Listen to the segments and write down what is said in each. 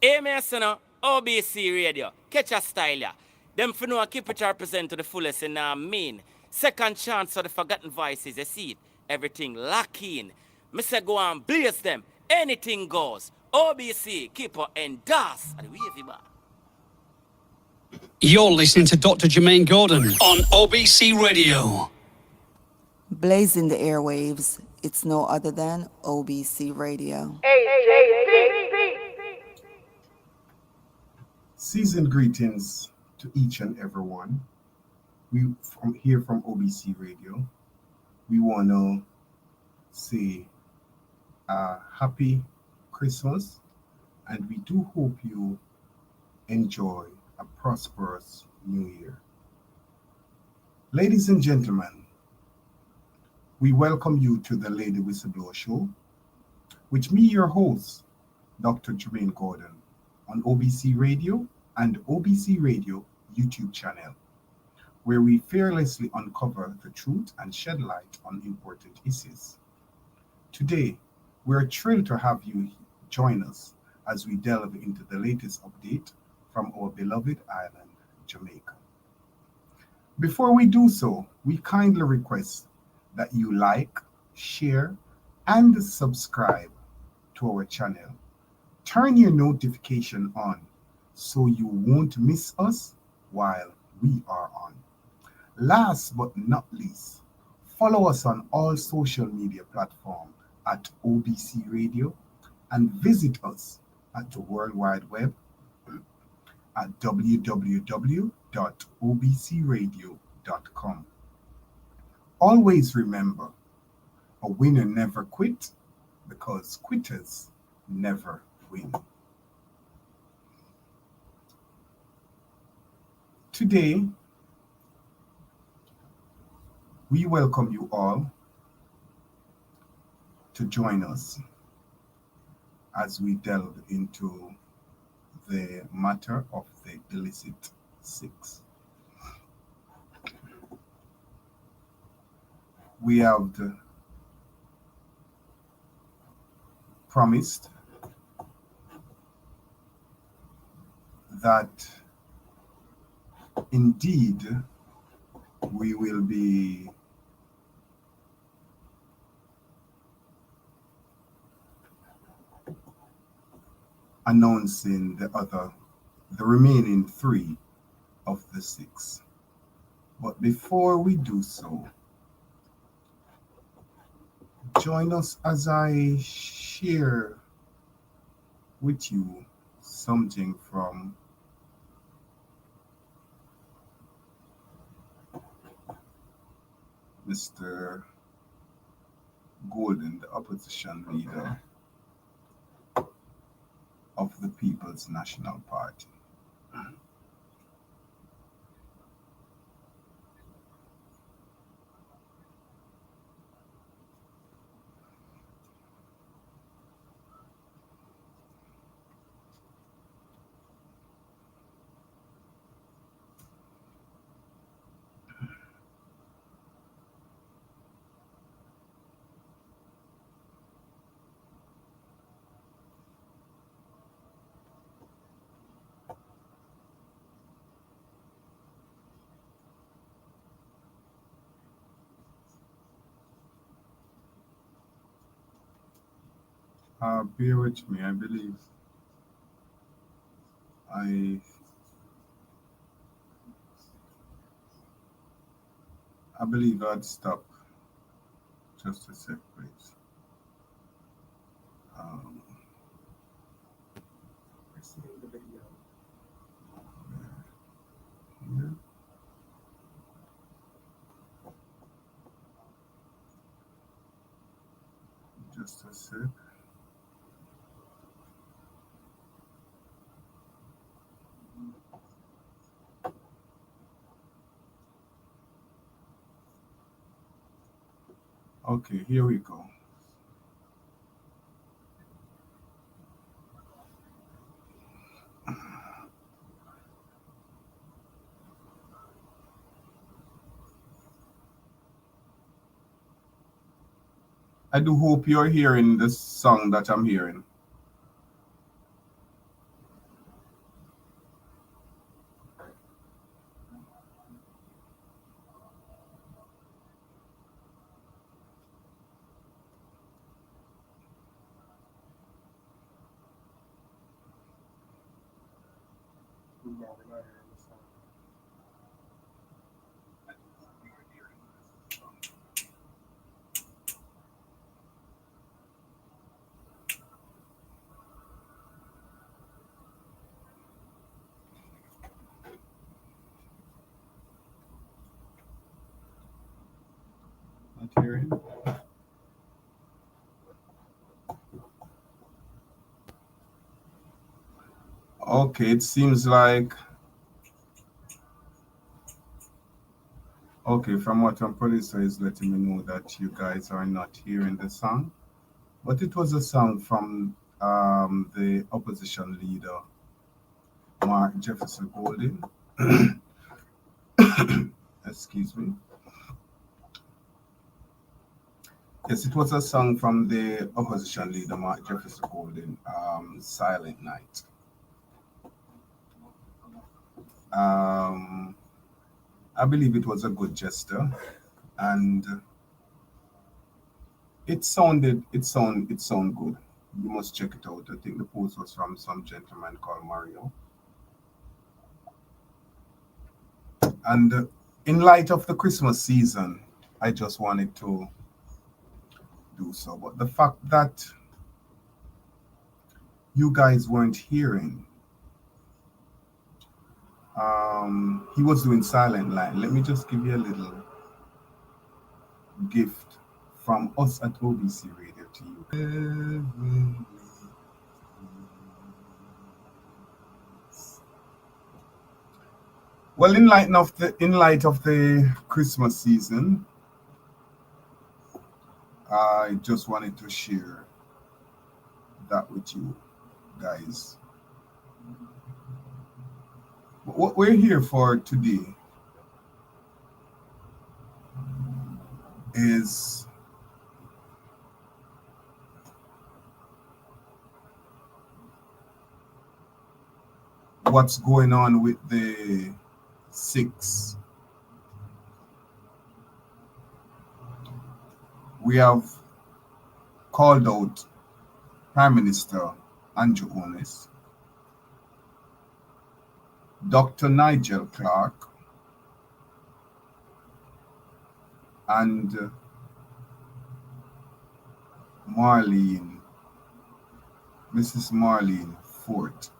AMS, OBC Radio. Catch a style, ya. Them for know keep it represent to the fullest and mean. Second chance for the forgotten voices, you see it. Everything lock in. Me say go and blaze them. Anything goes. OBC, keep her endorse. And the wavy bar. You're listening to Dr. Jermaine Gordon on OBC Radio. Blazing the airwaves, it's no other than OBC Radio. Seasoned greetings to each and every one. We from here from OBC Radio. We want to say a happy Christmas, and we do hope you enjoy a prosperous new year. Ladies and gentlemen, we welcome you to the Lady Whistleblower Show, which me, your host, Dr. Jermaine Gordon, on OBC Radio and OBC Radio YouTube channel, where we fearlessly uncover the truth and shed light on important issues. Today, we're thrilled to have you join us as we delve into the latest update from our beloved island, Jamaica. Before we do so, we kindly request that you like, share, and subscribe to our channel. Turn your notification on so you won't miss us while we are on. Last but not least, follow us on all social media platforms at OBC Radio and visit us at the World Wide Web at www.obcradio.com. Always remember, a winner never quit because quitters never win. Today, we welcome you all to join us as we delve into the matter of the Illicit 6. We have promised that indeed we will be announcing the remaining 3 of the 6. But before we do so, join us as I share with you something from Mr. Golden, the opposition leader of the People's National Party. Bear with me. I believe I'd stop. Just a sec, please. Here. Just a sec. Okay, here we go. I do hope you're hearing the song that I'm hearing. Not hearing. Okay, it seems like, okay, from what our producer is letting me know that you guys are not hearing the song, but it was a song from the opposition leader, Mark Jefferson Golden. Excuse me. Yes, it was a song from the opposition leader, Mark Jefferson Golden, Silent Night. I believe it was a good gesture, and it sounded good. You must check it out. I think the post was from some gentleman called Mario. And in light of the Christmas season, I just wanted to do so. But the fact that you guys weren't hearing, he was doing Silent Line. Let me just give you a little gift from us at OBC Radio to you. Well, in light of the Christmas season, I just wanted to share that with you guys. What we're here for today is what's going on with the 6. We have called out Prime Minister Andrew Onis, Dr. Nigel Clark, and Mrs. Marlene Fort.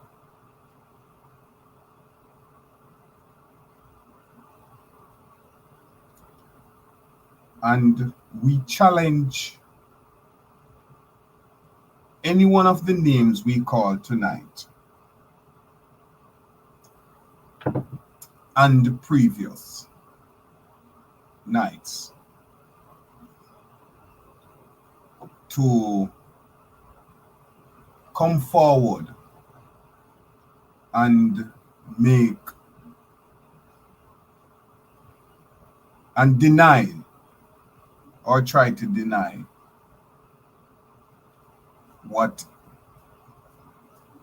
And we challenge any one of the names we call tonight and the previous nights to come forward and make and deny or try to deny what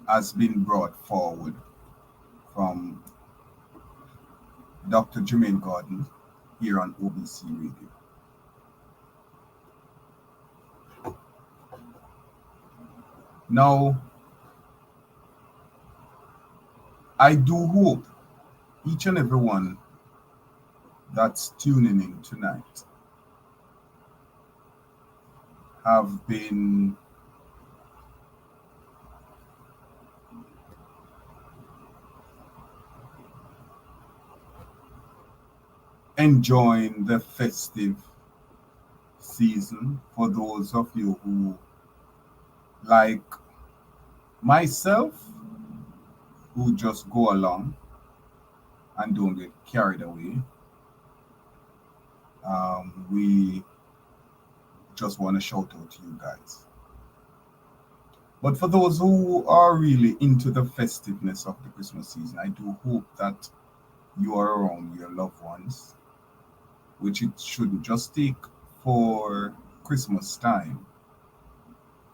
has been brought forward from Dr. Jermaine Gordon here on OBC Radio. Now, I do hope each and every one that's tuning in tonight have been enjoying the festive season. For those of you who, like myself, who just go along and don't get carried away, we just want to shout out to you guys. But for those who are really into the festiveness of the Christmas season, I do hope that you are around your loved ones, which it shouldn't just take for Christmas time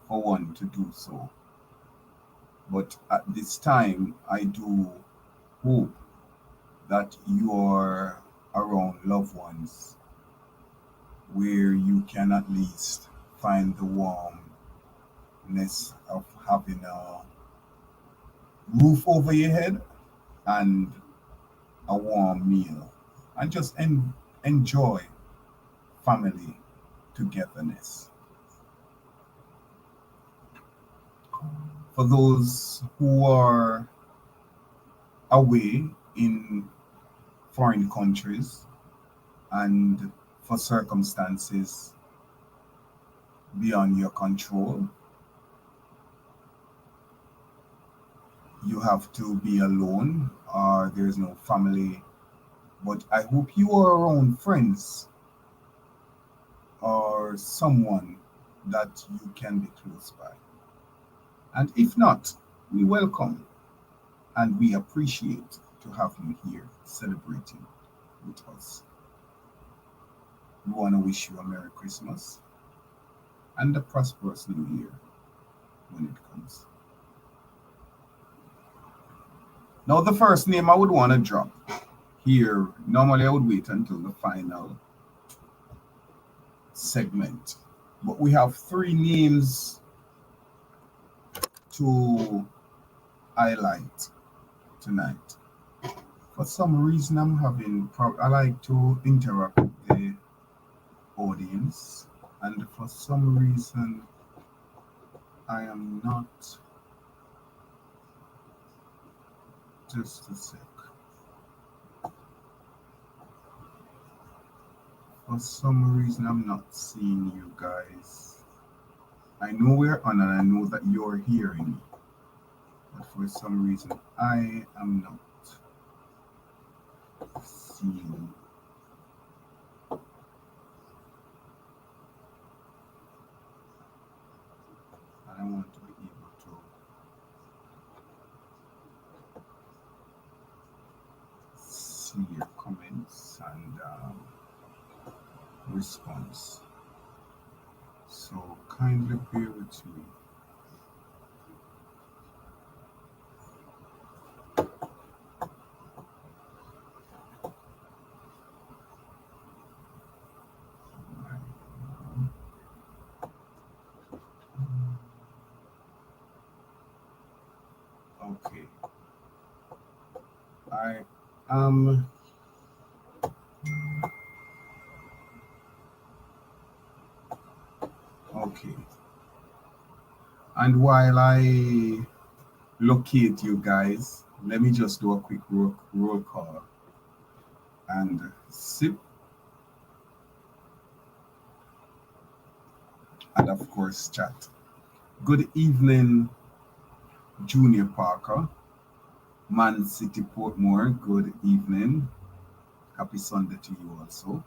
for one to do so. But at this time, I do hope that you are around loved ones where you can at least find the warmness of having a roof over your head, and a warm meal, and just enjoy family togetherness. For those who are away in foreign countries and for circumstances beyond your control, you have to be alone or there's no family, but I hope you are around friends or someone that you can be close by. And if not, we welcome and we appreciate to have you here celebrating with us. We want to wish you a Merry Christmas and a prosperous New Year when it comes. Now, the first name I would want to drop here, normally I would wait until the final segment, but we have 3 names to highlight tonight. For some reason, I like to interact with the audience, and for some reason, I am not. Just a sec. For some reason, I'm not seeing you guys. I know we're on and I know that you're hearing me, but for some reason, I am not seeing. And I want to be able to see your comments and response. So kindly bear with me. Okay. I am okay. And while I locate you guys, let me just do a quick roll call and sip, and of course chat. Good evening, Junior Parker, Man City Portmore. Good evening. Happy Sunday to you also.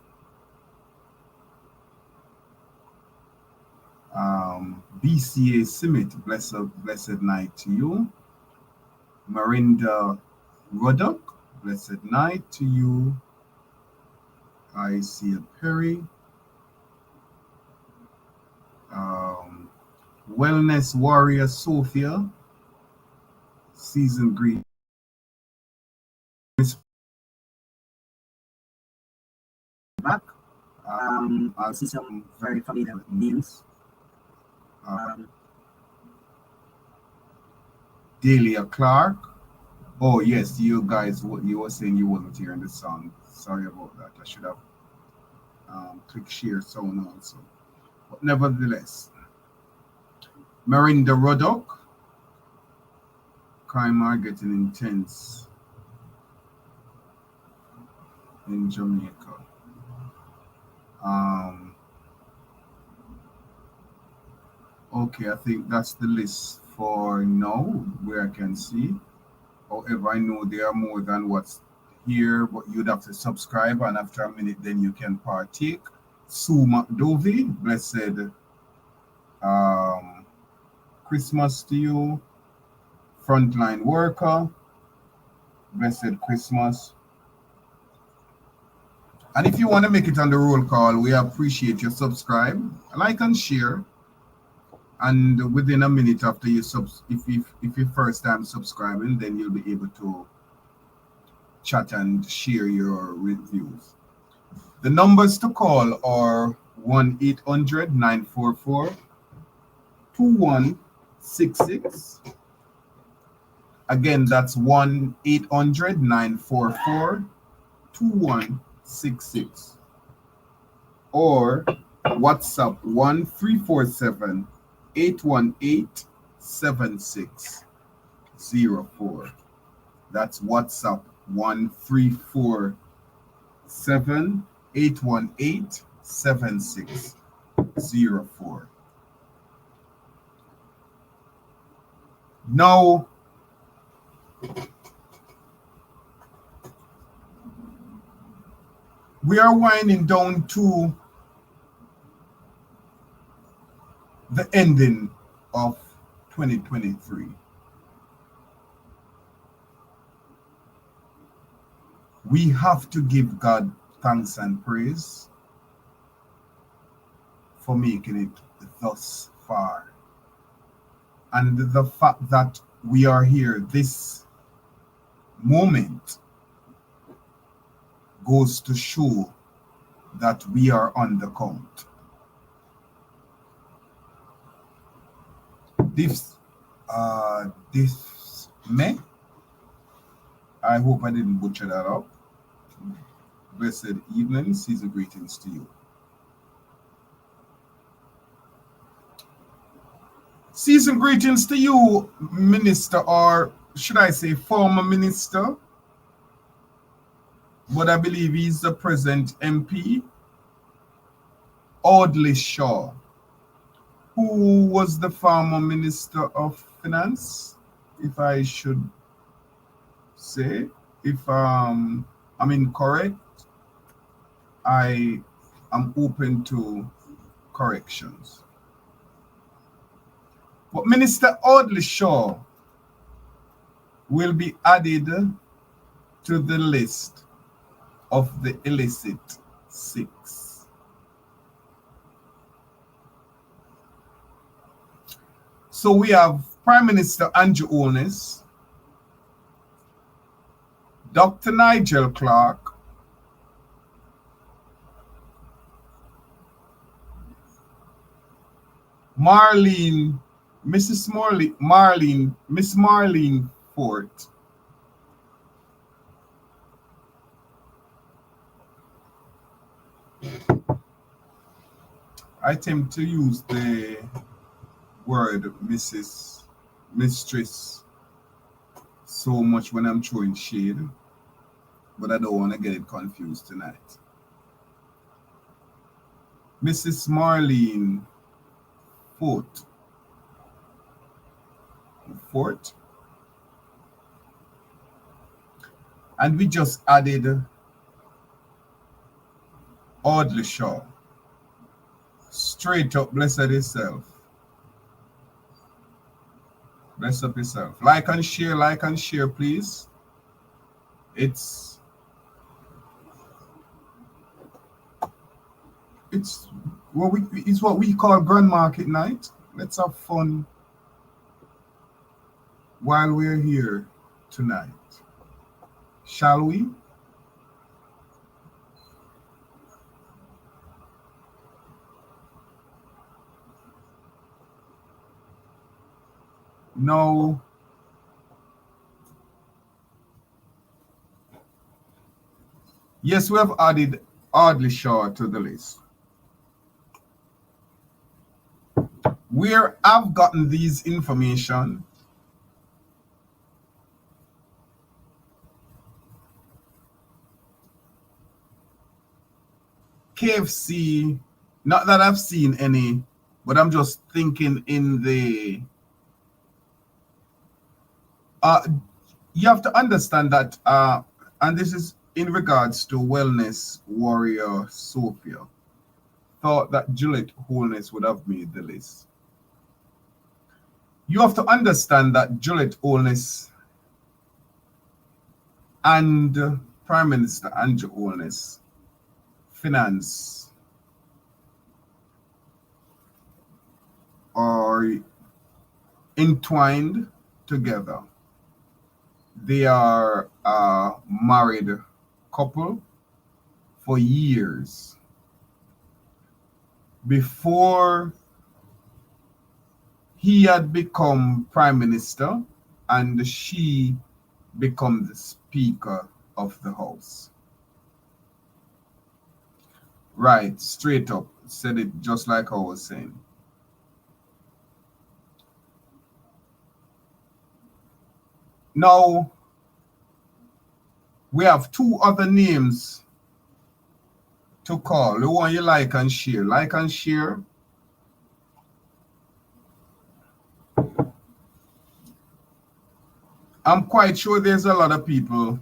BCA Simit, blessed night to you. Marinda Ruddock, blessed night to you. I see a Perry. Wellness Warrior Sophia, season greet. Back. I see some very familiar names. Delia Clark. Oh yes, you guys, what you were saying you wasn't hearing the song. Sorry about that. I should have clicked share sound also. But nevertheless, Marinda Ruddock. Crime are getting intense in Jamaica. Okay, I think that's the list for now where I can see. However, I know there are more than what's here, but you'd have to subscribe, and after a minute, then you can partake. Sue McDovey, blessed Christmas to you. Frontline worker, blessed Christmas. And if you want to make it on the roll call, we appreciate your subscribe, like and share. And within a minute after you if you're first time subscribing, then you'll be able to chat and share your reviews. The numbers to call are 1-800-944-2166 Again, that's 1-800-944-2166 or WhatsApp 1-347-818-7604. That's WhatsApp 1-347-818-7604. Now, we are winding down to the ending of 2023. We have to give God thanks and praise for making it thus far. And the fact that we are here this moment goes to show that we are on the count. This May, I hope I didn't butcher that up. Blessed evening, season greetings to you. Season greetings to you, Minister, or should I say former Minister, but I believe he's the present MP, Audley Shaw, who was the former Minister of Finance, if I should say. If I'm incorrect, I am open to corrections. But Minister Audley Shaw will be added to the list of the illicit 6. So we have Prime Minister Andrew Holness, Dr. Nigel Clark, Miss Marlene Fort, I tend to use the word mistress so much when I'm throwing shade, but I don't want to get it confused tonight. Mrs. Marlene Fort. And we just added Audley Shaw. Straight up, bless yourself. Bless up yourself. Like and share, please. It's what we call Grand Market Night. Let's have fun while we're here tonight. Shall we? No. Yes, we have added Audley Shaw to the list. Where I've gotten these information, KFC, not that I've seen any, but I'm just thinking in the you have to understand that and this is in regards to wellness warrior Sophia, thought that Juliet Holness would have made the list. You have to understand that Juliet Holness and Prime Minister Andrew Holness finance are entwined together. They are a married couple for years. Before he had become prime minister and she become the Speaker of the House. Right, straight up, said it just like I was saying. Now, we have two other names to call. The one you like and share. Like and share. I'm quite sure there's a lot of people.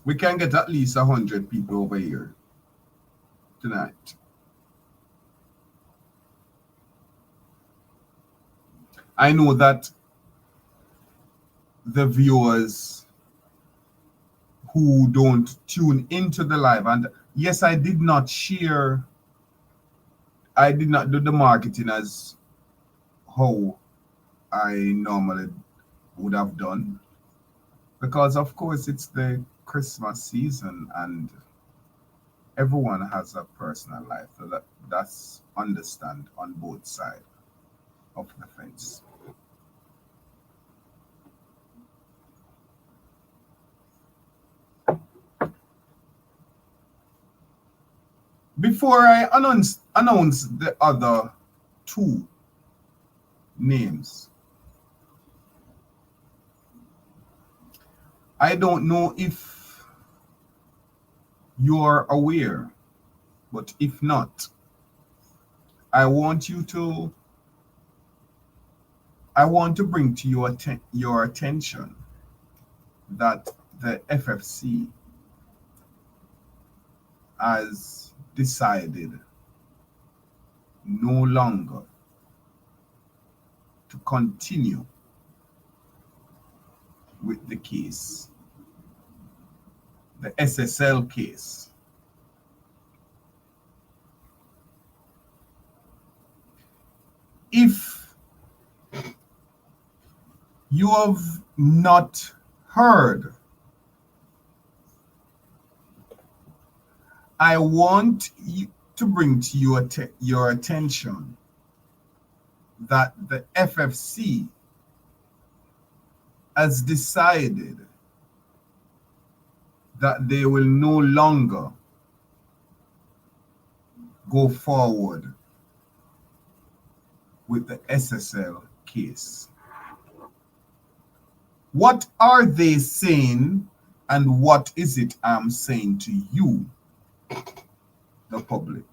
We can get at least 100 people over here tonight. I know that the viewers who don't tune into the live, and yes, I did not share, I did not do the marketing as how I normally would have done, because of course it's the Christmas season and everyone has a personal life, so that's understand on both sides of the fence. Before I announce the other two names, I don't know if you're aware, but if not, I want to bring to your attention that the FFC has decided no longer to continue with the case, the SSL case. If you have not heard, I want you to bring to your attention that the FFC has decided that they will no longer go forward with the SSL case. What are they saying, and what is it I'm saying to you, the public?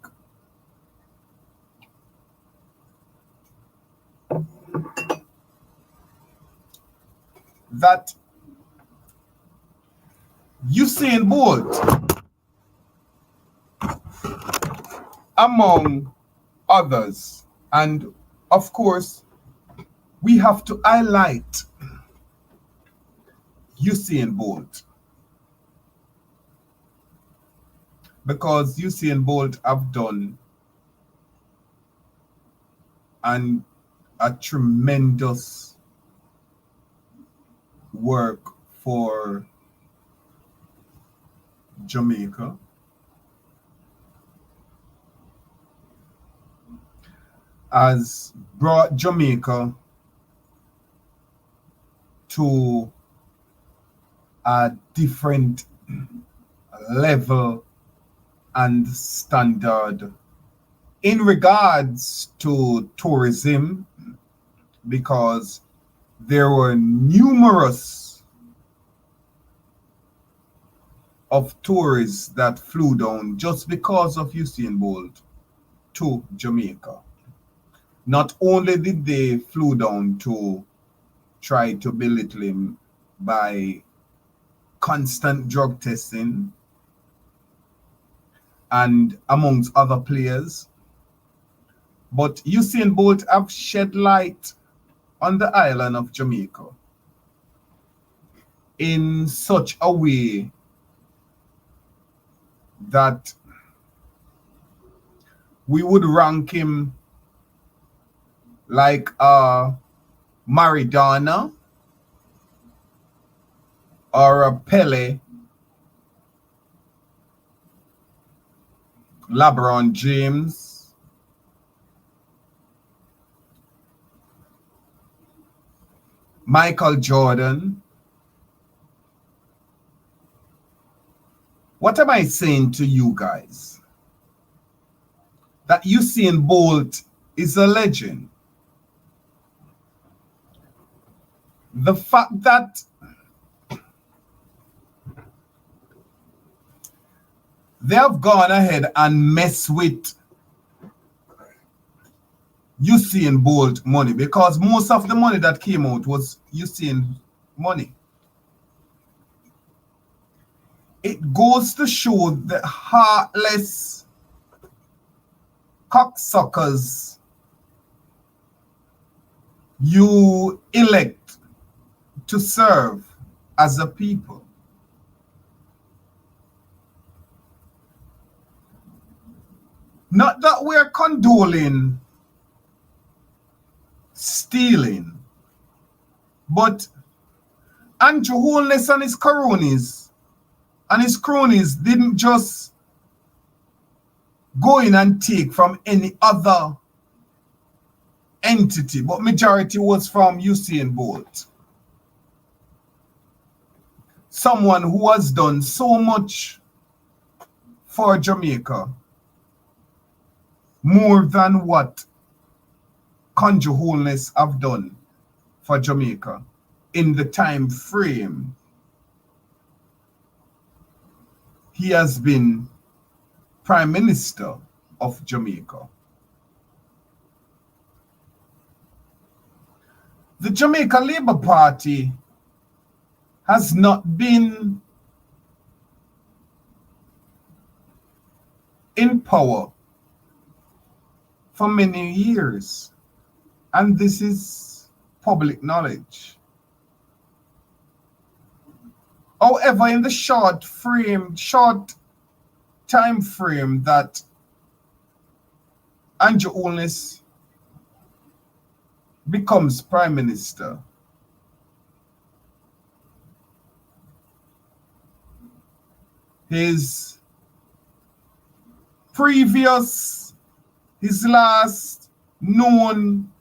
That Usain Bolt, among others, and of course, we have to highlight Usain Bolt, because Usain Bolt have done a tremendous work for Jamaica, has brought Jamaica to a different level and standard in regards to tourism, because there were numerous of tourists that flew down just because of Usain Bolt to Jamaica. Not only did they flew down to try to belittle him by constant drug testing and amongst other players, but Usain Bolt have shed light on the island of Jamaica in such a way that we would rank him like a Maradona or a Pele, LeBron James, Michael Jordan. What am I saying to you guys? That Usain Bolt is a legend. The fact that they have gone ahead and messed with Usain Bolt money, because most of the money that came out was Usain money. It goes to show the heartless cocksuckers you elect to serve as a people. Not that we're condoling stealing, but Andrew Holness and his cronies didn't just go in and take from any other entity, but majority was from Usain Bolt. Someone who has done so much for Jamaica, more than what Andrew Holness have done for Jamaica in the time frame he has been Prime Minister of Jamaica. The Jamaica Labour Party has not been in power for many years, and this is public knowledge. However, in the short time frame that Andrew Holness becomes Prime Minister, his last known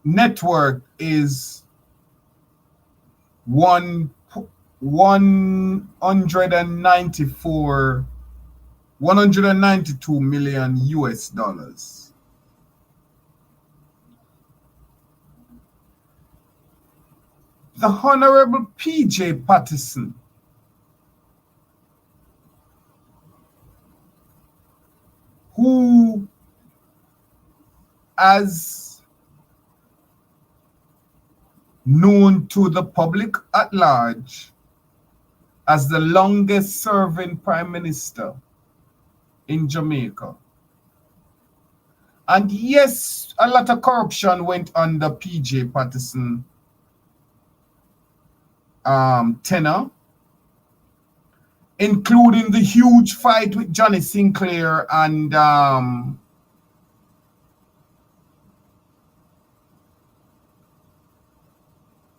network is 192 million US dollars. The Honorable P.J. Patterson, who as known to the public at large as the longest serving Prime Minister in Jamaica. And yes, a lot of corruption went under P.J. Patterson tenure, including the huge fight with Johnny Sinclair and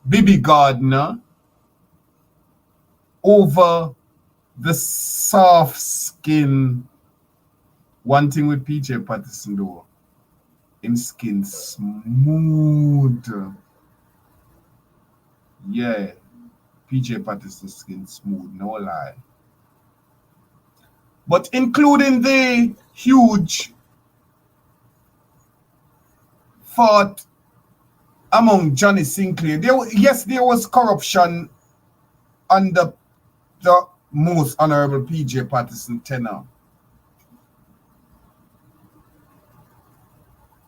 Bibi Gardner over the soft skin. One thing with P.J. Patterson though, him skin smooth. Yeah, P.J. Patterson's skin smooth, no lie. But including the huge fight among Johnny Sinclair, there was corruption under the most Honorable P.J. Patterson tenure.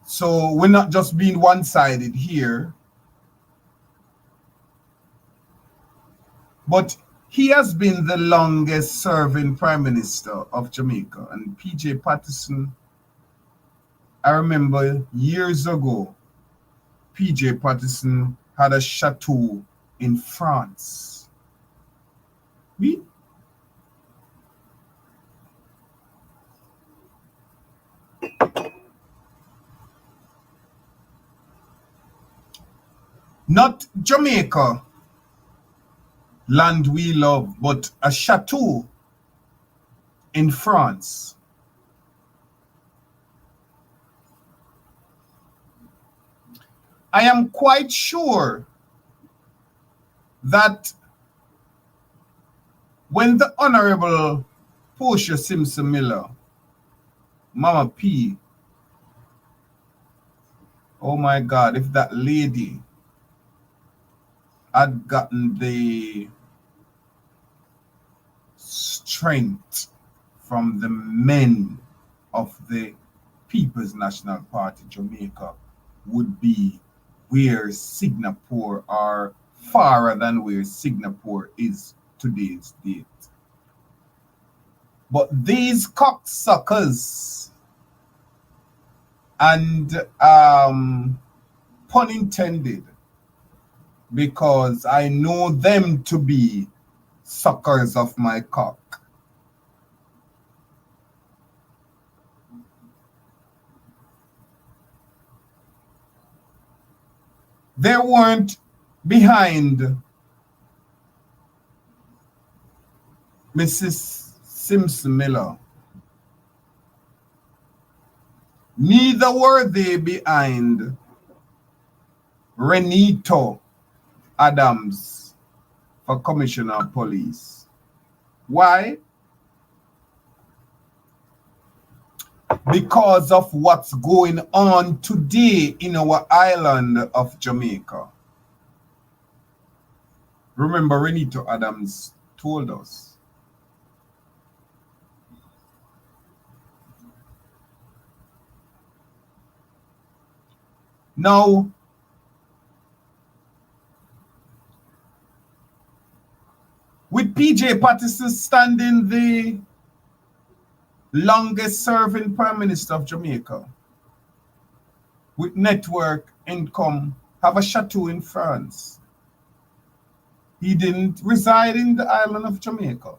So we're not just being one-sided here, but he has been the longest serving Prime Minister of Jamaica. And P.J. Patterson, I remember years ago, P.J. Patterson had a chateau in France. Oui? Not Jamaica, land we love, but a chateau in France. I am quite sure that when the Honorable Portia Simpson Miller, Mama P, oh my God, if that lady had gotten the strength from the men of the People's National Party, Jamaica would be where Singapore, or farther than where Singapore is today's date. But these cocksuckers, and pun intended, because I know them to be suckers of my cock, they weren't behind Mrs. Simpson Miller. Neither were they behind Renito Adams for Commissioner of Police. Why? Because of what's going on today in our island of Jamaica. Remember, Renito Adams told us. Now, with PJ Patterson standing the longest serving Prime Minister of Jamaica, with network income, have a chateau in France. He didn't reside in the island of Jamaica.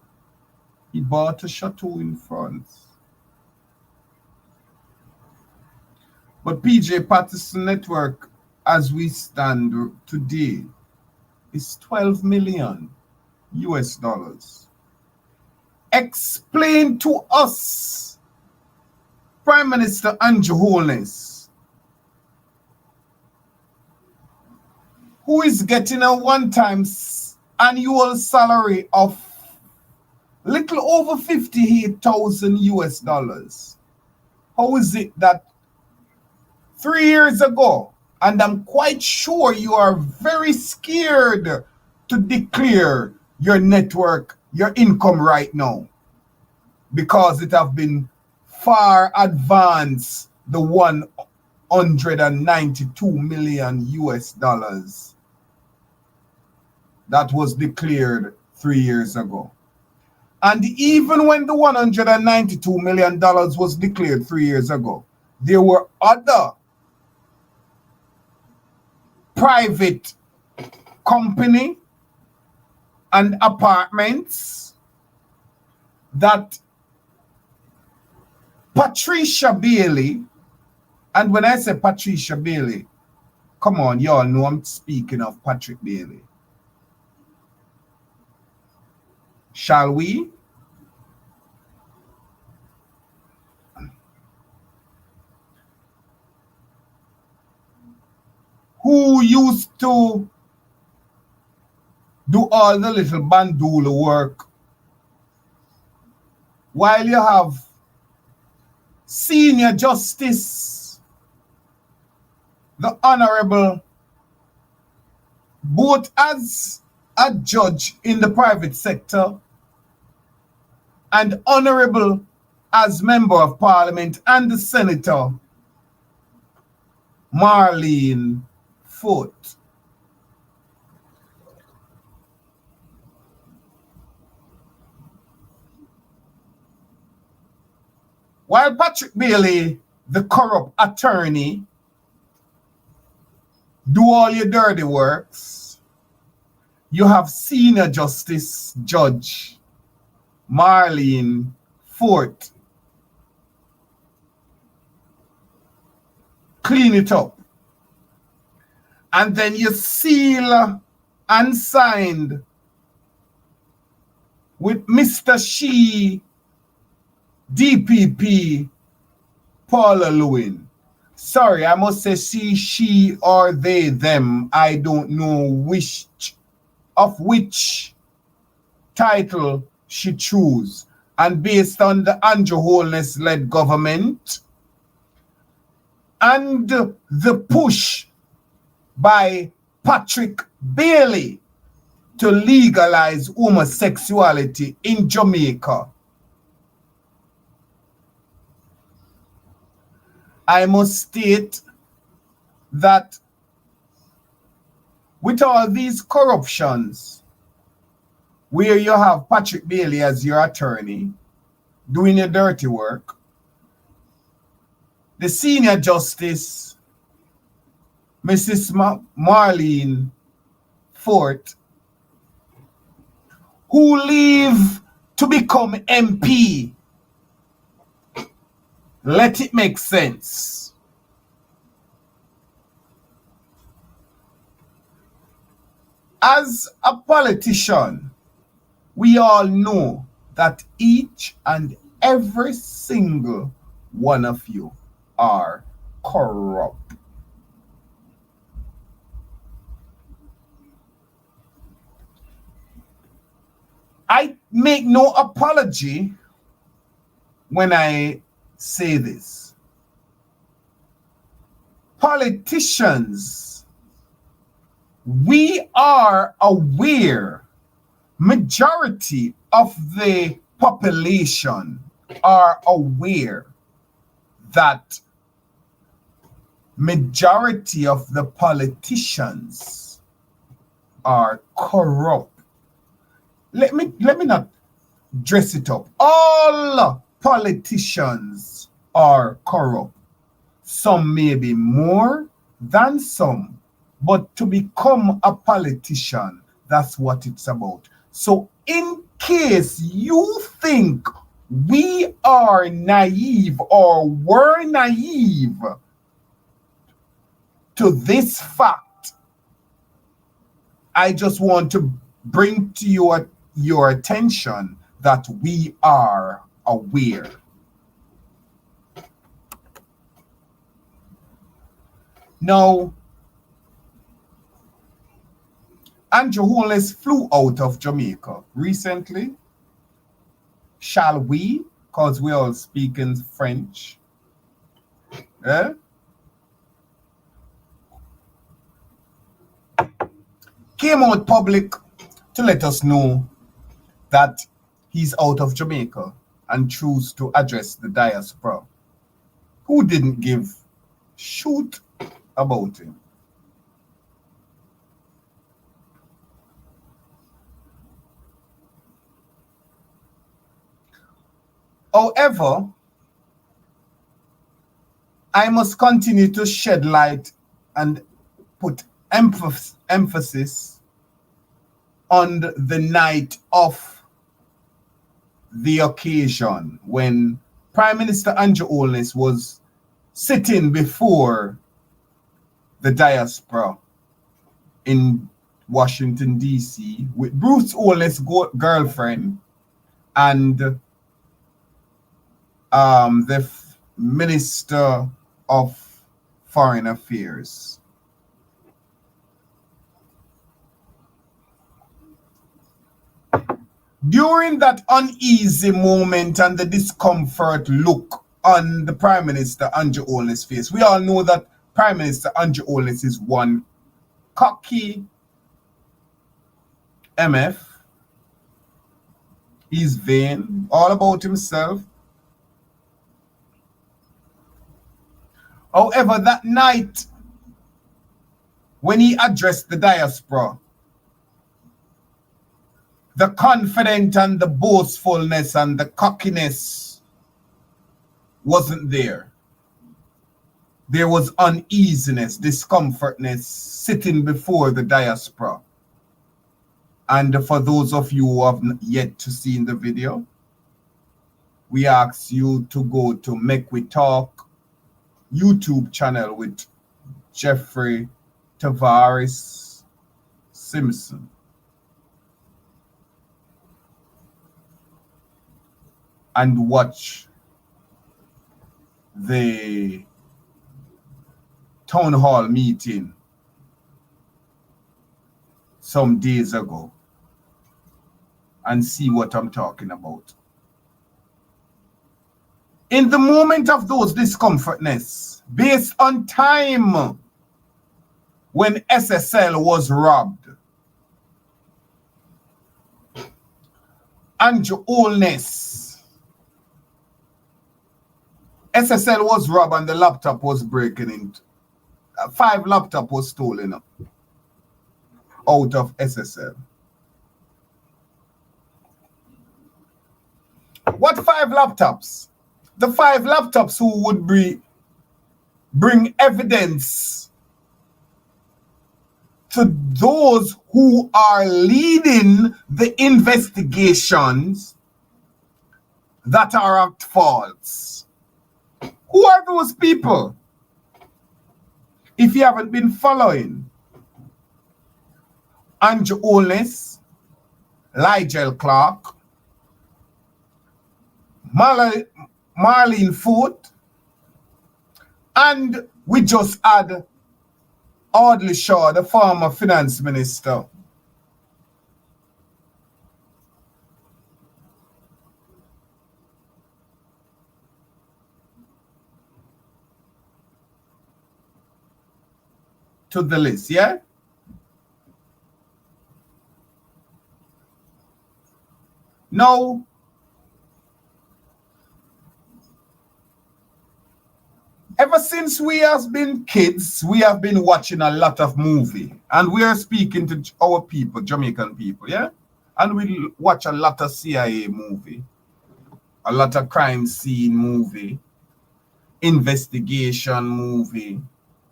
He bought a chateau in France. But PJ Patterson network, as we stand today, is 12 million US dollars. Explain to us, Prime Minister Andrew Holness, who is getting a one-time annual salary of little over 58,000 US dollars. How is it that 3 years ago, and I'm quite sure you are very scared to declare your network, your income right now, because it have been far advanced the 192 million US dollars that was declared 3 years ago. And even when the $192 million was declared 3 years ago, there were other private company and apartments that Patricia Bailey, and when I say Patricia Bailey, come on, y'all know I'm speaking of Patrick Bailey. Shall we? Who used to do all the little bandula work, while you have Senior Justice, the Honorable, both as a judge in the private sector and Honorable as Member of Parliament and the Senator, Marlene Foot. While Patrick Bailey, the corrupt attorney, do all your dirty works, you have Senior Justice Judge Marlene Foot clean it up. And then you seal and signed with Mr. She DPP Paula Lewin. Sorry, I must say she, or they, them. I don't know which title she choose. And based on the Andrew Holness-led government and the push by Patrick Bailey to legalize homosexuality in Jamaica, I must state that with all these corruptions, where you have Patrick Bailey as your attorney, doing your dirty work, the senior justice, Mrs. Marlene Fort, who leave to become MP, let it make sense. As a politician, we all know that each and every single one of you are corrupt. I make no apology when I say this. Politicians, we are aware, majority of the population are aware that majority of the politicians are corrupt. Let me not dress it up. All politicians are corrupt. Some may be more than some, but to become a politician, that's what it's about. So in case you think we are naive or were naive to this fact, I just want to bring to your attention that we are aware. Now, Andrew Holness flew out of Jamaica recently. Shall we? Because we all speak in French. Came out public to let us know that he's out of Jamaica and choose to address the diaspora, who didn't give shoot about him. However, I must continue to shed light and put emphasis on the night of the occasion when Prime Minister Andrew Holness was sitting before the diaspora in Washington, D.C. with Bruce Holness' girlfriend and the Minister of Foreign Affairs. During that uneasy moment and the discomfort look on the Prime Minister Andrew Holness' face, we all know that Prime Minister Andrew Holness is one cocky MF. He's vain, all about himself. However, that night when he addressed the diaspora, the confidence and the boastfulness and the cockiness wasn't there. There was uneasiness, discomfortness sitting before the diaspora. And for those of you who have yet to see the video, we ask you to go to Make We Talk YouTube channel with Jeffrey Tavares Simpson. And watch the town hall meeting some days ago and see what I'm talking about. In the moment of those discomfortness, based on time when SSL was robbed, and Holness, SSL was robbed and the laptop was breaking into 5 laptops was stolen out of SSL. What 5 laptops? The 5 laptops who would bring evidence to those who are leading the investigations that are at fault. Who are those people? If you haven't been following, Andrew Holness, Ligel Clark, Marlene Foote, and we just had Audley Shaw, the former finance minister. To the list, yeah? Now, ever since we have been kids, we have been watching a lot of movie. And we are speaking to our people, Jamaican people, yeah? And we watch a lot of CIA movie, a lot of crime scene movie, investigation movie,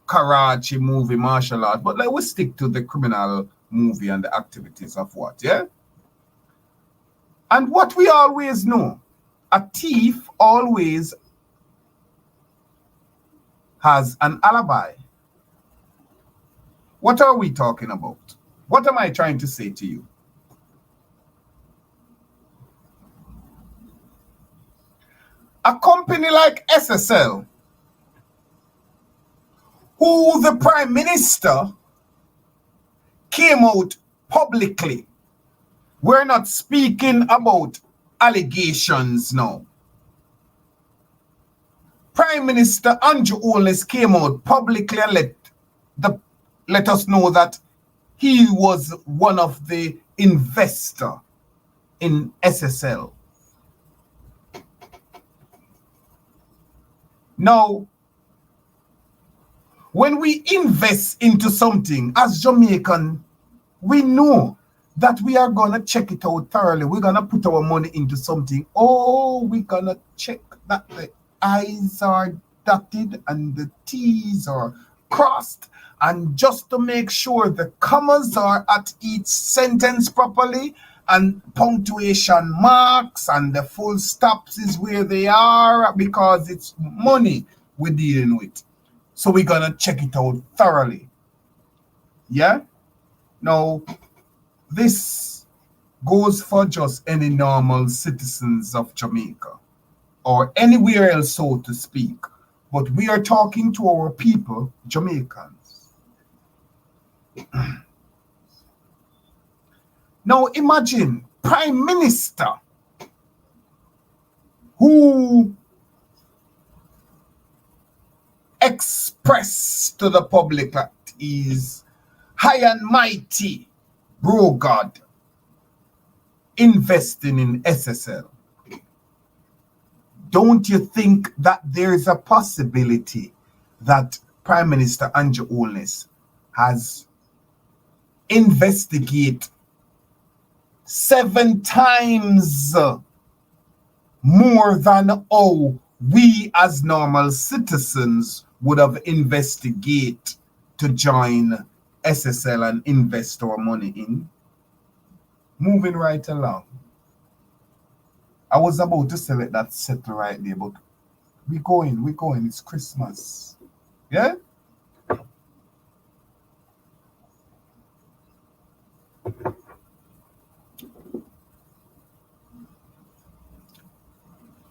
Karachi movie, martial art. But we stick to the criminal movie and the activities of what, yeah? And what we always know, a thief always has an alibi. What are we talking about? What am I trying to say to you? A company like SSL, who the Prime Minister came out publicly. We're not speaking about allegations now. Prime Minister Andrew Holness came out publicly and let us know that he was one of the investors in SSL. Now, when we invest into something as Jamaican, we know that we are going to check it out thoroughly. We're going to put our money into something. Oh, we're going to check that the I's are dotted and the T's are crossed. And just to make sure the commas are at each sentence properly and punctuation marks and the full stops is where they are because it's money we're dealing with. So we're going to check it out thoroughly. Yeah? Now, this goes for just any normal citizens of Jamaica or anywhere else, so to speak. But we are talking to our people, Jamaicans. Now imagine Prime Minister who expressed to the public that is high and mighty, bro God, investing in SSL. Don't you think that there is a possibility that Prime Minister Andrew Holness has investigated 7 times more than how we as normal citizens would have investigated to join SSL and invest our money in? Moving right along. I was about to select that set right there, but we're going. It's Christmas. Yeah?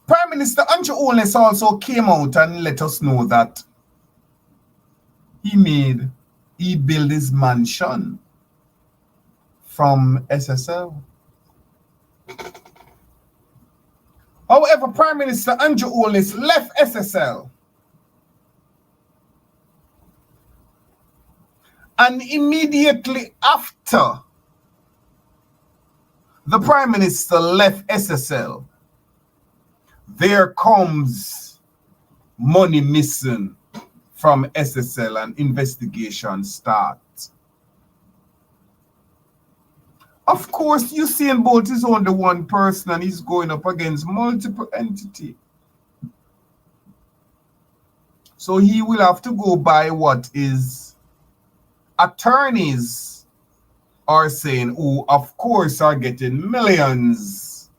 Prime Minister Andrew Holness also came out and let us know that he built his mansion from SSL. However, Prime Minister Andrew Holness left SSL and immediately after the Prime Minister left SSL, there comes money missing from SSL and investigation starts. Of course, Usain Bolt is only one person and he's going up against multiple entities. So he will have to go by what his attorneys are saying, who of course are getting millions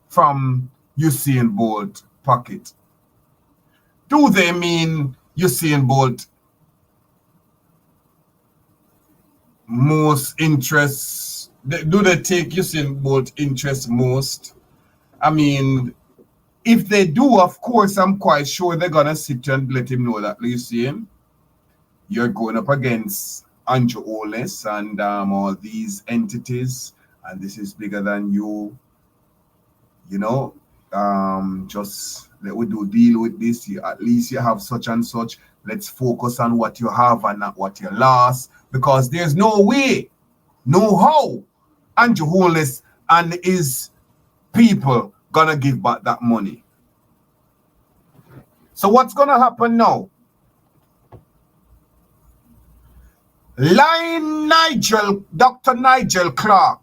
from Usain Bolt pocket. Do they mean Usain Bolt most interests? Do they take Usain Bolt interest most? I mean, if they do, of course, I'm quite sure they're gonna sit and let him know that, Usain, you're going up against Andrew Holness and all these entities, and this is bigger than you. You know, just let we do deal with this. At least you have such and such. Let's focus on what you have and not what you lost, because there's no way, no how Andrew Holness and his people gonna give back that money. So what's gonna happen now? Dr. Nigel Clark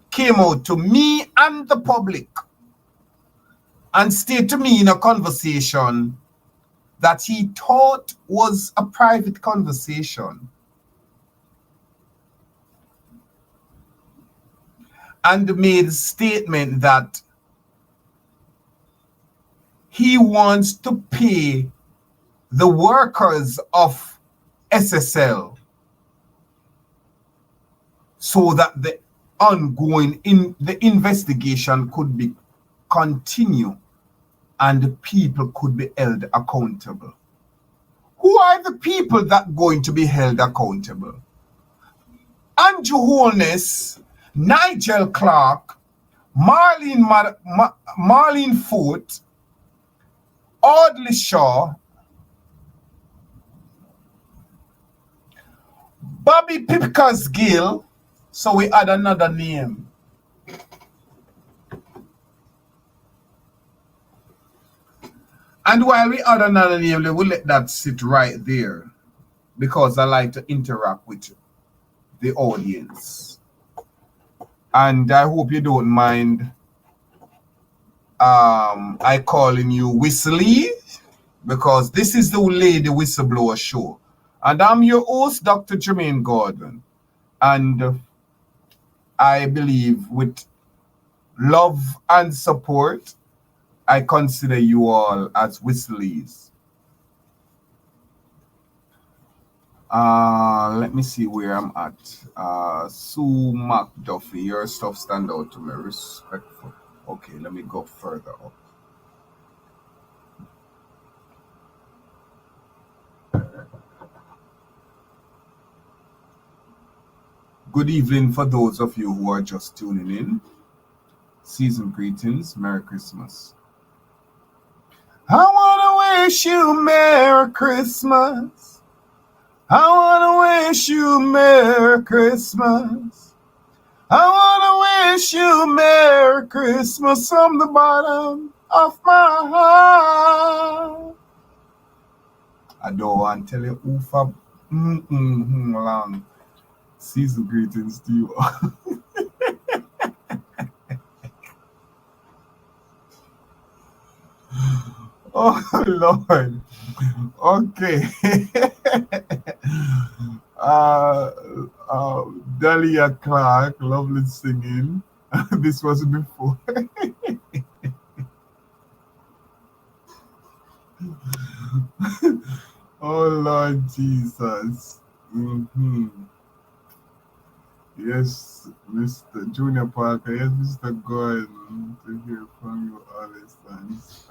came out to me and the public and stated to me in a conversation that he thought was a private conversation, and made a statement that he wants to pay the workers of SSL so that the investigation could be continue and people could be held accountable. Who are the people that going to be held accountable? Andrew Holness, Nigel Clark, Marlene Foote, Audley Shaw, Bobby Pipkas Gill. So we add another name. And while we add another name, we will let that sit right there, because I like to interact with the audience. And I hope you don't mind I calling you Whistly, because this is the Lady Whistleblower Show. And I'm your host, Dr. Jermaine Gordon. And I believe with love and support, I consider you all as Whistlies. Let me see where I'm at. Sue McDuffie, your stuff stand out to me. Respectful. Okay, let me go further up. Good evening for those of you who are just tuning in. Season greetings. Merry Christmas. I want to wish you Merry Christmas. I want to wish you Merry Christmas. I want to wish you Merry Christmas from the bottom of my heart. I don't want to tell you oofa long. Season greetings to you all. Oh Lord. Okay. Dahlia Clark, lovely singing. This was before. Oh Lord Jesus. Yes, Mr. Junior Parker. Yes, Mr. Gordon. To hear from you always. Thanks.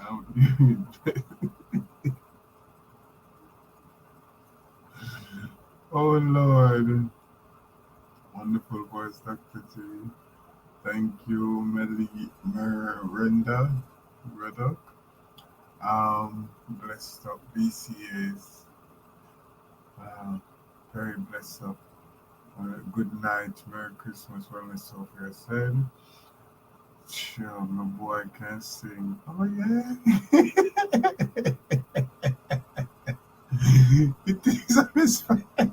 Oh, Lord. Wonderful voice, Dr. J. Thank you, Miranda. Brother. Blessed up BCAs. Very blessed up. Good night, Merry Christmas, well, Miss Sophia said. Sure, my boy can sing. Oh, yeah. He thinks I'm inspired.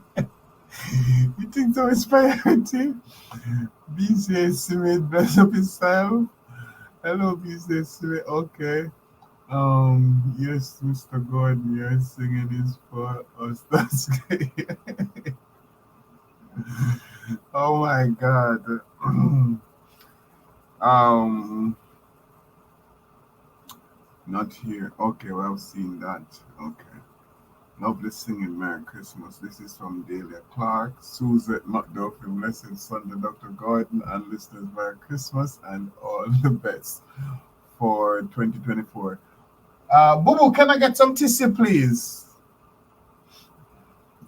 He thinks I'm inspired. BCA Simit, bless up himself. Hello, BCA Simit. Okay. Yes, Mr. Gordon, you're singing this for us. That's great. Oh my God. Not here. Okay, well, I've seen that. Okay. Lovely singing, Merry Christmas. This is from Delia Clark, Suzette McDuffie, Blessed Sunday, Dr. Gordon, and listeners, Merry Christmas and all the best for 2024. Boo Boo, can I get some tissue, please?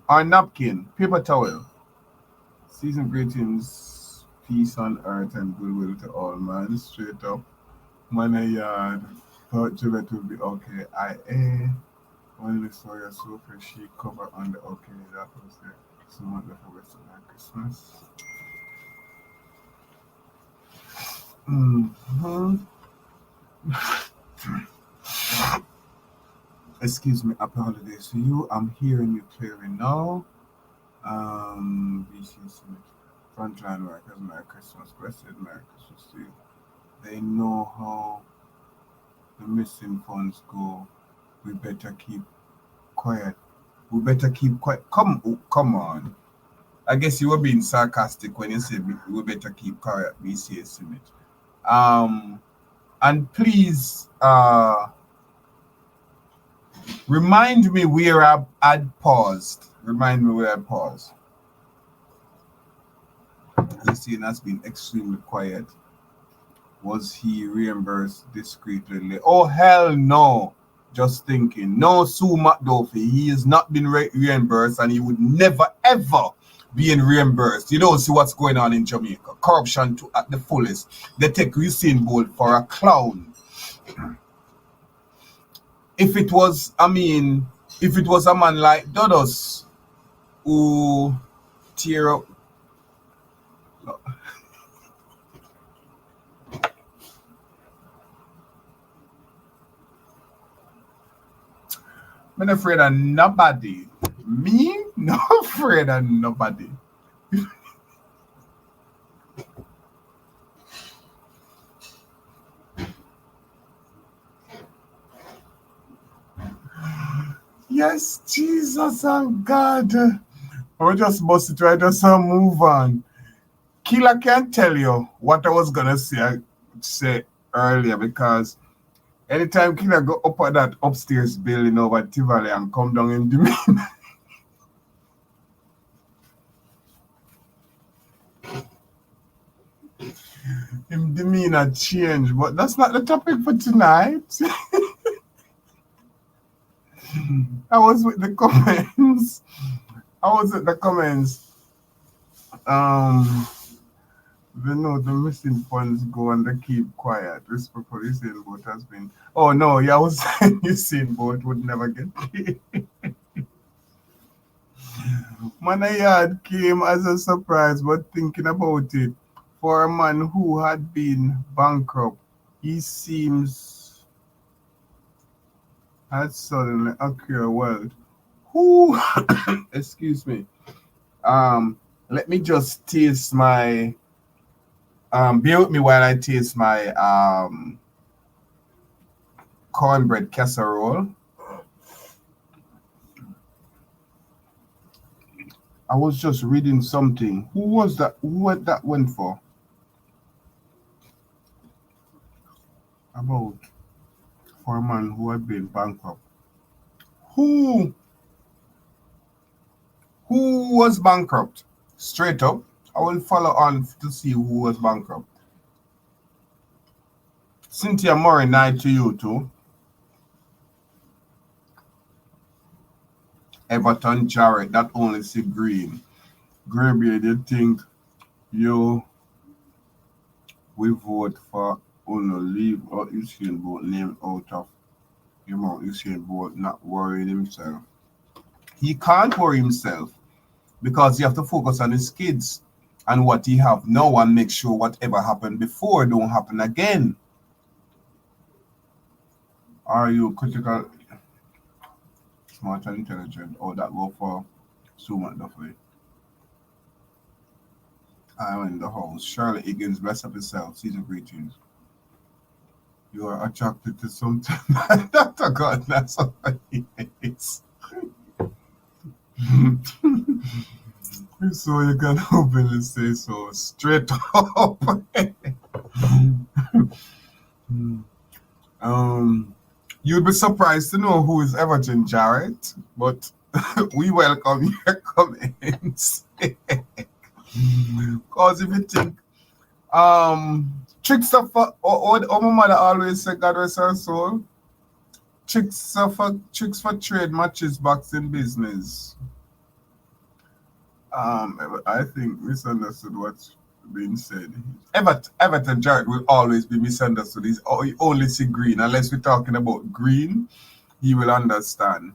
Or napkin, paper towel. Season greetings, peace on earth and goodwill to all, man. Straight up. Man, I thought Juliet would be okay. Only saw your sofa sheet cover on the okay. That was it. So much for Western Christmas. Excuse me, happy holidays to you. I'm hearing you clearly now. BC Frontline Workers, Merry Christmas. Blessed Merry Christmas to you. They know how the missing funds go. We better keep quiet. We better keep quiet. Come on. I guess you were being sarcastic when you said we better keep quiet, BCA Summit. And please remind me where I paused. Remind me where I paused. The scene has been extremely quiet. Was he reimbursed discreetly? Oh, hell no. Just thinking. No, Sue McDuffie. He has not been reimbursed and he would never, ever be reimbursed. You don't see what's going on in Jamaica. Corruption at the fullest. They take Usain Bolt for a clown. If it was a man like Dodos who tear up. I'm not afraid of nobody. Me? Not afraid of nobody. Yes, Jesus and God. I just must try to move on. Killer can't tell you what I was gonna say earlier, because anytime Killer go up at that upstairs building over Tivoli and come down in demeanor. Him demeanor change, but that's not the topic for tonight. I was with the comments. The missing funds go and they keep quiet. Respectfully, Usain Bolt has been. Oh no, yeah, I was saying Usain Bolt would never get paid. Manayard came as a surprise, but thinking about it, for a man who had been bankrupt, he seems had suddenly acquired wealth. Who? Excuse me. Let me just taste my. Bear with me while I taste my cornbread casserole. I was just reading something. Who was that? Who that went for? For a man who had been bankrupt. Who was bankrupt? Straight up. I will follow on to see who was bankrupt. Cynthia Murray, night to you too. Everton Jarrett, that only see green. Greenbeard, you think you will vote for Uno leave or Usain Bolt name out of your mouth? Usain Bolt not worrying himself. He can't worry himself because he have to focus on his kids and what he have now and make sure whatever happened before don't happen again. Are you critical, smart and intelligent? Or that go for Sue McDuffie? I'm in the house. Charlotte Higgins, bless up yourself. Season greetings. You are attracted to something. Dr. God, that's what he is. So you can openly say so straight up. You'd be surprised to know who is Everton Jarrett, but we welcome your comments. Because if you think trickster for my mother always said, God rest her soul, tricks for trade matches boxing business. I think misunderstood what's being said. Everton Jarrett will always be misunderstood. He only see green. Unless we're talking about green, he will understand.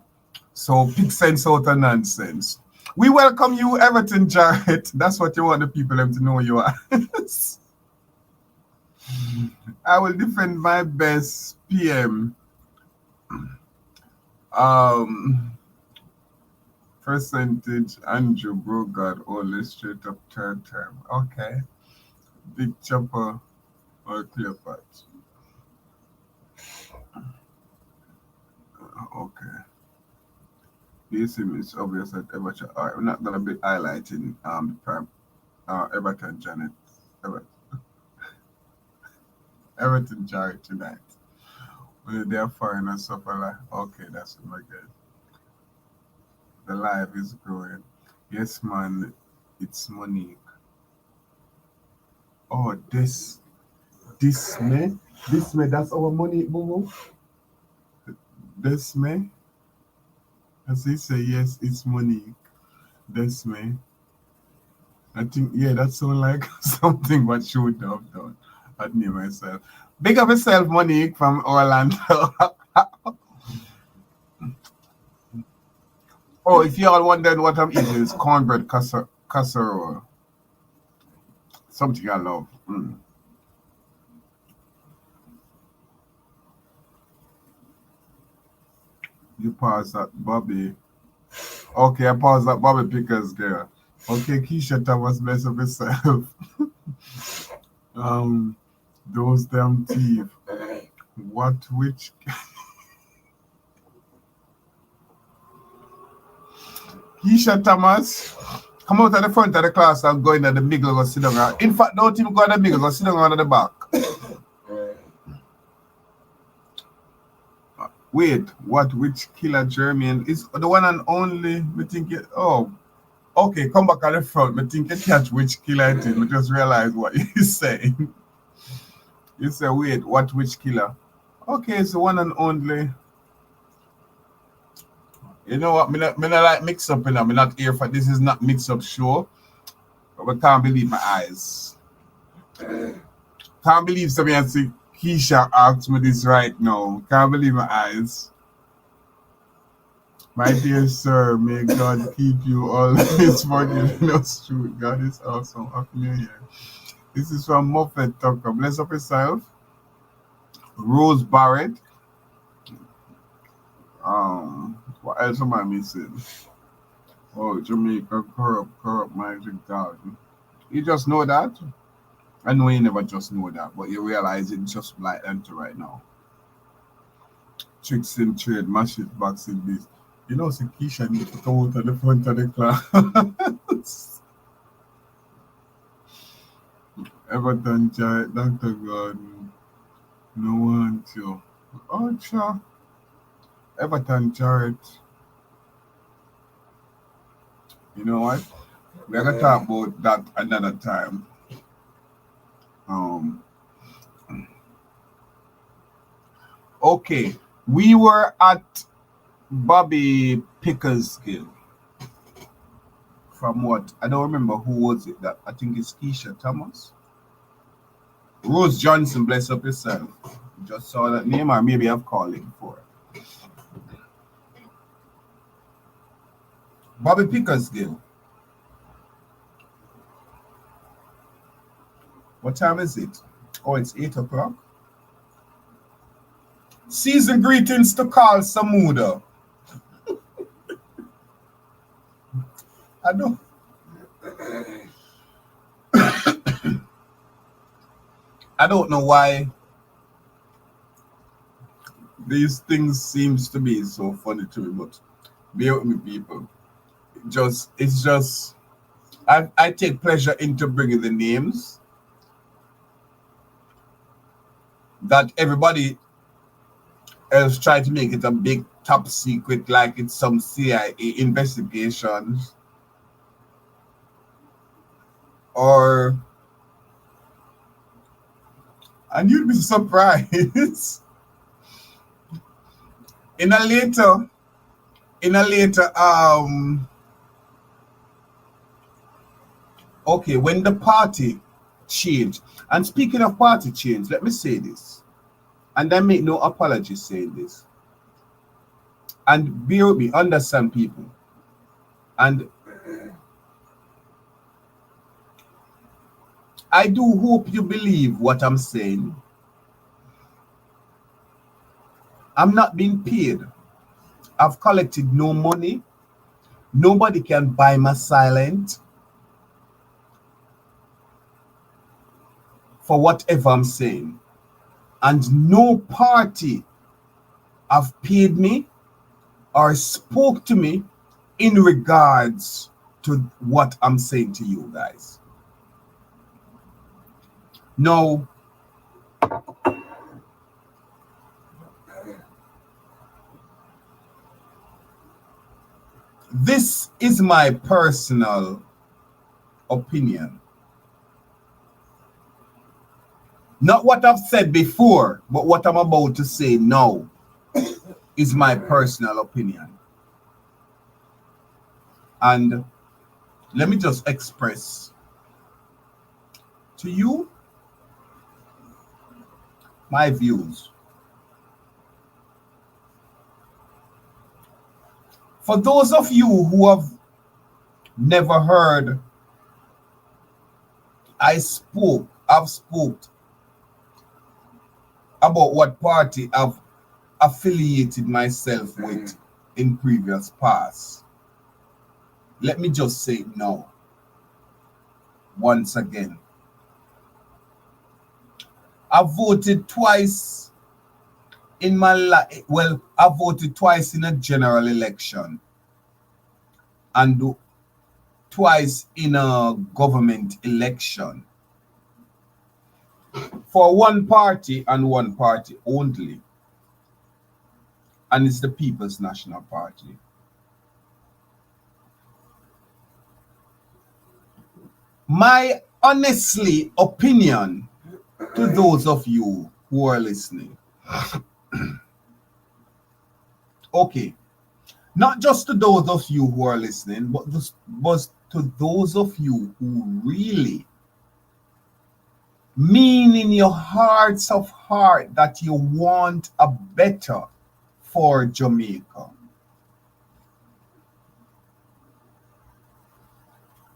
So pick sense out of nonsense. We welcome you, Everton Jarrett. That's what you want the people them to know you are. I will defend my best PM. Percentage Andrew Brogard only straight up third term. Okay. Big Chopper or Clear Patch. Okay. This is obvious that Everton. We're not gonna be highlighting Everton Janet. Everton Jarrett tonight. When they're foreign stuff like, okay, that's my good. The live is growing. Yes, man, it's Monique. Oh, this May, that's our Monique, boo. This May. As he say, yes, it's Monique. This May. I think, yeah, that sounds like something what she would have done. I'd name myself. Big up yourself, Monique from Orlando. Oh, if you all wondering what I'm eating, it's cornbread casserole. Something I love. You pause that, Bobby. Okay, I pause that, Bobby Pickers girl. Okay, Keisha Thomas, mess up yourself. Those damn teeth. Which? Keisha Thomas, come out at the front of the class and go in at the middle and sit down. In fact, don't even go at the middle, go sit down at the back. Wait, which killer Jermaine is the one and only? Me think it. Oh, okay, come back at the front. Me think you catch which killer it is. Me just realize what he's saying. You say, wait, which killer? Okay, it's the one and only. You know what? Me not like mix up, you know. Me not here for this is not mix up show. But I can't believe my eyes. Can't believe somebody has to Keisha asked me this right now. Can't believe my eyes. My dear sir, may God keep you always forgiving us true. God is awesome. Happy New Year. This is from Muffet Tucker. Bless up yourself. Rose Barrett. What else am I missing? Oh, Jamaica corrupt magic garden. You just know that? I know you never just know that, but you realize it just like enter right now. Tricks in trade, massive boxing biz. You know, Keisha need to come out at the front of the class. Everton Jarrett, Dr. Gordon. No one to. Oh, sure. Everton Jarrett. You know what? We're gonna talk about that another time. Um, okay, we were at Bobby Pickersgill. From what? I don't remember who was it. That I think it's Keisha Thomas. Rose Johnson, bless up yourself. Just saw that name, or maybe I've called it before. Bobby Pickersgill. What time is it? Oh, it's 8 o'clock. Season greetings to Carl Samuda. I don't. I don't know why these things seems to be so funny to me, but bear with me, people. It's just I take pleasure into bringing the names that everybody else try to make it a big top secret, like it's some CIA investigations, and you'd be surprised in a later okay, when the party changed. And speaking of party change, let me say this, and I make no apology saying this, and bear with me, understand, people, and I do hope you believe what I'm saying. I'm not being paid. I've collected no money. Nobody can buy my silence for whatever I'm saying. And no party have paid me or spoke to me in regards to what I'm saying to you guys. No. This is my personal opinion. Not what I've said before, but what I'm about to say now is my personal opinion. And let me just express to you my views. For those of you who have never heard, I've spoke about what party I've affiliated myself with in previous past. Let me just say it now, once again. I voted twice in my life. Well, I voted twice in a general election and twice in a government election for one party and one party only, and it's the People's National Party. My honestly opinion to those of you who are listening, okay, not just to those of you who are listening, but to those of you who really mean in your hearts of heart that you want a better for Jamaica,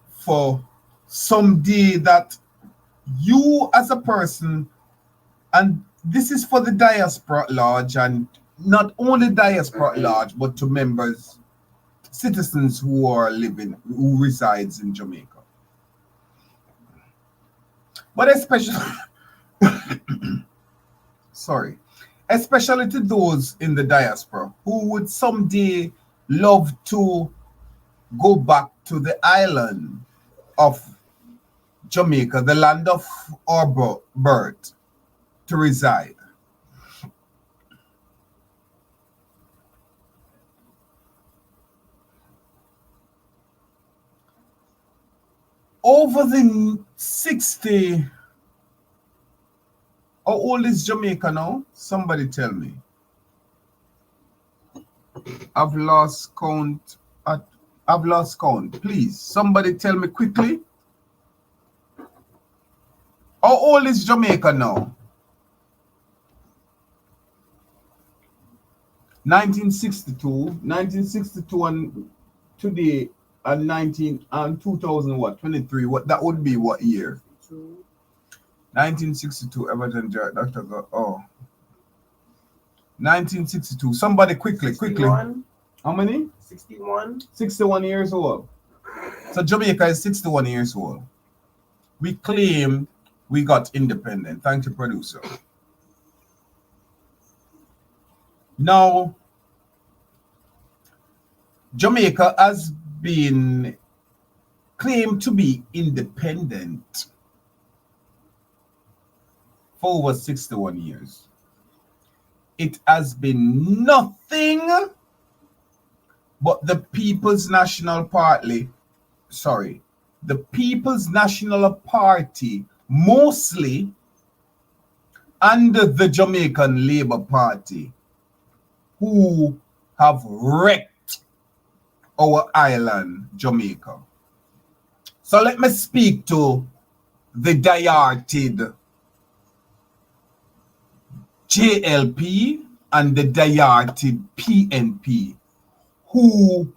for someday that you as a person, and this is for the diaspora at large, and not only diaspora at large, but to members, citizens who resides in Jamaica. But especially, especially to those in the diaspora who would someday love to go back to the island of Jamaica, the land of our birth, to reside. over the 60, how old is Jamaica now? Somebody tell me. I've lost count. I've lost count. Please, somebody tell me quickly. How old is Jamaica now? 1962 and today and 2000 what? 23. What that would be what year? 1962 Everton Dr. Oh. 1962. Somebody quickly. 61. How many? 61. 61 years old. So Jamaica is 61 years old. We claim we got independent. Thank you, producer. Now, Jamaica has been claimed to be independent for over 61 years. It has been nothing but the People's National Party, the People's National Party, mostly under the Jamaican Labour Party, who have wrecked our island, Jamaica. So let me speak to the diarted JLP and the diarted PNP, who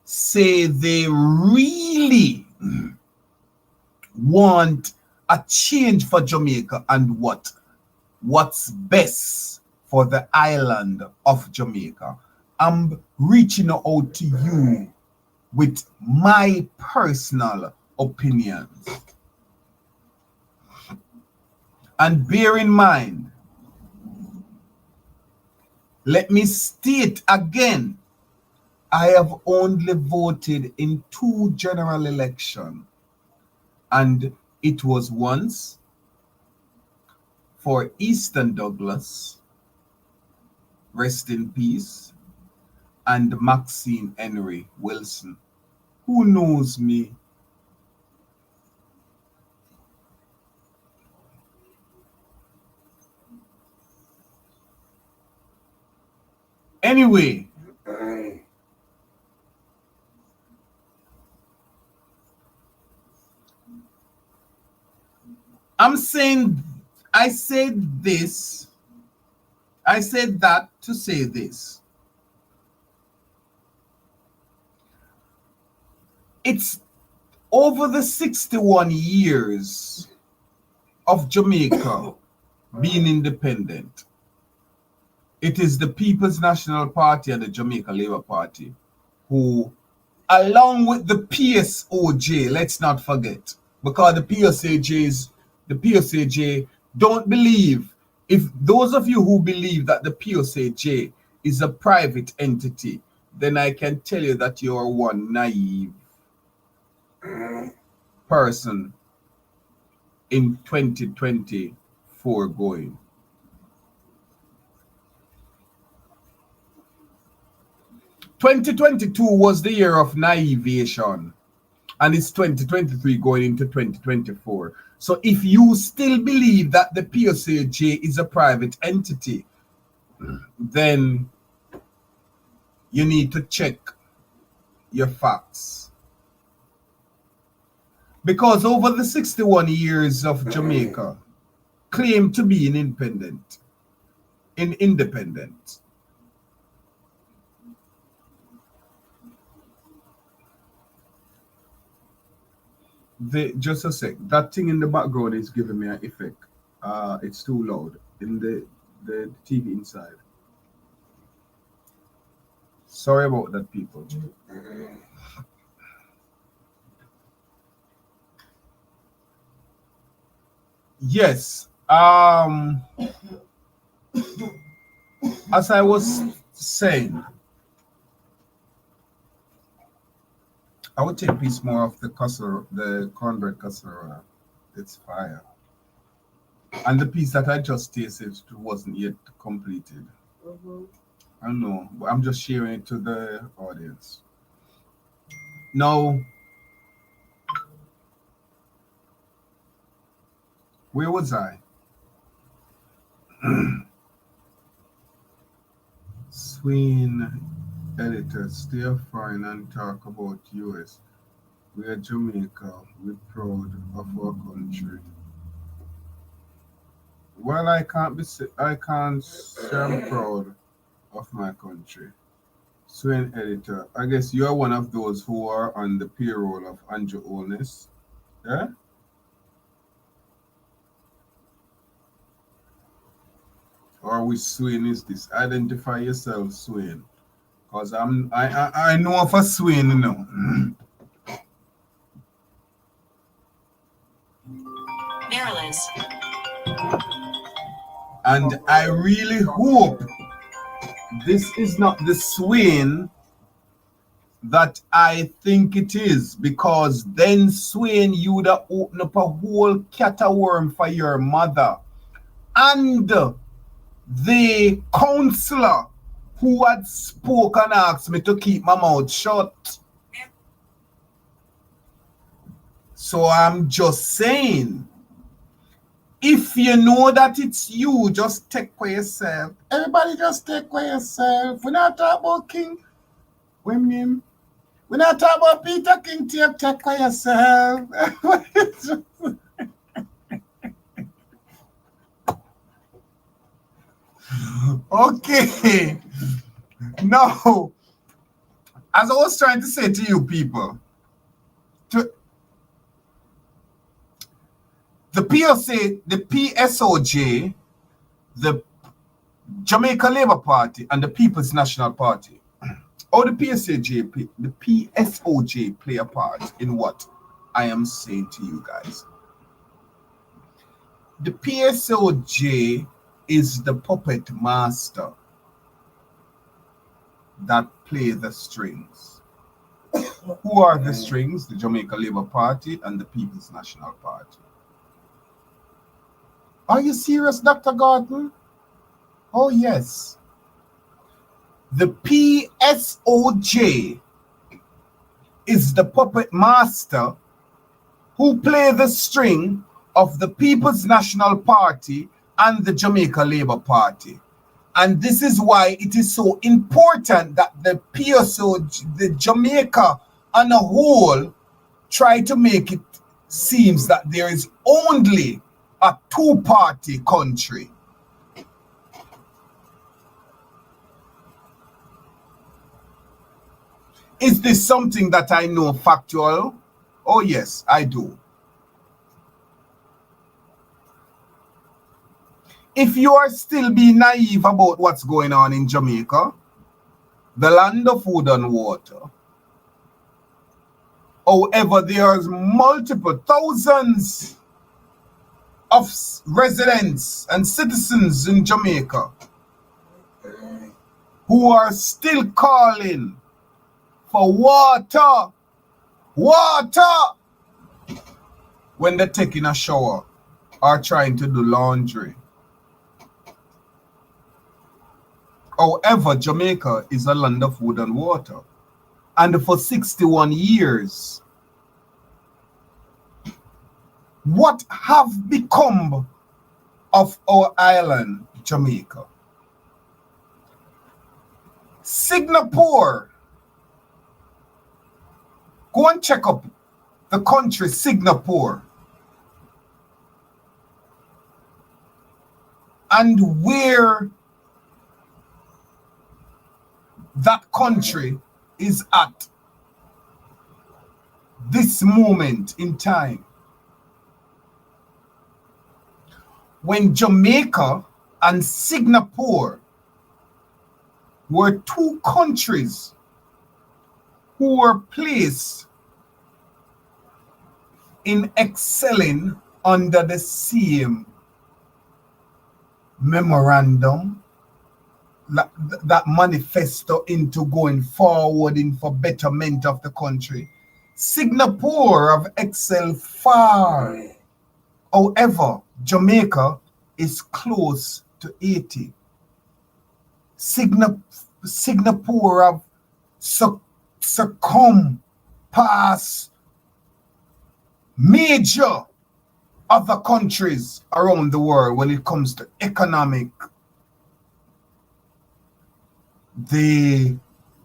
say they really want a change for Jamaica and what's best for the island of Jamaica. I'm reaching out to you with my personal opinions. And bear in mind, let me state again, I have only voted in 2 general elections, and it was once for Easton Douglas, rest in peace, and Maxine Henry Wilson. Who knows me? Anyway, I'm saying, I said that to say this. It's over the 61 years of Jamaica being independent. It is the People's National Party and the Jamaica Labour Party who, along with the PSOJ, let's not forget, because the PSAJ don't believe, if those of you who believe that the PSAJ is a private entity, then I can tell you that you're one naive person in 2024 going. "2022 was the year of naivation, and it's 2023 going into 2024. So if you still believe that the PSAJ is a private entity, then you need to check your facts. Because over the 61 years of Jamaica claimed to be independent, just a sec. That thing in the background is giving me an effect. It's too loud in the TV inside. Sorry about that, people. Yes. As I was saying, I would take a piece more of the cornbread casserole. It's fire. And the piece that I just tasted wasn't yet completed. I don't know, but I'm just sharing it to the audience. Now, Where was I? Swing editor, stay fine and talk about US. We are Jamaica. We're proud of our country. Well, I can't say I'm proud of my country. Swing editor, I guess you're one of those who are on the payroll of Andrew Holness. Yeah? Or which Swain is this? Identify yourself, Swain. Because I know of a Swain, you know. Maryland's. And I really hope this is not the Swain that I think it is, because then Swain, you would have opened up a whole cat of worm for your mother. And the counselor who had spoken asked me to keep my mouth shut. So I'm just saying, if you know that it's you, just take for yourself. Everybody just take for yourself. We're not talking about King. What name? We're not talking about Peter King. Take for yourself. Okay. Now, as I was trying to say to you people, the PSA, the PSOJ, the Jamaica Labour Party, and the People's National Party, or the PSOJ, the PSOJ play a part in what I am saying to you guys. The PSOJ is the puppet master that play the strings. Who are the strings? The Jamaica Labour Party and the People's National Party. Are you serious, Dr. Gordon? Oh, yes. The PSOJ is the puppet master who play the string of the People's National Party and the Jamaica Labour Party. And this is why it is so important that the PSOJ, the Jamaica on a whole, try to make it seems that there is only a two-party country. Is this something that I know factual? Oh yes, I do. If you are still being naive about what's going on in Jamaica, the land of food and water, however, there's multiple thousands of residents and citizens in Jamaica who are still calling for water when they're taking a shower or trying to do laundry. However, Jamaica is a land of wood and water. And for 61 years, what have become of our island, Jamaica? Singapore. Go and check up the country, Singapore. And where that country is at this moment in time. When Jamaica and Singapore were two countries who were placed in excelling under the same memorandum, that manifesto into going forward in for betterment of the country. Singapore have excelled far. However, Jamaica is close to 80. Singapore have succumbed past major other countries around the world when it comes to economic, the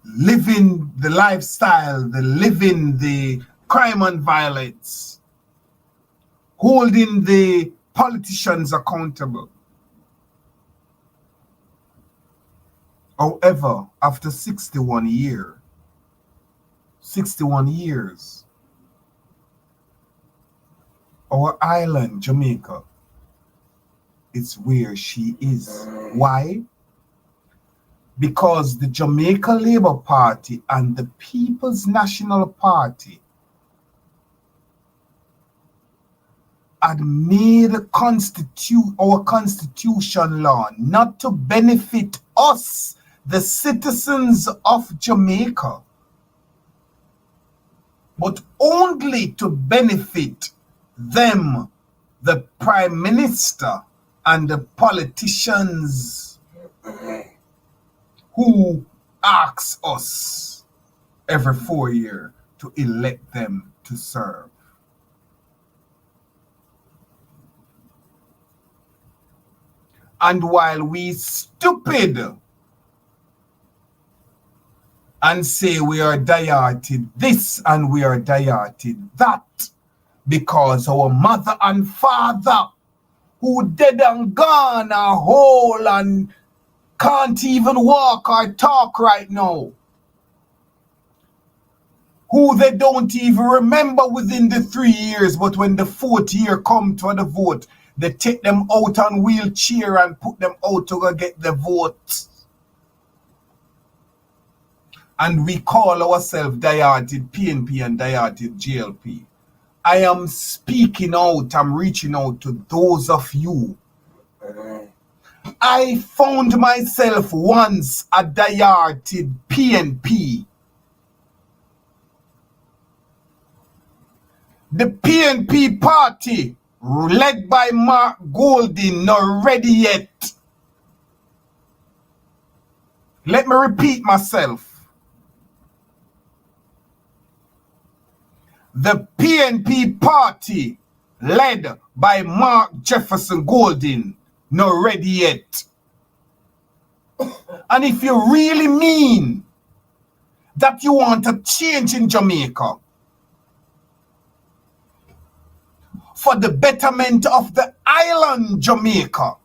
living, the lifestyle, the living, the crime and violence, holding the politicians accountable. However, after 61 years, our island, Jamaica, it's where she is. Why? Because the Jamaica Labour Party and the People's National Party had made our constitution law not to benefit us, the citizens of Jamaica, but only to benefit them, the Prime Minister and the politicians who asks us every 4 years to elect them to serve. And while we stupid and say we are dieted this and we are dieted that, because our mother and father who dead and gone are whole and can't even walk or talk right now, who they don't even remember within the 3 years, but when the 4th year come to the vote, they take them out on wheelchair and put them out to go get the vote. And we call ourselves dieted PNP and dieted JLP. I am speaking out, I'm reaching out to those of you. I found myself once a dieted PNP. The PNP party, led by Mark Golding, not ready yet. Let me repeat myself. The PNP party, led by Mark Jefferson Golding, not ready yet. And if you really mean that you want a change in Jamaica for the betterment of the island Jamaica,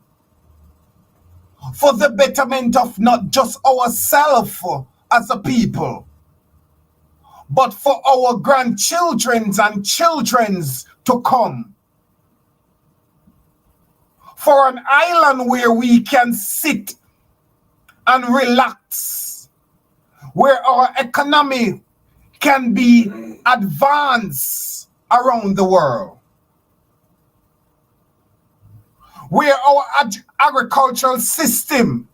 for the betterment of not just ourselves as a people, but for our grandchildren's and children's to come, for an island where we can sit and relax, where our economy can be advanced around the world, where our agricultural system,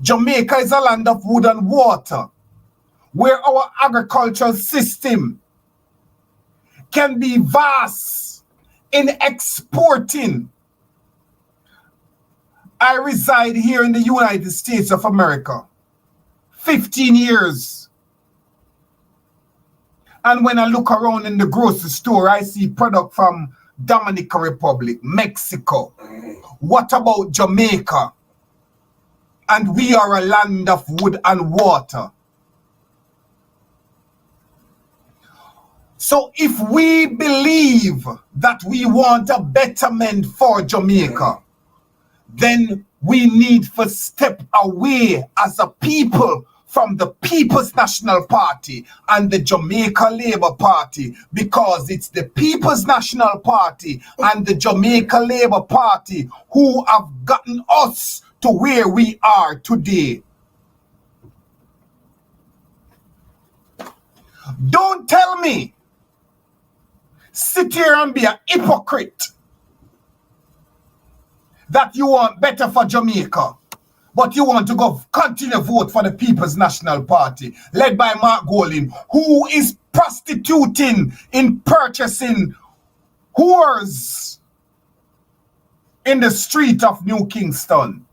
Jamaica is a land of wood and water, where our agricultural system can be vast in exporting. I reside here in the United States of America, 15 years. And when I look around in the grocery store, I see product from Dominican Republic, Mexico. What about Jamaica? And we are a land of wood and water. So if we believe that we want a betterment for Jamaica, then we need to step away as a people from the People's National Party and the Jamaica Labour Party, because it's the People's National Party and the Jamaica Labour Party who have gotten us to where we are today. Don't tell me, sit here and be a hypocrite, that you want better for Jamaica, but you want to go continue vote for the People's National Party, led by Mark Golding, who is prostituting in purchasing whores in the street of New Kingston.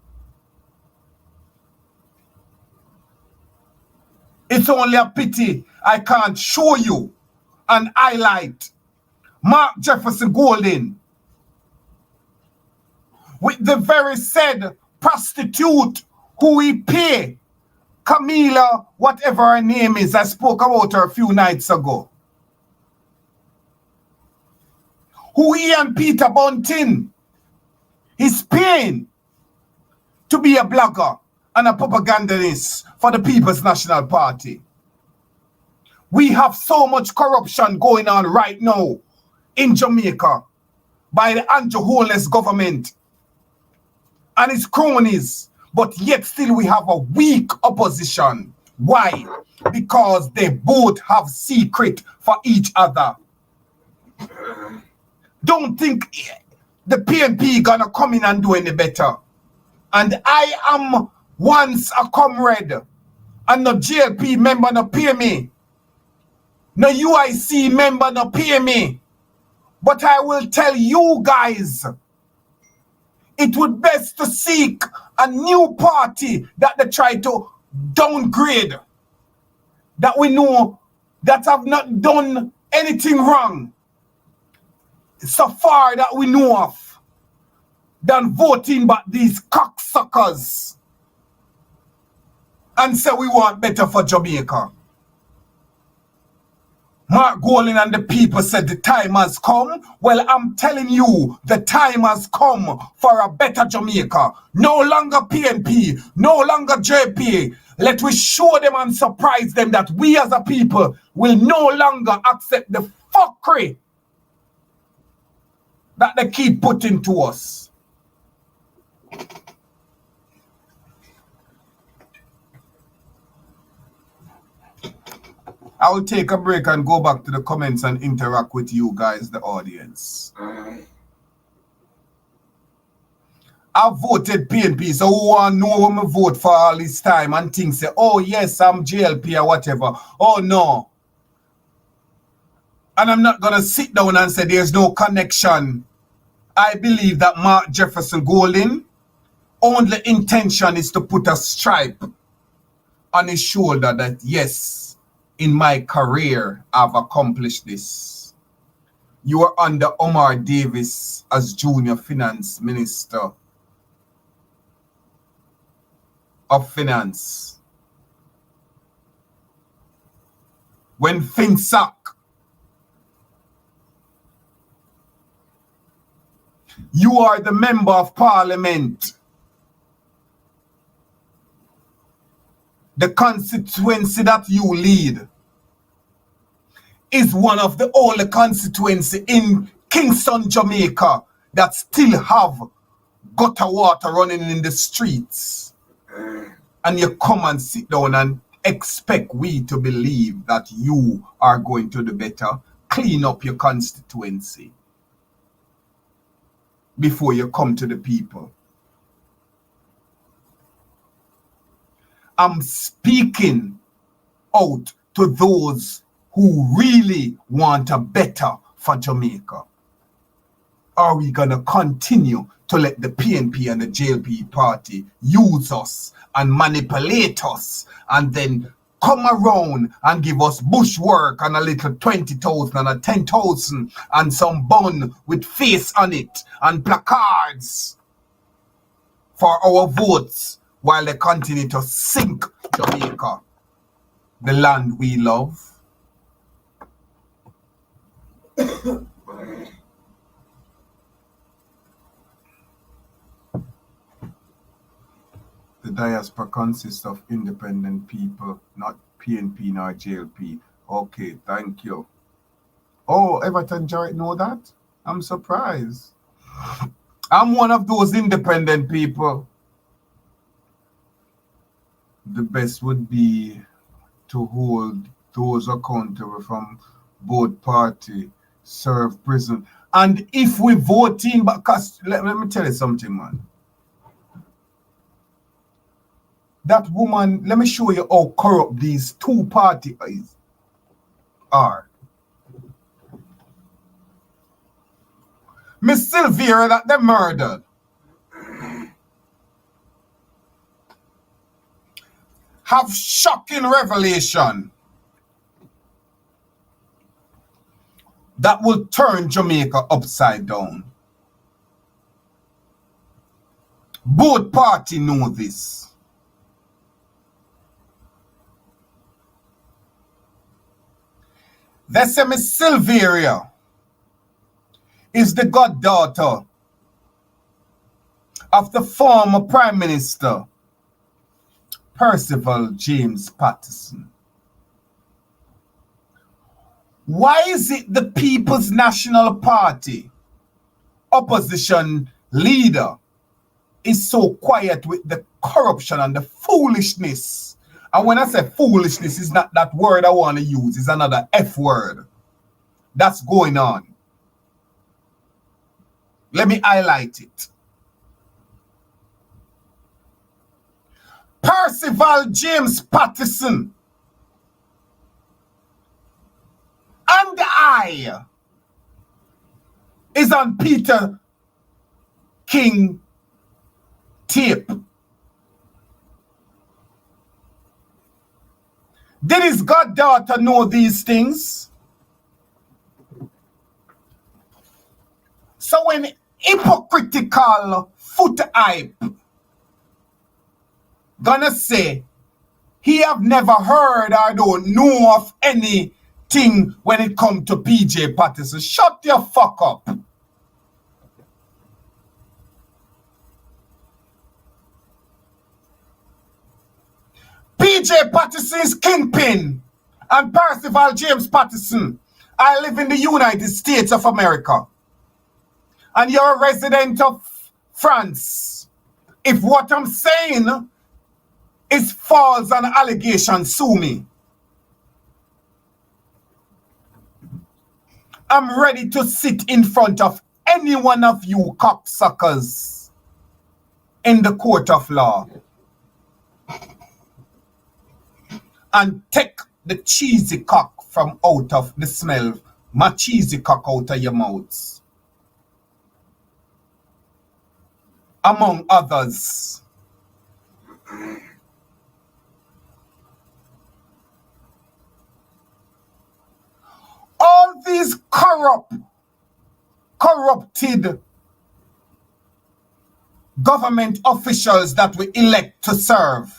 It's only a pity I can't show you and highlight Mark Jefferson Golding with the very said prostitute who we pay, Camila, whatever her name is. I spoke about her a few nights ago. Who Ian Peter Bunting is paying to be a blogger and a propagandist for the People's National Party. We have so much corruption going on right now in Jamaica by the Andrew Holness government and its cronies, but yet still we have a weak opposition. Why? Because they both have secret for each other. Don't think the PNP gonna come in and do any better. And I am once a comrade, and no JLP member no pay me. No UIC member no pay me. But I will tell you guys, it would best to seek a new party that they try to downgrade, that we know that have not done anything wrong so far that we know of, than voting back these cocksuckers and say we want better for Jamaica. Mark Golding and the people said the time has come. Well, I'm telling you, the time has come for a better Jamaica. No longer PNP, no longer JP. Let we show them and surprise them that we as a people will no longer accept the fuckery that they keep putting to us. I will take a break and go back to the comments and interact with you guys, the audience. I voted PNP, so who want to know when I vote for all this time and think say, oh yes, I'm JLP or whatever. Oh no. And I'm not going to sit down and say there's no connection. I believe that Mark Jefferson Golding, only intention is to put a stripe on his shoulder that yes, in my career, I've accomplished this. You are under Omar Davis as Junior Finance Minister of Finance. When FinSac, you are the member of Parliament. The constituency that you lead is one of the only constituency in Kingston, Jamaica that still have gutter water running in the streets. And you come and sit down and expect we to believe that you are going to do better. Clean up your constituency before you come to the people. I'm speaking out to those who really want a better for Jamaica. Are we going to continue to let the PNP and the JLP party use us and manipulate us and then come around and give us bushwork and a little 20,000 and a 10,000 and some bun with face on it and placards for our votes while they continue to sink Jamaica, the land we love? The diaspora consists of independent people, not PNP nor JLP. Okay, thank you. Oh, Everton Jarrett know that? I'm surprised. I'm one of those independent people. The best would be to hold those accountable from both parties, serve prison. And if we vote in, because let me tell you something, man. That woman, let me show you how corrupt these two parties are. Miss Silvera that they murdered have shocking revelation that will turn Jamaica upside down. Both parties know this. They say Miss Silvera is the goddaughter of the former Prime Minister Percival James Patterson. Why is it the People's National Party opposition leader is so quiet with the corruption and the foolishness? And when I say foolishness, it's not that word I want to use, it's another F word that's going on. Let me highlight it. Percival James Patterson and I is on Peter King tape. Did his goddaughter know these things? So when hypocritical foot hype gonna say he have never heard or don't know of anything when it come to PJ Patterson, shut your fuck up. PJ Patterson is kingpin and Percival James Patterson. I live in the United States of America and you're a resident of France. If what I'm saying is false and allegations, sue me. I'm ready to sit in front of any one of you cocksuckers in the court of law and take the cheesy cock from out of the smell, my cheesy cock out of your mouths. Among others. All these corrupted government officials that we elect to serve.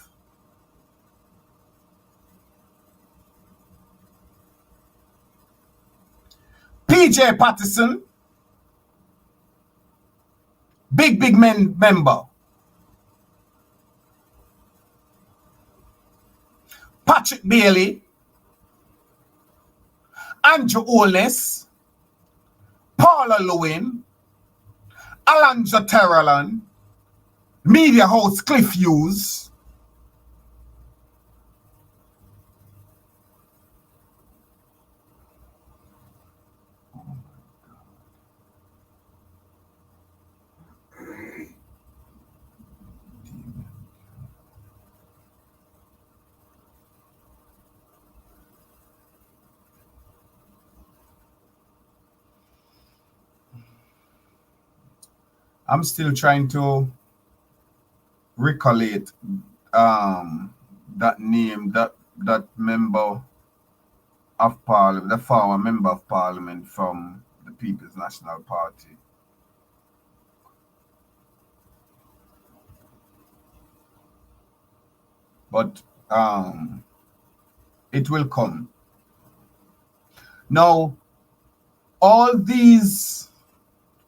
PJ Patterson, big member. Patrick Bailey, Andrew Holness, Paula Lewin, Alonzo Terrellan, media host Cliff Hughes, I'm still trying to recollect that name, that member of Parliament, the former member of Parliament from the People's National Party. But it will come. Now, all these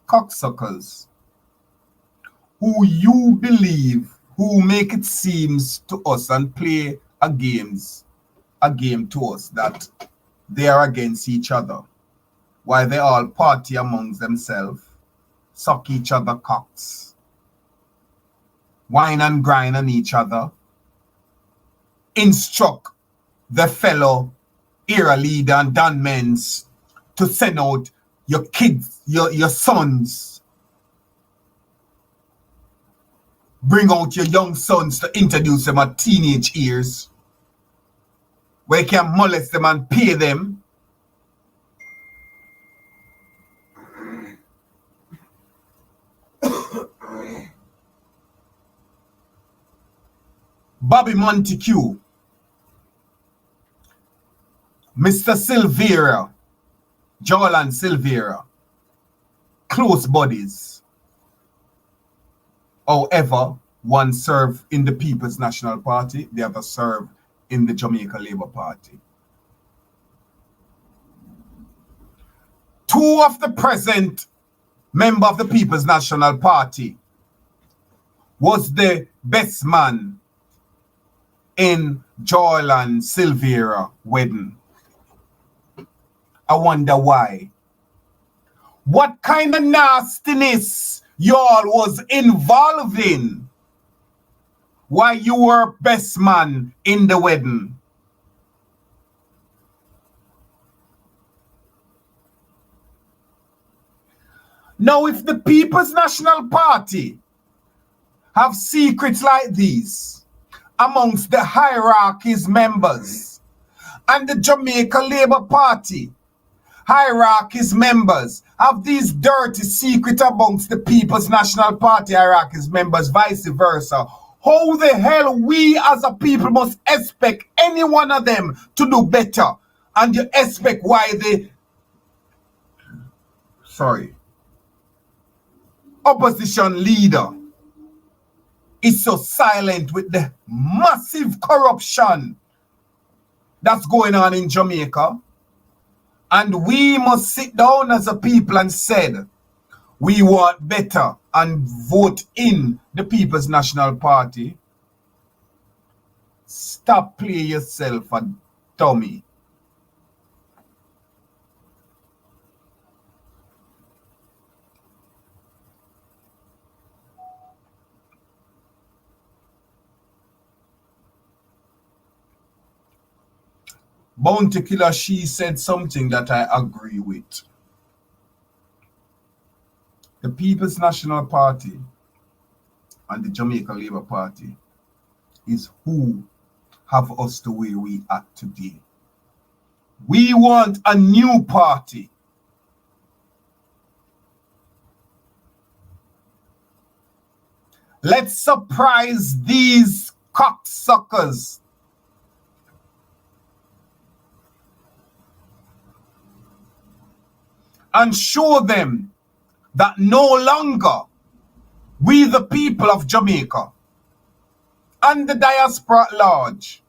cocksuckers who you believe, who make it seems to us and play a game to us that they are against each other, while they all party amongst themselves, suck each other cocks, wine and grind on each other, instruct the fellow era leader and Dan Men's to send out your kids, your sons. Bring out your young sons to introduce them at teenage years, where you can molest them and pay them. Bobby Montague, Mr. Silvera, Jolyan Silvera, close buddies. However, one served in the People's National Party, the other served in the Jamaica Labour Party. Two of the present members of the People's National Party was the best man in Jolyan Silvera wedding. I wonder why. What kind of nastiness y'all was involved in? Why you were best man in the wedding? Now, if the People's National Party have secrets like these amongst the hierarchy's members and the Jamaica Labour Party hierarchy's members have these dirty secrets amongst the People's National Party hierarchy's members, vice versa, how the hell we as a people must expect any one of them to do better? And you expect why the opposition leader is so silent with the massive corruption that's going on in Jamaica. And we must sit down as a people and said, we want better and vote in the People's National Party. Stop playing yourself a dummy. Bounty Killer, she said something that I agree with. The People's National Party and the Jamaica Labour Party is who have us the way we act today. We want a new party. Let's surprise these cocksuckers. And show them that no longer we, the people of Jamaica and the diaspora at large,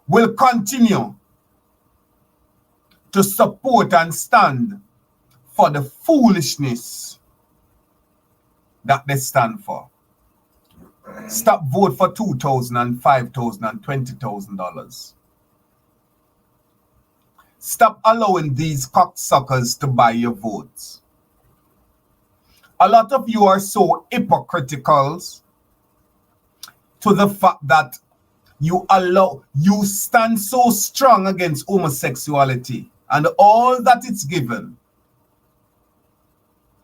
will continue to support and stand for the foolishness that they stand for. Stop vote for $2,000 and $5,000 and $20,000. Stop allowing these cocksuckers to buy your votes. A lot of you are so hypocritical to the fact that you stand so strong against homosexuality and all that it's given.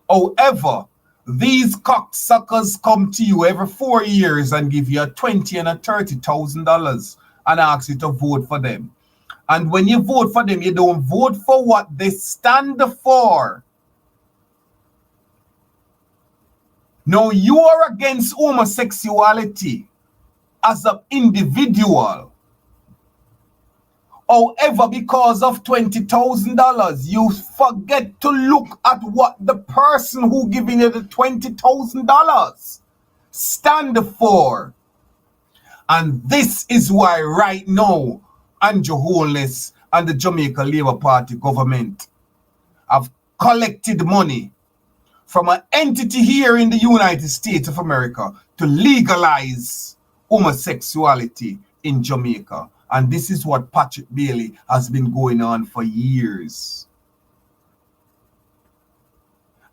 However, these cocksuckers come to you every 4 years and give you a $20,000 and a $30,000 and ask you to vote for them. And when you vote for them, you don't vote for what they stand for. No, you are against homosexuality as an individual. However, because of $20,000, you forget to look at what the person who giving you the $20,000 stand for. And this is why right now, Andrew Holness and the Jamaica Labour Party government have collected money from an entity here in the United States of America to legalize homosexuality in Jamaica. And this is what Patrick Bailey has been going on for years.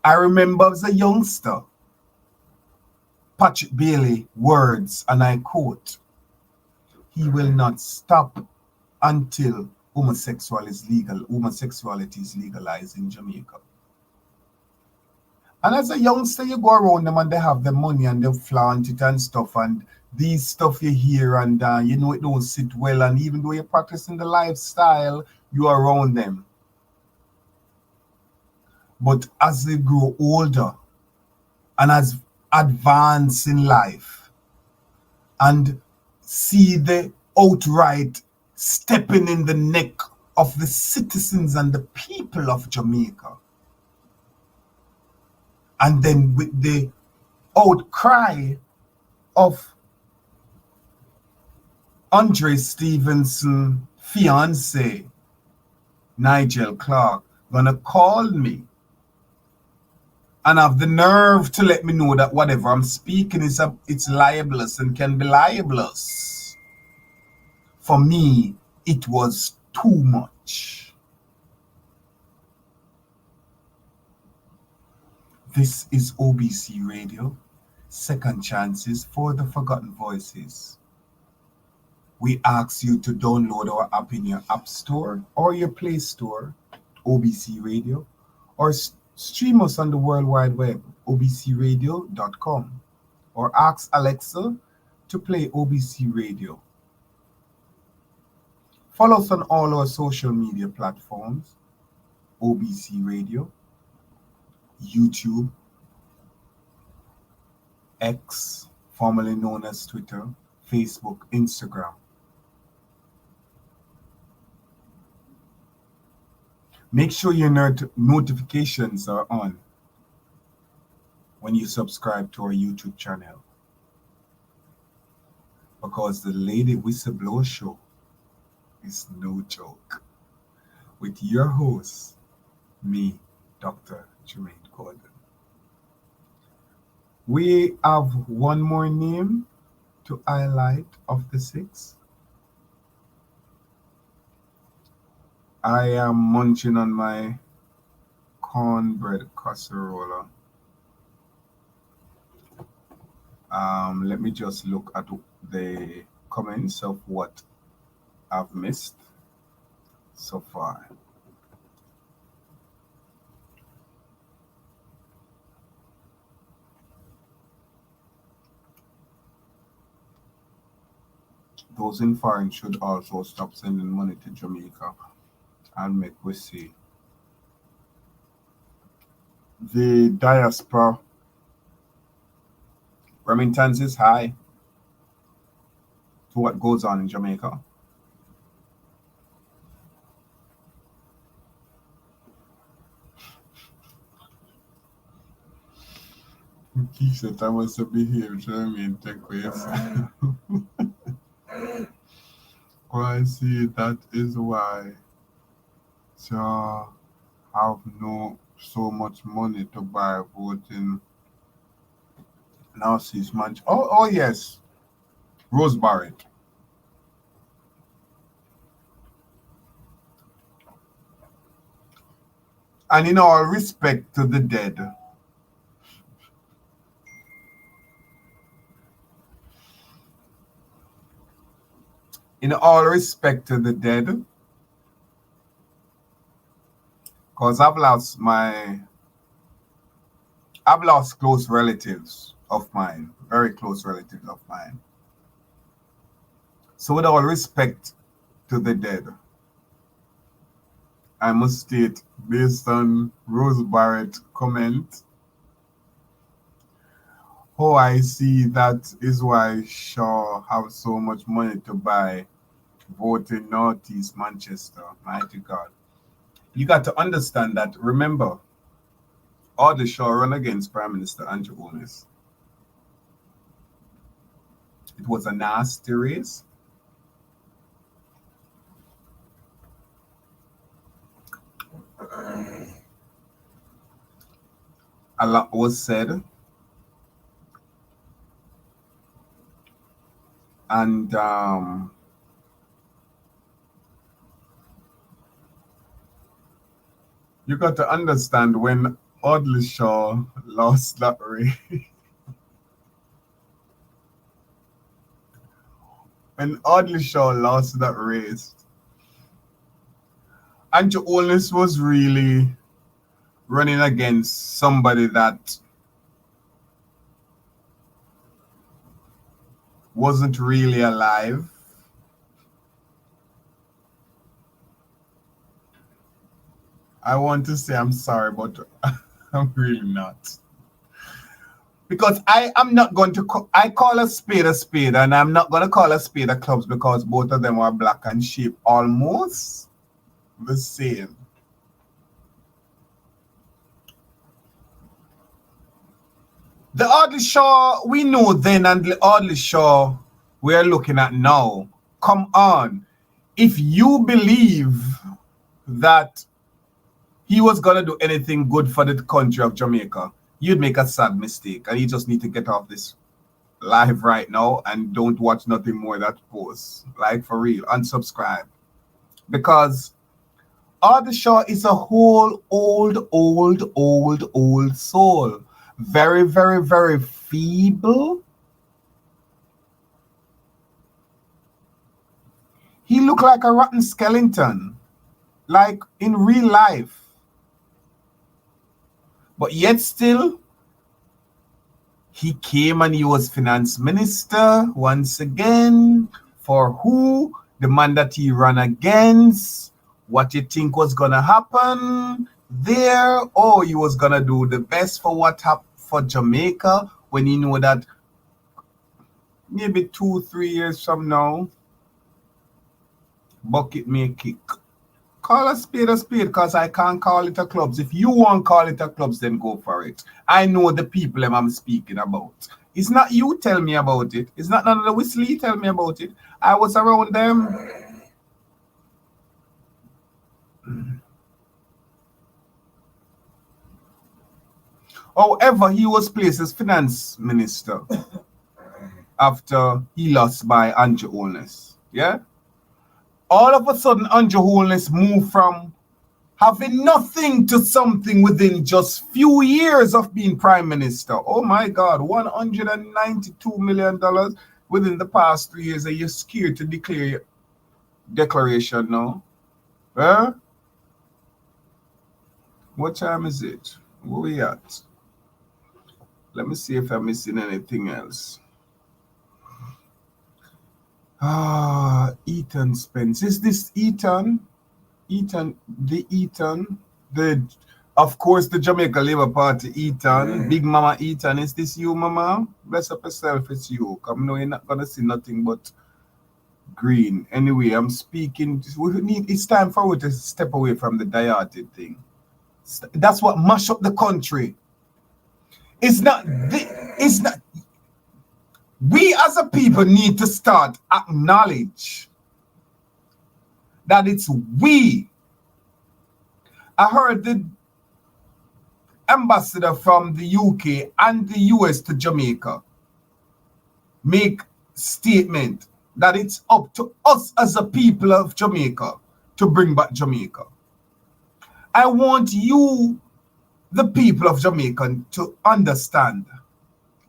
I remember as a youngster, Patrick Bailey words, and I quote, "He will not stop until homosexuality is legalized in Jamaica." And as a youngster, you go around them and they have the money and they flaunt it and stuff, and these stuff you hear and you know it don't sit well, and even though you're practicing the lifestyle, you're around them. But as they grow older and as advance in life and see the outright stepping in the neck of the citizens and the people of Jamaica, and then with the outcry of Andre Stevenson fiance Nigel Clark gonna call me and have the nerve to let me know that whatever I'm speaking it's libelous and can be libelous. For me, it was too much. This is OBC Radio, Second Chances for the Forgotten Voices. We ask you to download our app in your App Store or your Play Store, OBC Radio, or stream us on the World Wide Web, obcradio.com, or ask Alexa to play OBC Radio. Follow us on all our social media platforms, OBC Radio, YouTube, X, formerly known as Twitter, Facebook, Instagram. Make sure your notifications are on when you subscribe to our YouTube channel, because the Lady Whistleblower Show is no joke. With your host, me, Dr. Jermaine Gordon. We have one more name to highlight of the 6. I am munching on my cornbread casserole. Let me just look at the comments of what I've missed so far. Those in foreign should also stop sending money to Jamaica and make we see. The diaspora remittance is high to what goes on in Jamaica. Keisha, I must behave, Jermaine, take ways. Oh, I see, that is why have no so much money to buy voting. Now she's much. Oh yes, Rose Barrett. And in all respect to the dead, in all respect to the dead, because I've lost close relatives of mine, very close relatives of mine. So with all respect to the dead, I must state, based on Rose Barrett's comment, oh, I see, that is why Shaw have so much money to buy vote in Northeast Manchester. Mighty God. You got to understand that, remember, all the Shaw run against Prime Minister Andrew Holness. It was a nasty race. A lot was said. And you got to understand, when Audley Shaw lost that race, Andrew Holness was really running against somebody that wasn't really alive. I want to say I'm sorry, but I'm really not. Because I am not going to, I call a spade, and I'm not going to call a spade a clubs, because both of them are black and shape almost the same. The Audley Shaw we know then and the Audley Shaw we're looking at now. Come on. If you believe that he was going to do anything good for the country of Jamaica, you'd make a sad mistake. And you just need to get off this live right now and don't watch nothing more that posts. Like, for real. Unsubscribe. Because Audley Shaw is a whole old soul. Very, very, very feeble. He looked like a rotten skeleton. Like in real life. But yet still, he came and he was finance minister once again. For who? The man that he ran against. What you think was going to happen there? Oh, he was going to do the best for what happened for Jamaica when he knew that maybe 2-3 years from now, bucket may kick. Call a spade because I can't call it a clubs. If you want to call it a clubs, then go for it. I know the people I'm speaking about. It's not you tell me about it. It's not none of the Whistly tell me about it. I was around them. However, he was placed as finance minister after he lost by Andrew Holness. Yeah? All of a sudden, Andrew Holness moved from having nothing to something within just few years of being prime minister. Oh my God, $192 million within the past 3 years. Are you scared to declare your declaration now? Huh? What time is it? Where we at? Let me see if I'm missing anything else. Eaton Spence. Is this Eaton? Of course, the Jamaica Labour Party, Eaton. Big Mama Eaton. Is this you, Mama? Bless up yourself, it's you. Come, no, you're not going to see nothing but green. Anyway, I'm speaking. It's time for us to step away from the diarrhea thing. That's what mash up the country. It's not. We as a people need to start acknowledge that it's we. I heard the ambassador from the UK and the US to Jamaica make statement that it's up to us as a people of Jamaica to bring back Jamaica. I want you, the people of Jamaica, to understand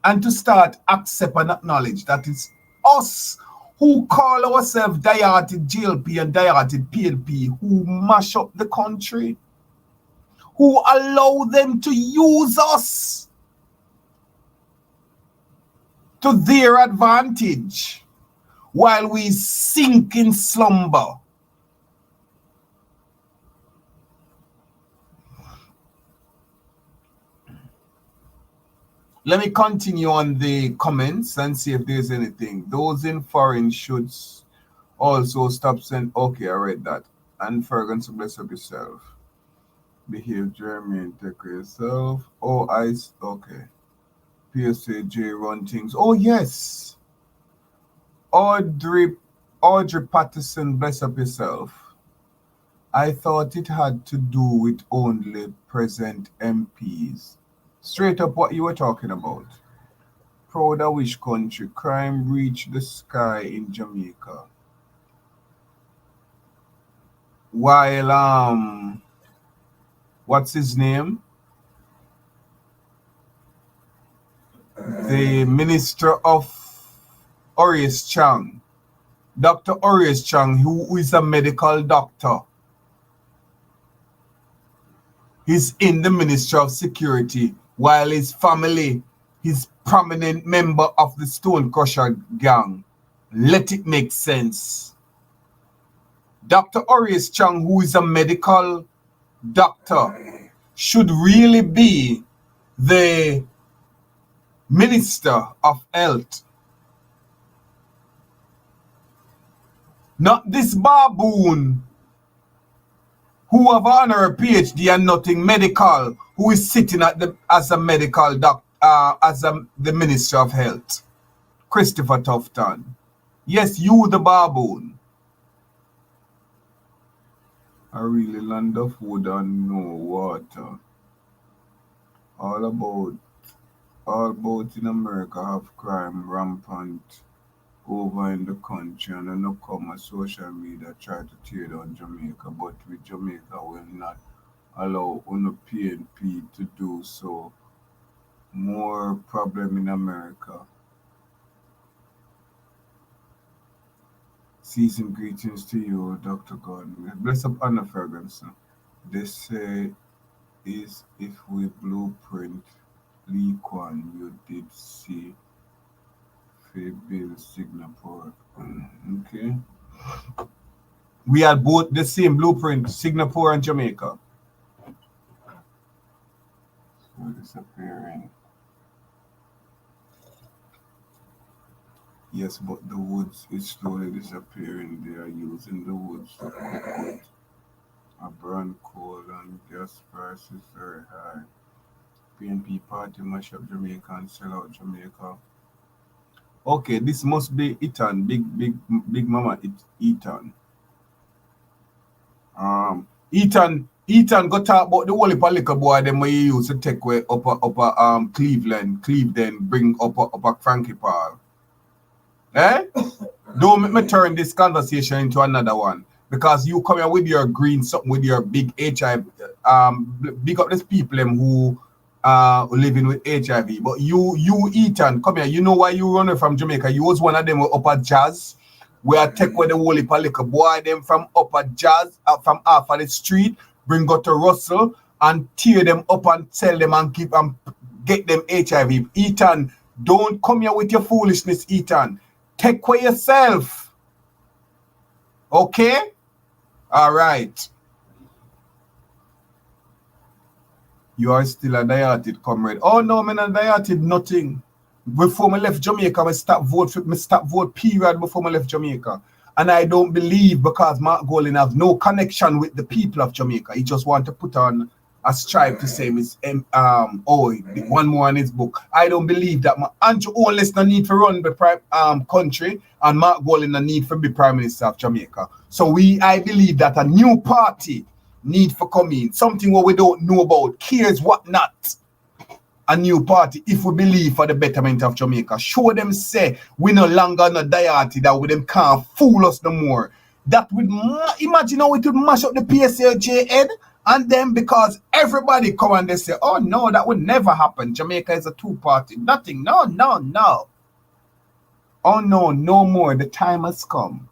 and to start accept and acknowledge that it's us who call ourselves diarrhea GLP and diarrhea PLP who mash up the country, who allow them to use us to their advantage while we sink in slumber. Let me continue on the comments and see if there's anything. Those in foreign should also stop saying, okay, I read that. And Ferguson, so bless up yourself. Behave, Jeremy, take care of yourself. Okay. PSAJ run things. Oh, yes. Audrey Patterson, bless up yourself. I thought it had to do with only present MPs. Straight up what you were talking about. Proud of which country? Crime reached the sky in Jamaica. While what's his name? The Minister of Horace Chang, Dr. Horace Chang, who is a medical doctor, he's in the Ministry of Security, while his family, his prominent member of the Stone Crusher gang. Let it make sense. Dr. Horace Chang, who is a medical doctor, should really be the Minister of Health. Not this baboon who have honorary PhD and nothing medical, who is sitting as a medical doctor, the Minister of Health, Christopher Tufton. Yes, you the baboon. I really land of wood and no water. All about in America have crime rampant over in the country, and then come a social media try to tear down Jamaica, but with Jamaica will not allow on PNP to do so. More problem in America. Season greetings to you, Dr. Gordon. Bless up Anna Ferguson. They say is if we blueprint Lee Kwan, you did see Bill Singapore. Okay. We had both the same blueprint, Singapore and Jamaica. So disappearing. Yes, but the woods is slowly disappearing. They are using the woods to cook a burn coal and gas prices very high. PNP party mash up Jamaica and sell out Jamaica. Okay, this must be Ethan, big mama Ethan. Ethan got talk about the whole little boy them where you used to take way up Cleveland, bring up Frankie Paul. Eh? Don't make me turn this conversation into another one. Because you come here with your green something with your big HIV. Big up these people them who living with HIV. But you Ethan, come here. You know why you running from Jamaica? You was one of them up at Jazz. Where I take with the whole little boy them from up at Jazz, from off of the street, bring go to Russell and tear them up and sell them and keep and get them HIV. Ethan, don't come here with your foolishness, Ethan. Take care yourself. Okay? All right. You are still a diated comrade. Oh no, man, I diated nothing. Before I left Jamaica, I stop vote period before I left Jamaica. And I don't believe because Mark Golding has no connection with the people of Jamaica. He just want to put on a stripe to say one more in his book. I don't believe that Andrew Oles no need to run the country and Mark Golding no need to be Prime Minister of Jamaica. So I believe that a new party need for come in. Something what we don't know about. Cares what not. A new party, if we believe for the betterment of Jamaica. Show them say we no longer no diety that with them can't fool us no more. That would imagine how it would mash up the PSLJ head. And then because everybody come and they say, oh no, that would never happen. Jamaica is a two-party. Nothing. No. Oh no, no more. The time has come.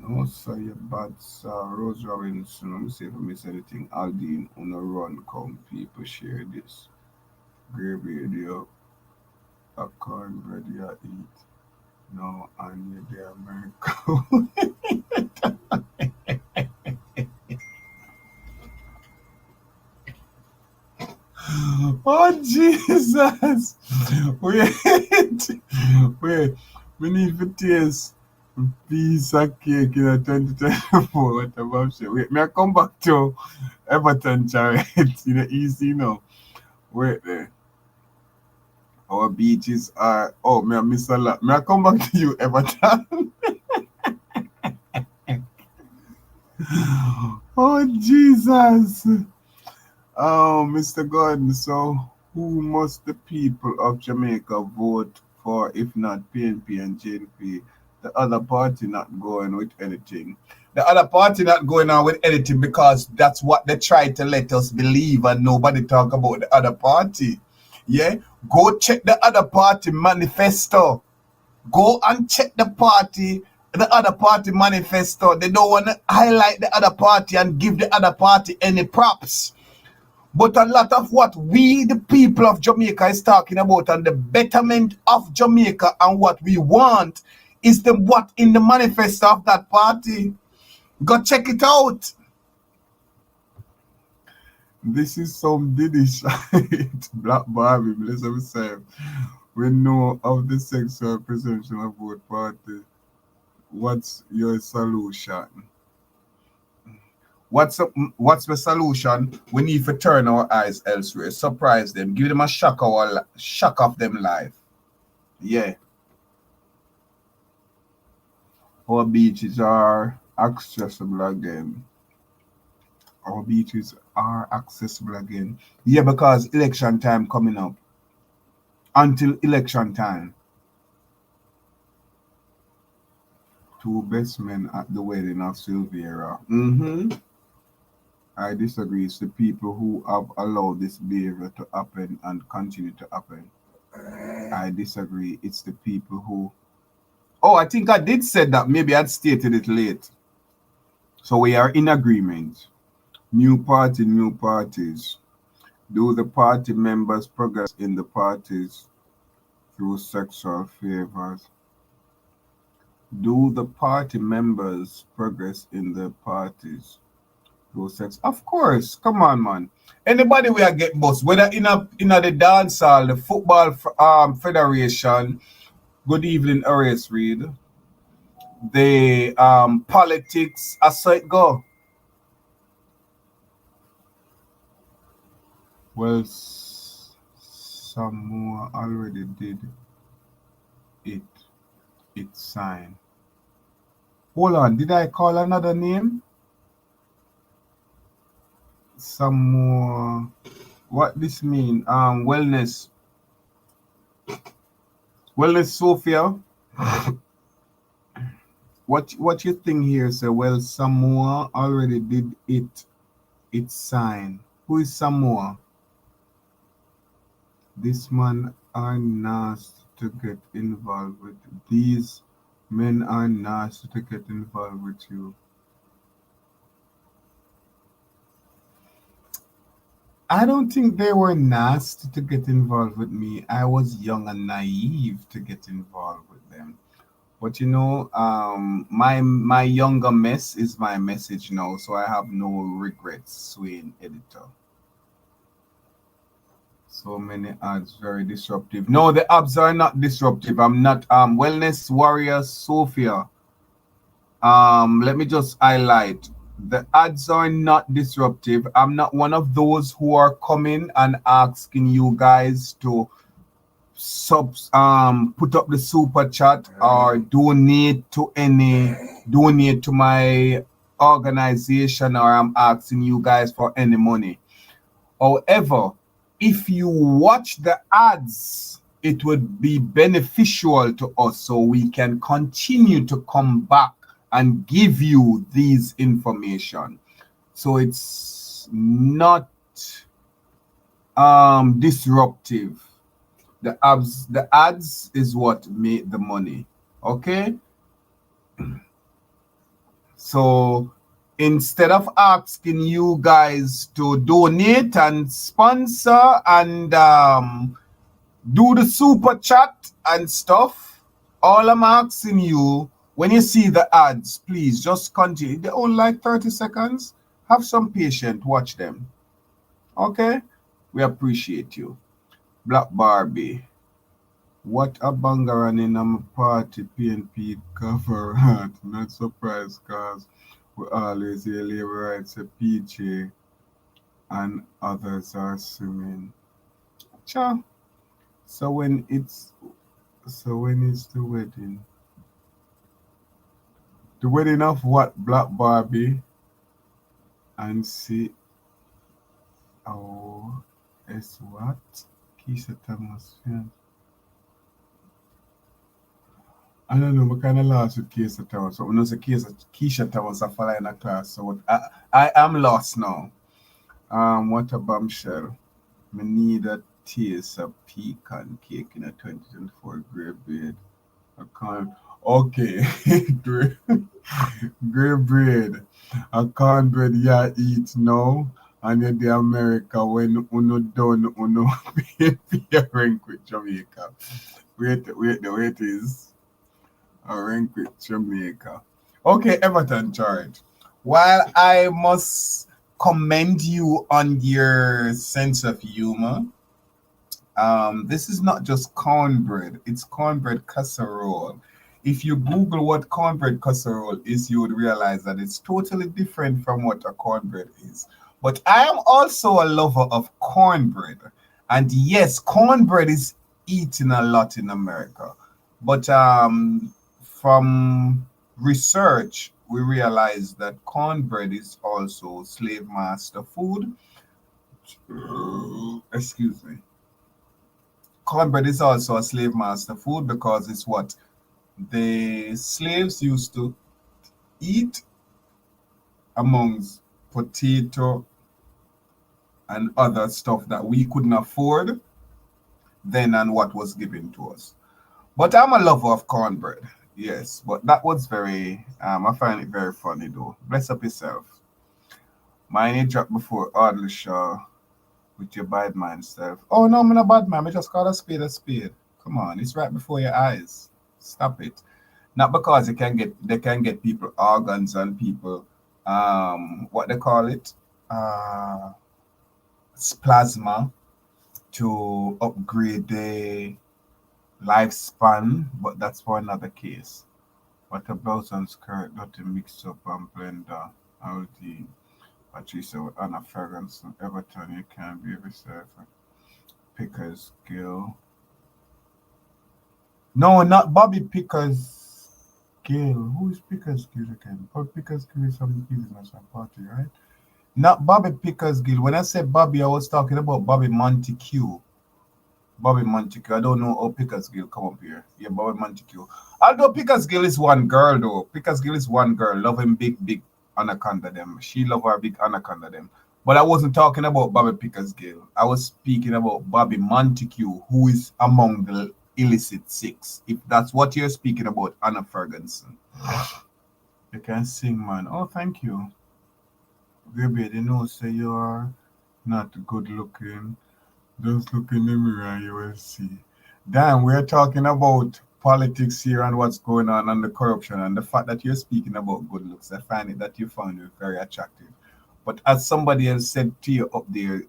No, sir, you bad, sir. Rose Robinson, let me see if I miss anything. Aldine, on a run, come, people share this. Grey radio, a cornbread you eat. No, and you there, America. Oh, Jesus. Wait. We need to taste piece of cake in a 2024. What about shit? Wait, may I come back to Everton, Charlotte, in the easy now. Wait there. Our beaches are, may I miss a lot. May I come back to you, Everton? Oh, Jesus. Oh, Mr. Gordon, so who must the people of Jamaica vote for if not PNP and JNP? The other party not going with anything. The other party not going on with anything because that's what they try to let us believe and nobody talk about the other party. Yeah? Go check the other party manifesto. Go and check the other party manifesto. They don't want to highlight the other party and give the other party any props. But a lot of what we, the people of Jamaica, is talking about and the betterment of Jamaica and what we want is the what in the manifesto of that party. Go check it out. This is some Diddy shit. Black Barbie, Melissa Silvera. We know of the sexual presumption of both parties. What's your solution? What's the solution? We need to turn our eyes elsewhere, surprise them, give them a shock of them life. Yeah. Our beaches are accessible again. Our beaches are accessible again. Yeah, because election time coming up. Until election time. Two best men at the wedding of Silvera. I disagree. It's the people who have allowed this behavior to happen and continue to happen. I disagree. It's the people who... Oh, I think I did say that. Maybe I'd stated it late. So we are in agreement. New party, new parties. Do the party members progress in the parties through sexual favors? Do the party members progress in the parties through sex? Of course. Come on, man. Anybody we are get bust, whether in the dance hall, the football federation. Good evening, Horace Reed. The politics, I saw it go. Well, Samoa already did it. It's signed. Hold on, did I call another name? Samoa. What this mean? Wellness. Wellness Sophia. What you think here, sir? Well, Samoa already did it. It's signed. Who is Samoa? This man are nasty to get involved with. These men are nasty to get involved with you. I don't think they were nasty to get involved with me. I was young and naive to get involved with them. But you know, my younger mess is my message now, so I have no regrets, Swain editor. So many ads, very disruptive. No, the ads are not disruptive. I'm not Wellness Warrior Sophia. Let me just highlight. The ads are not disruptive. I'm not one of those who are coming and asking you guys to put up the super chat or donate to my organization, or I'm asking you guys for any money. However, if you watch the ads, it would be beneficial to us so we can continue to come back and give you these information. So it's not disruptive. The ads is what made the money. Okay? So instead of asking you guys to donate and sponsor and do the super chat and stuff, all I'm asking you, when you see the ads, please just continue. They're only like 30 seconds. Have some patience. Watch them. Okay? We appreciate you. Black Barbie. What a banger in a party PNP cover art. Not surprised because we always hear labor rights a PJ and others are swimming. Cha. So when it's the wedding? The wedding of what? Black Barbie and see it's what? Keisha Thomas fan. I don't know, what kind of lost with Keisha Thomas. So when I say Keisha Thomas I follow in a class. So what I am lost now. What a bombshell. Me need a taste of pecan cake in a 2024 grade bread. I can't. Okay, great bread. A cornbread you eat now, and in the America when uno done uno pay rank with Jamaica. Wait, the wait is a rank with Jamaica. Okay, Everton charge. While I must commend you on your sense of humor, this is not just cornbread, it's cornbread casserole. if you Google what cornbread casserole is, you would realize that it's totally different from what a cornbread is. But I am also a lover of cornbread. And yes, cornbread is eaten a lot in America. But from research, we realize that cornbread is also slave master food. Excuse me. Cornbread is also a slave master food because it's what the slaves used to eat amongst potato and other stuff that we couldn't afford then and what was given to us. But I'm a lover of cornbread. Yes, but that was very, I find it very funny though. Bless up yourself. Mine dropped before Audley Shaw with your bad man self. Oh no, I'm not a bad man. I just call a spade a spade. Come on, it's right before your eyes. Stop it. Not because they can get people organs and people what they call it plasma to upgrade the lifespan, but that's for another case. What a blouse and skirt, not to mix up and blender. All the Patricia with Anna Ferguson, Everton, you can be yourself. Pickers Gill. No, not Bobby Pickers Gill. Who is Pickers Gill again? Bobby Pickers Gill is from the National Party, right? Not Bobby Pickers Gill. When I said Bobby, I was talking about Bobby Montague. Bobby Montague. I don't know how Pickersgill come up here. Yeah, Bobby Montague. Although Pickersgill is one girl though. Pickersgill is one girl. Love him big anaconda them. She love her big anaconda them. But I wasn't talking about Bobby Pickersgill. I was speaking about Bobby Montague, who is among the illicit six. If that's what you're speaking about, Anna Ferguson. You can sing, man. Oh, thank you. Baby, they know say you are not good looking. Just look in the mirror and you will see. Damn, we're talking about politics here and what's going on and the corruption and the fact that you're speaking about good looks. I find it that you found it very attractive. But as somebody else said to you up there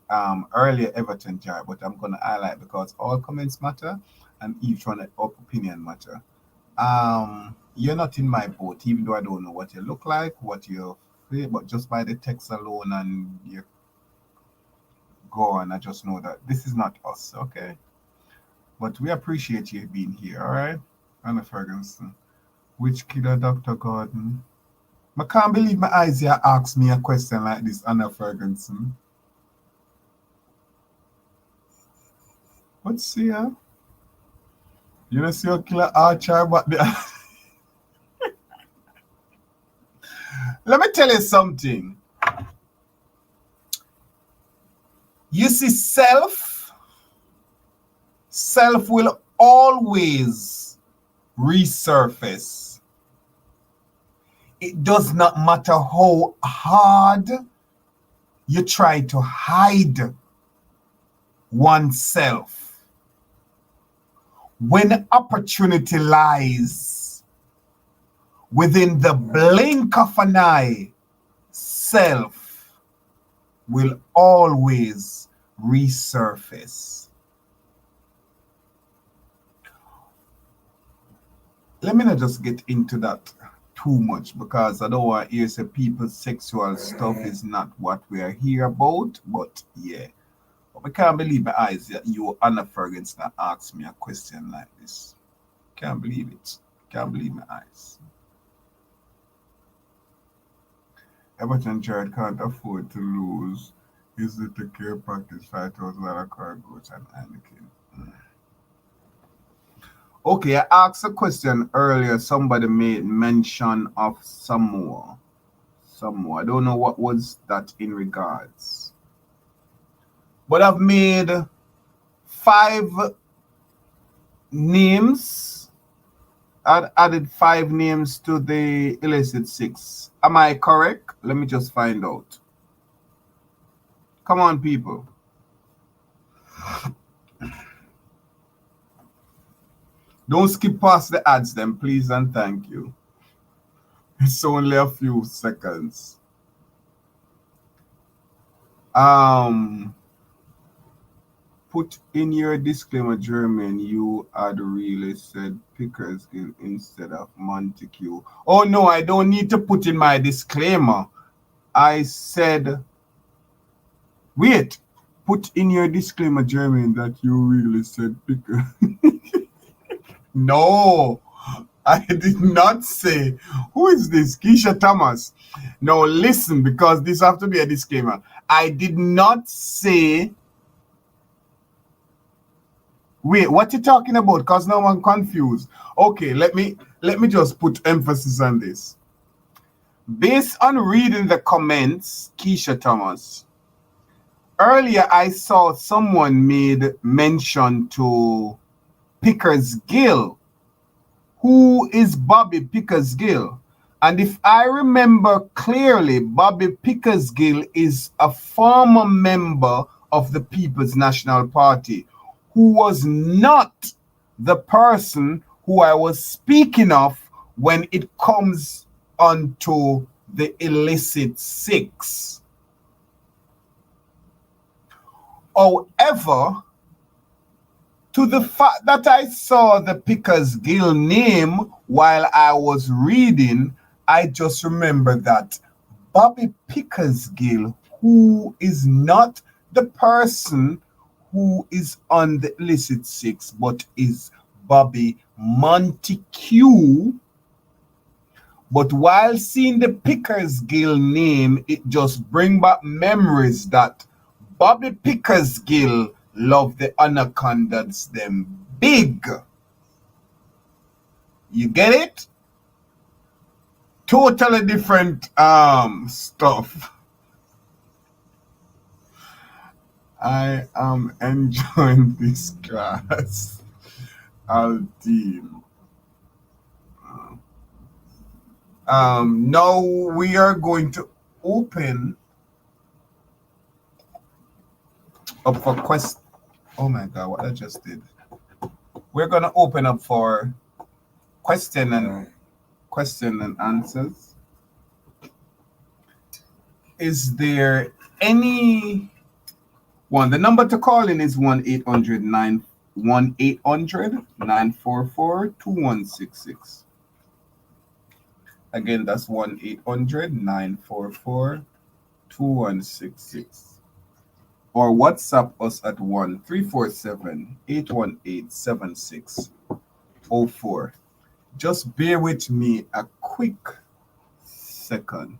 earlier, Everton Jar, but I'm going to highlight because all comments matter and each one of opinion matter. You're not in my boat, even though I don't know what you look like, what you feel, but just by the text alone and your go on. I just know that this is not us, okay? But we appreciate you being here, all right? Anna Ferguson. Which killer, Dr. Gordon? I can't believe my eyes here asked me a question like this, Anna Ferguson. What's here? You know, see your killer Archer, but let me tell you something. You see, self will always resurface. It does not matter how hard you try to hide oneself. When opportunity lies within the blink of an eye, self will always resurface. Let me not just get into that too much because I don't want to hear say people's sexual stuff is not what we are here about, but yeah. But I can't believe my eyes that you, Anna Ferguson, asked me a question like this. Can't believe it. Can't believe my eyes. Everton Jared can't afford to lose his little care package $5,000 cargoes and Anakin. Okay, I asked a question earlier. Somebody made mention of Samoa. I don't know what was that in regards. But I've made 5 names. I've added 5 names to the illicit 6. Am I correct? Let me just find out. Come on, people. Don't skip past the ads then, please and thank you. It's only a few seconds. put in your disclaimer, German, you had really said Pickersgill instead of Montague. Oh no, I don't need to put in my disclaimer. I said, wait, put in your disclaimer, German, that you really said Pickers. No, I did not say. Who is this? Keisha Thomas. No, listen, because this have to be a disclaimer. I did not say. Wait, what you talking about? Because now I'm confused. Okay, let me just put emphasis on this. Based on reading the comments, Keisha Thomas, earlier I saw someone made mention to Pickersgill. Who is Bobby Pickersgill? And if I remember clearly, Bobby Pickersgill is a former member of the People's National Party who was not the person who I was speaking of when it comes onto the illicit six. However, to the fact that I saw the Pickersgill name while I was reading, I just remember that Bobby Pickersgill, who is not the person who is on the illicit six, but is Bobby Montague. But while seeing the Pickersgill name, it just bring back memories that Bobby Pickersgill love the anacondas them big. You get it? Totally different stuff. I am enjoying this class. Aldean. Now we are going to open up for quest. Oh my God, what I just did. We're gonna open up for question and answers. Is there any one? The number to call in is 1-800-944-2166. Again, that's 1-800-944-2166. Or WhatsApp us at 1-347-818-7604. Just bear with me a quick second.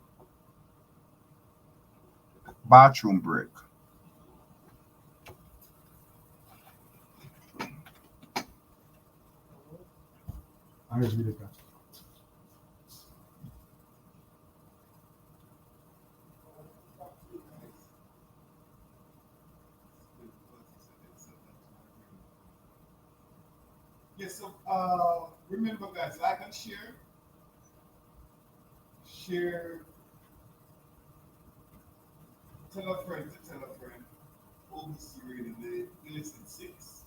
Bathroom break. Yes, so remember guys, like and share. Tell a friend to tell a friend. OBC Radio, the Illicit 6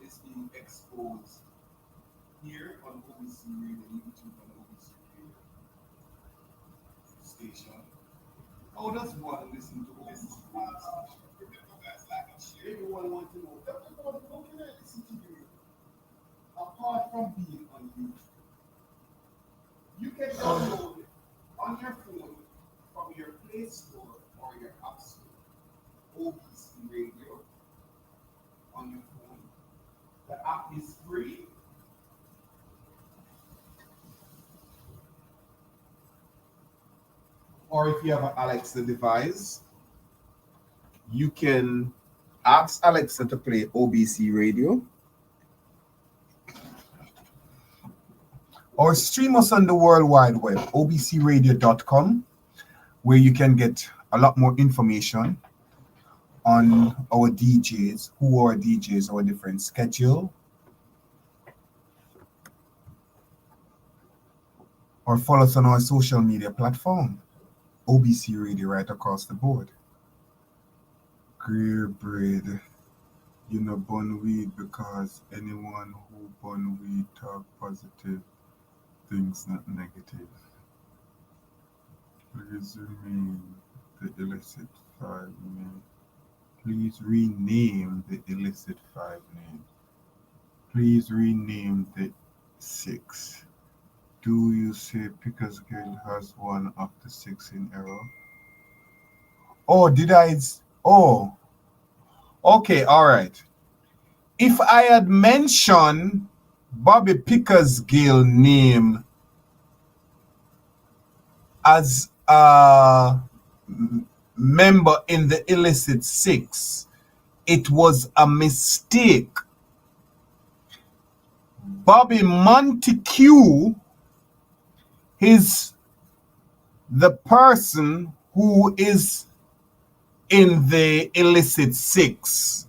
is being exposed here on OBC Radio, YouTube and OBC Radio station. How does one listen to OBC Radio station? Remember guys, like and share. Everyone wants to know, how can I listen to you? Apart from being on YouTube, you can download on your phone from your Play Store or your App Store OBC Radio on your phone. The app is free. Or if you have an Alexa device, you can ask Alexa to play OBC Radio. Or stream us on the World Wide Web, obcradio.com, where you can get a lot more information on our DJs, who are DJs, our different schedule. Or follow us on our social media platform, OBC Radio right across the board. Greer bread, you know, bun weed because anyone who bun weed talk positive. Things not negative. Please remain the illicit 5 minutes. Please rename the illicit 5 name. Please rename the 6. Do you say Pickersgill has one of the 6 in error? Oh, did I? Oh, okay, all right. If I had mentioned Bobby Pickersgill name as a member in the illicit 6, it was a mistake. Bobby Montague is the person who is in the illicit 6.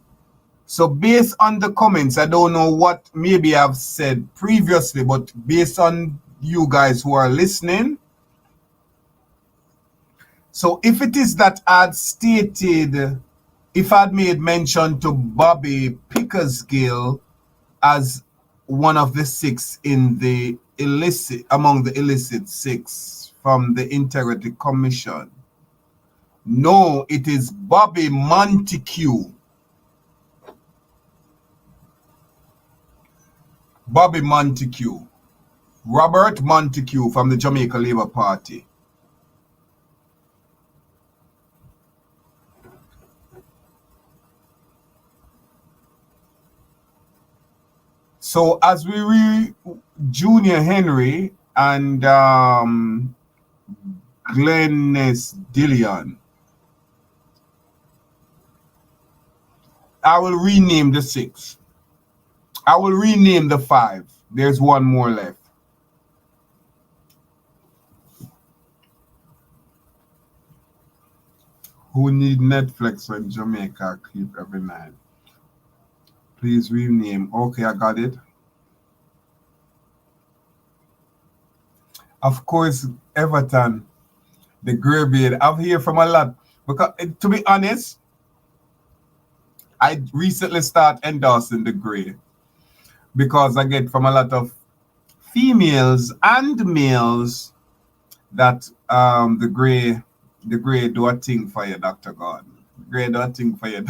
So based on the comments, I don't know what maybe I've said previously, but based on you guys who are listening, so if it is that I'd stated, if I'd made mention to Bobby Pickersgill as one of the 6 in the illicit, among the illicit 6 from the Integrity Commission, no, it is Bobby Montague. Bobby Montague. Robert Montague from the Jamaica Labour Party. So as we read Junior Henry and Glennis Dillion, I will rename the 6. I will rename the 5. There's one more left. Who need Netflix when Jamaica clip every night? Please rename. Okay, I got it. Of course, Everton, the Greybeard. I've heard from a lot. Because, to be honest, I recently started endorsing the Grey. Because I get from a lot of females and males that the Grey do a thing for you, Dr. Gordon. The Grey do a thing for you.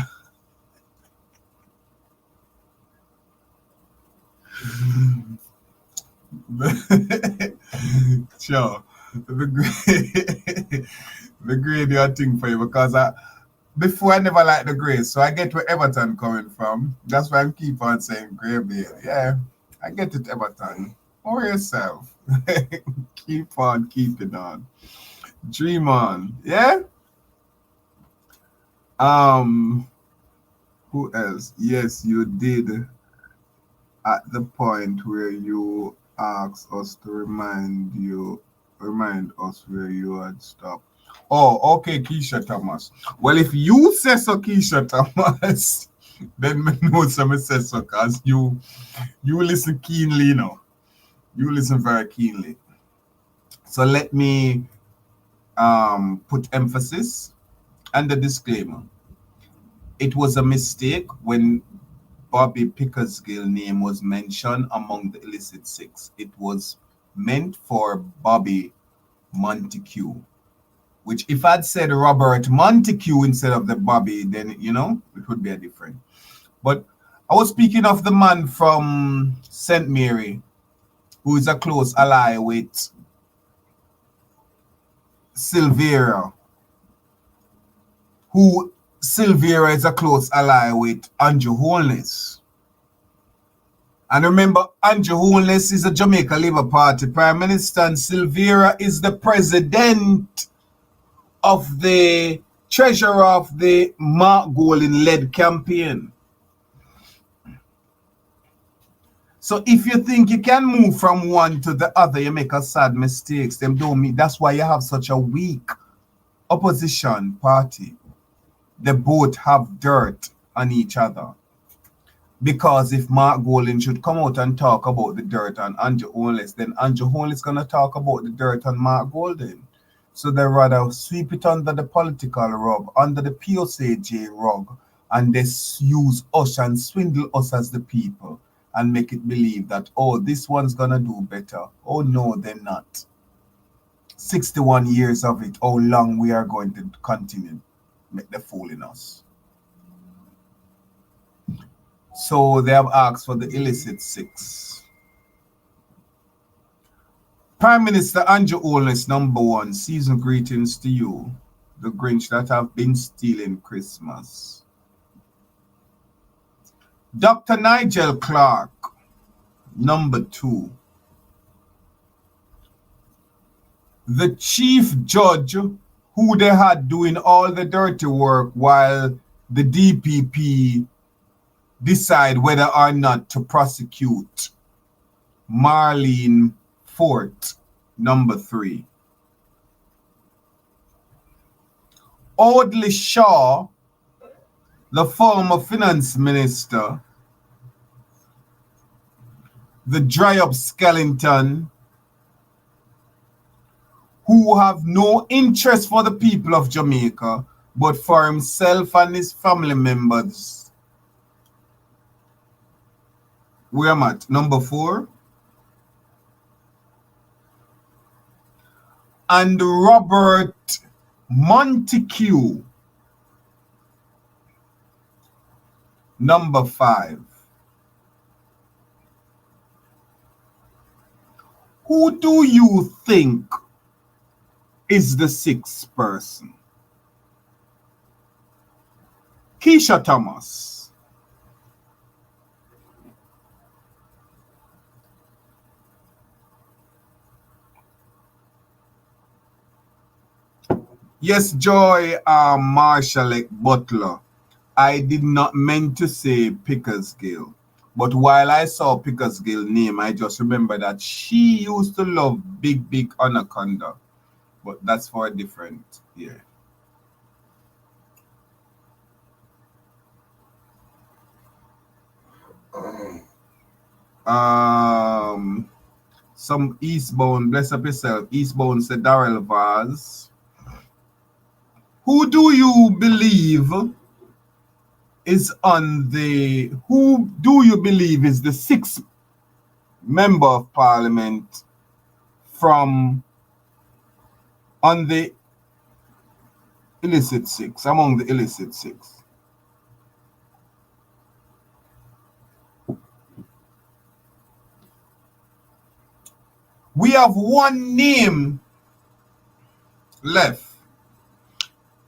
Sure. The Grey do a thing for you because before I never liked the Grey, so I get where Everton coming from. That's why I keep on saying Greybeard. Yeah, I get it, Everton. Or yourself. Keep on keeping on. Dream on. Yeah? Who else? Yes, you did at the point where you asked us to remind us where you had stopped. Oh, okay, Keisha Thomas. Well, if you say so, Keisha Thomas, then me know some say so, because you listen keenly, you know. You listen very keenly. So let me put emphasis and the disclaimer. It was a mistake when Bobby Pickersgill name was mentioned among the illicit 6. It was meant for Bobby Montague, which if I'd said Robert Montague instead of the Bobby, then, you know, it would be a different. But I was speaking of the man from St. Mary, who is a close ally with Silvera, who Silvera is a close ally with Andrew Holness. And remember, Andrew Holness is a Jamaica Labour Party Prime Minister, and Silvera is the president of the treasurer of the Mark Golding-led campaign. So if you think you can move from one to the other, you make a sad mistakes. Them don't mean that's why you have such a weak opposition party. They both have dirt on each other. Because if Mark Golding should come out and talk about the dirt on Andrew Holness, then Andrew Holness is going to talk about the dirt on Mark Golding. So they rather sweep it under the political rug, under the POCJ rug, and they use us and swindle us as the people and make it believe that, oh, this one's going to do better. Oh, no, they're not. 61 years of it, how long we are going to continue make the fool in us. So they have asked for the illicit 6. Prime Minister Andrew Holness, #1, season greetings to you, the Grinch that have been stealing Christmas. Dr. Nigel Clark, #2. The chief judge who they had doing all the dirty work while the DPP decide whether or not to prosecute Marlene Fort, #3. Audley Shaw, the former finance minister, the dry-up skeleton, who have no interest for the people of Jamaica, but for himself and his family members. Where am I at? #4. And Robert Montague, #5. Who do you think is the 6th person? Keisha Thomas. Yes, Joy, Marshall Butler. I did not meant to say Pickersgill, but while I saw Pickersgill name, I just remember that she used to love big anaconda, but that's for a different year. Some Eastbound, bless up yourself. Eastbound said Darrell Vaz. Who do you believe is who do you believe is the 6th member of parliament on the illicit 6, among the illicit 6? We have one name left.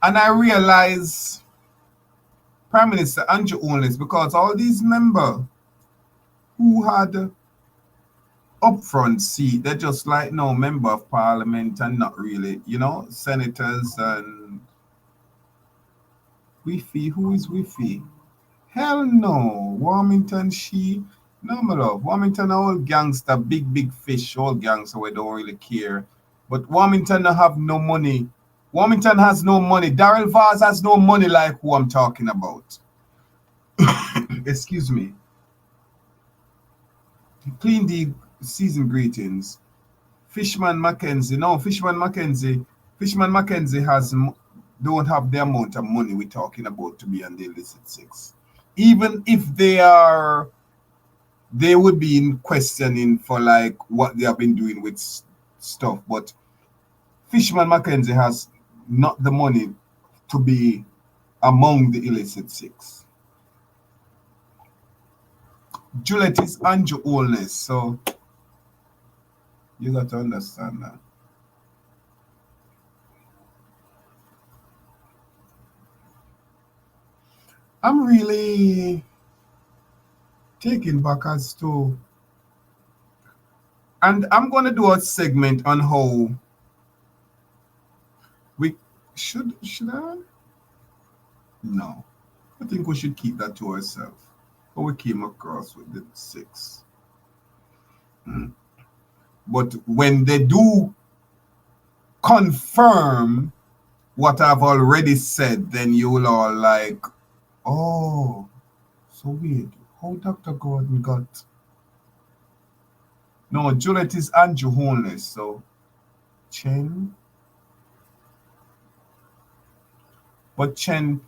And I realize Prime Minister Andrew Holness, because all these members who had upfront seat, they're just like no member of parliament and not really, senators and Wifi. Who is Wifi? Hell no. Warmington, no, my love. Warmington are all gangster, big fish, all gangster, we don't really care. But Warmington don't have no money. Warmington has no money. Darrell Vaz has no money like who I'm talking about. Excuse me. Clean the season greetings. Fishman Mackenzie. No, Fishman Mackenzie don't have the amount of money we're talking about to be on the illicit 6. Even if they would be in questioning for like what they have been doing with stuff. But Fishman Mackenzie has not the money to be among the illicit 6. Juliet is Andrew Holness, so you got to understand that. I'm really taken back as to, and I'm going to do a segment on how we should I? No, I think we should keep that to ourselves. How we came across with the 6. But when they do confirm what I've already said, then you'll all like, oh, so weird. How Dr. Gordon got? No, Juliet is Andrew Holness, so Chen. But Chen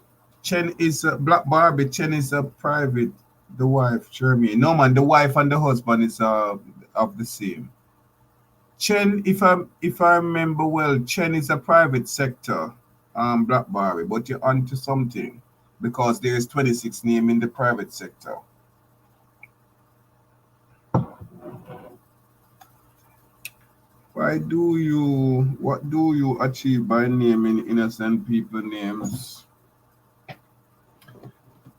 is a Black Barbie. Chen is a private. The wife, Jeremy. No man, the wife and the husband is of the same. Chen, if I remember well, Chen is a private sector, Black Barbie, but you're onto something because there is 26 name in the private sector. what do you achieve by naming innocent people names?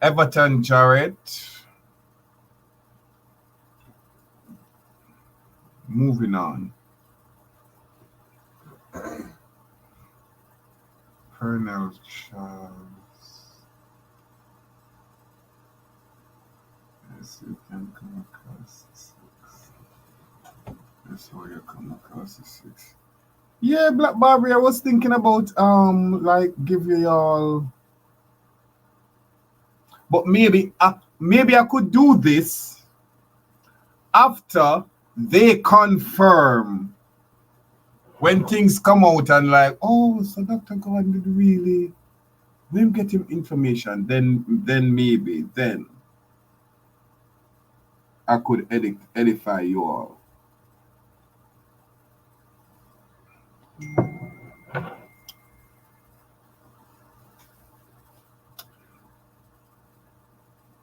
Everton Jarrett. Moving on. Colonel Charles. Yes, you can come across the 6. That's how you come across the 6. Yeah, Black Barbie, I was thinking about like give you all, but maybe I could do this after they confirm, when things come out and like, oh, so Dr. Gordon did really, when get him information, then maybe I could edify you all.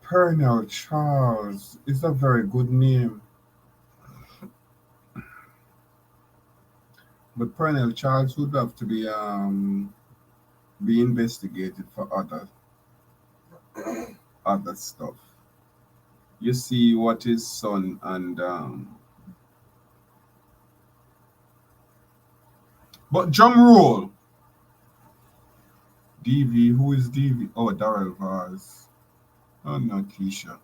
Colonel Charles is a very good name. But Colonel Charles would have to be investigated for other stuff. You see what his son and but drum roll. DV, who is DV? Oh, Darrell Vaz. Oh, no, Keisha.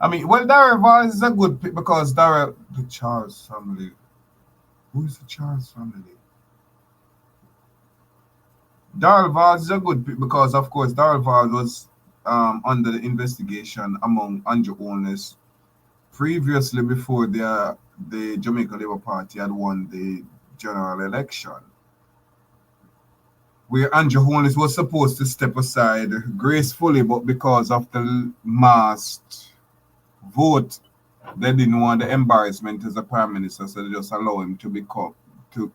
I mean, well, Darrell Vaz is a good pick because the Charles family. Who is the Charles family? Darrell Vaz is a good pick because, of course, Darrell Vaz was under the investigation among Andrew Holness previously before the Jamaica Labour Party had won the general election, where Andrew Holness was supposed to step aside gracefully, but because of the masked vote, they didn't want the embarrassment as a prime minister, so they just allow him to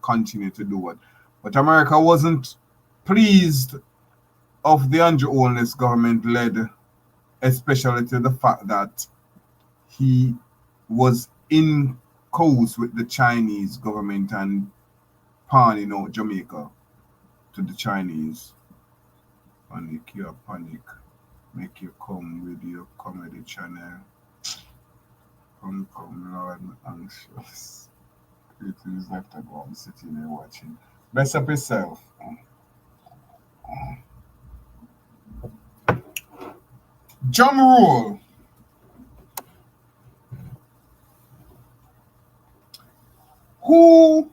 continue to do it. But America wasn't pleased of the Andrew Holness government led, especially to the fact that he was in cahoots with the Chinese government and pawning out Jamaica to the Chinese. Panic, you panic. Make you come with your comedy channel. Come, Lord, I'm anxious. It is left to go. I'm sitting there watching. Best up yourself. Drum roll. Who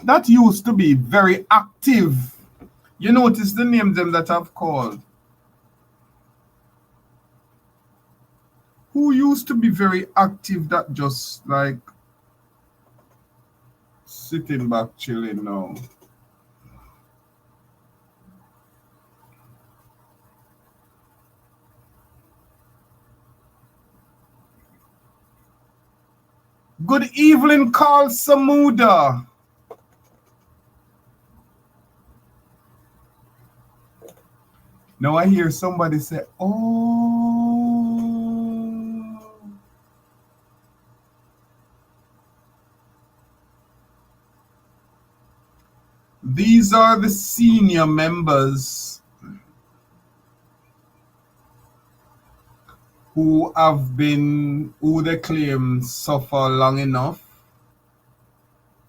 that used to be very active? You notice the names them that I've called. Who used to be very active that just like sitting back chilling now? Good evening, Carl Samuda. Now I hear somebody say, oh. These are the senior members who they claim suffer long enough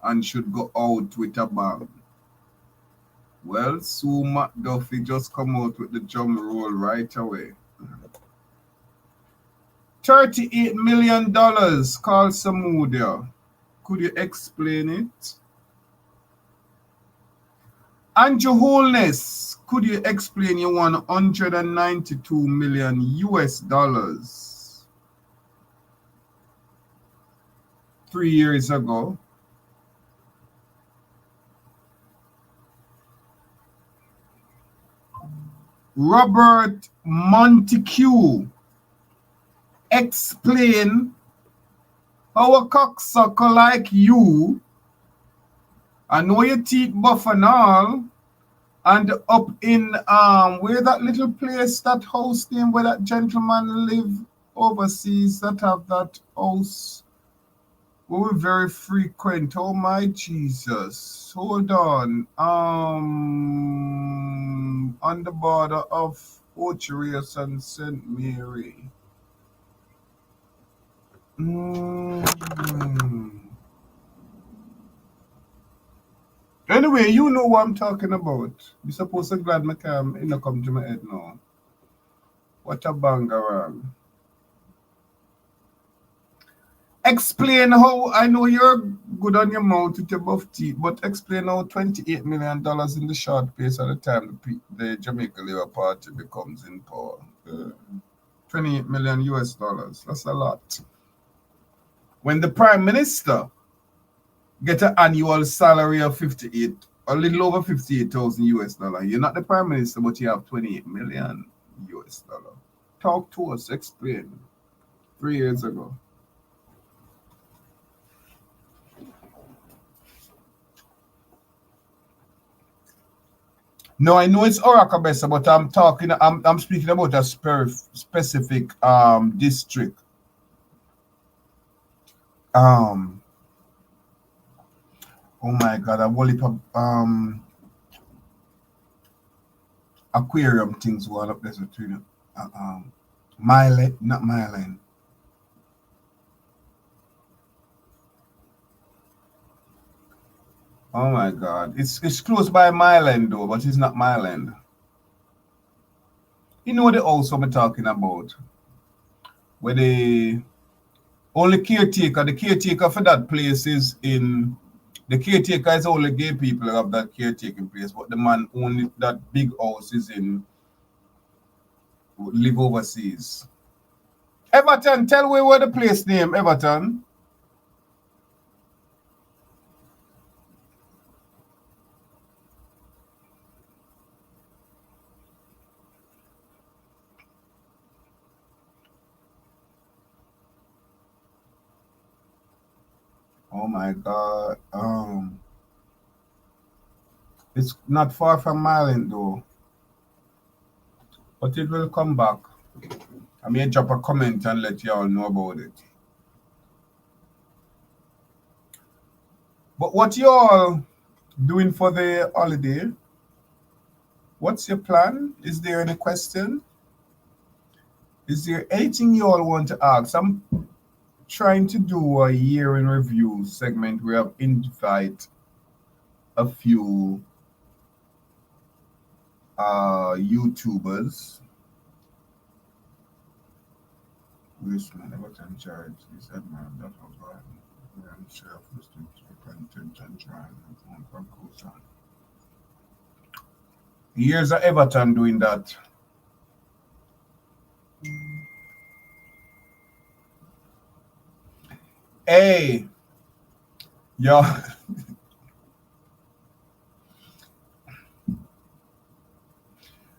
and should go out with a bang. Well, Sue McDuffie just come out with the drum roll right away. $38 million, Carl Samudia. Could you explain it? Andrew Holness, could you explain your $192 million US 3 years ago? Robert Montague, explain how a cocksucker like you, I know your teeth buff and all, and up in where that little place, that house name where that gentleman live overseas, that have that house We were very frequent. Oh my Jesus. Hold on. On the border of Ocherius and St. Mary. Anyway, you know what I'm talking about. You're supposed to glad my cam in the come to my head now. What a bangarang. Explain how, I know you're good on your mouth with your buff teeth, but explain how $28 million in the short pace at the time the Jamaica Labour Party becomes in power. 28 million US dollars. That's a lot. When the Prime Minister get an annual salary of 58, a little over 58,000 US dollar. You're not the Prime Minister, but you have 28 million US dollar. Talk to us, explain. 3 years ago. No, I know it's Oracle Bessa, but I'm speaking about a specific district. Oh my God, a whole heap of aquarium things going up there between Myland, not Myland. Oh my God, it's close by Myland though, but it's not Myland. You know the house I'm talking about, where the only caretaker, the caretaker for that place is in. The caretaker is only gay people of that caretaking place, but the man only that big house is in live overseas. Everton, tell me where the place name, Everton. Oh my God. It's not far from Myland though. But it will come back. I may drop a comment and let you all know about it. But what you all doing for the holiday? What's your plan? Is there any question? Is there anything you all want to ask? I'm trying to do a year in review segment where I've invited a few YouTubers. This man, what I'm charged. He said, man, that was right. I'm sure of this thing to content and trying on conclusion. Years of Everton doing that. Hey, y'all.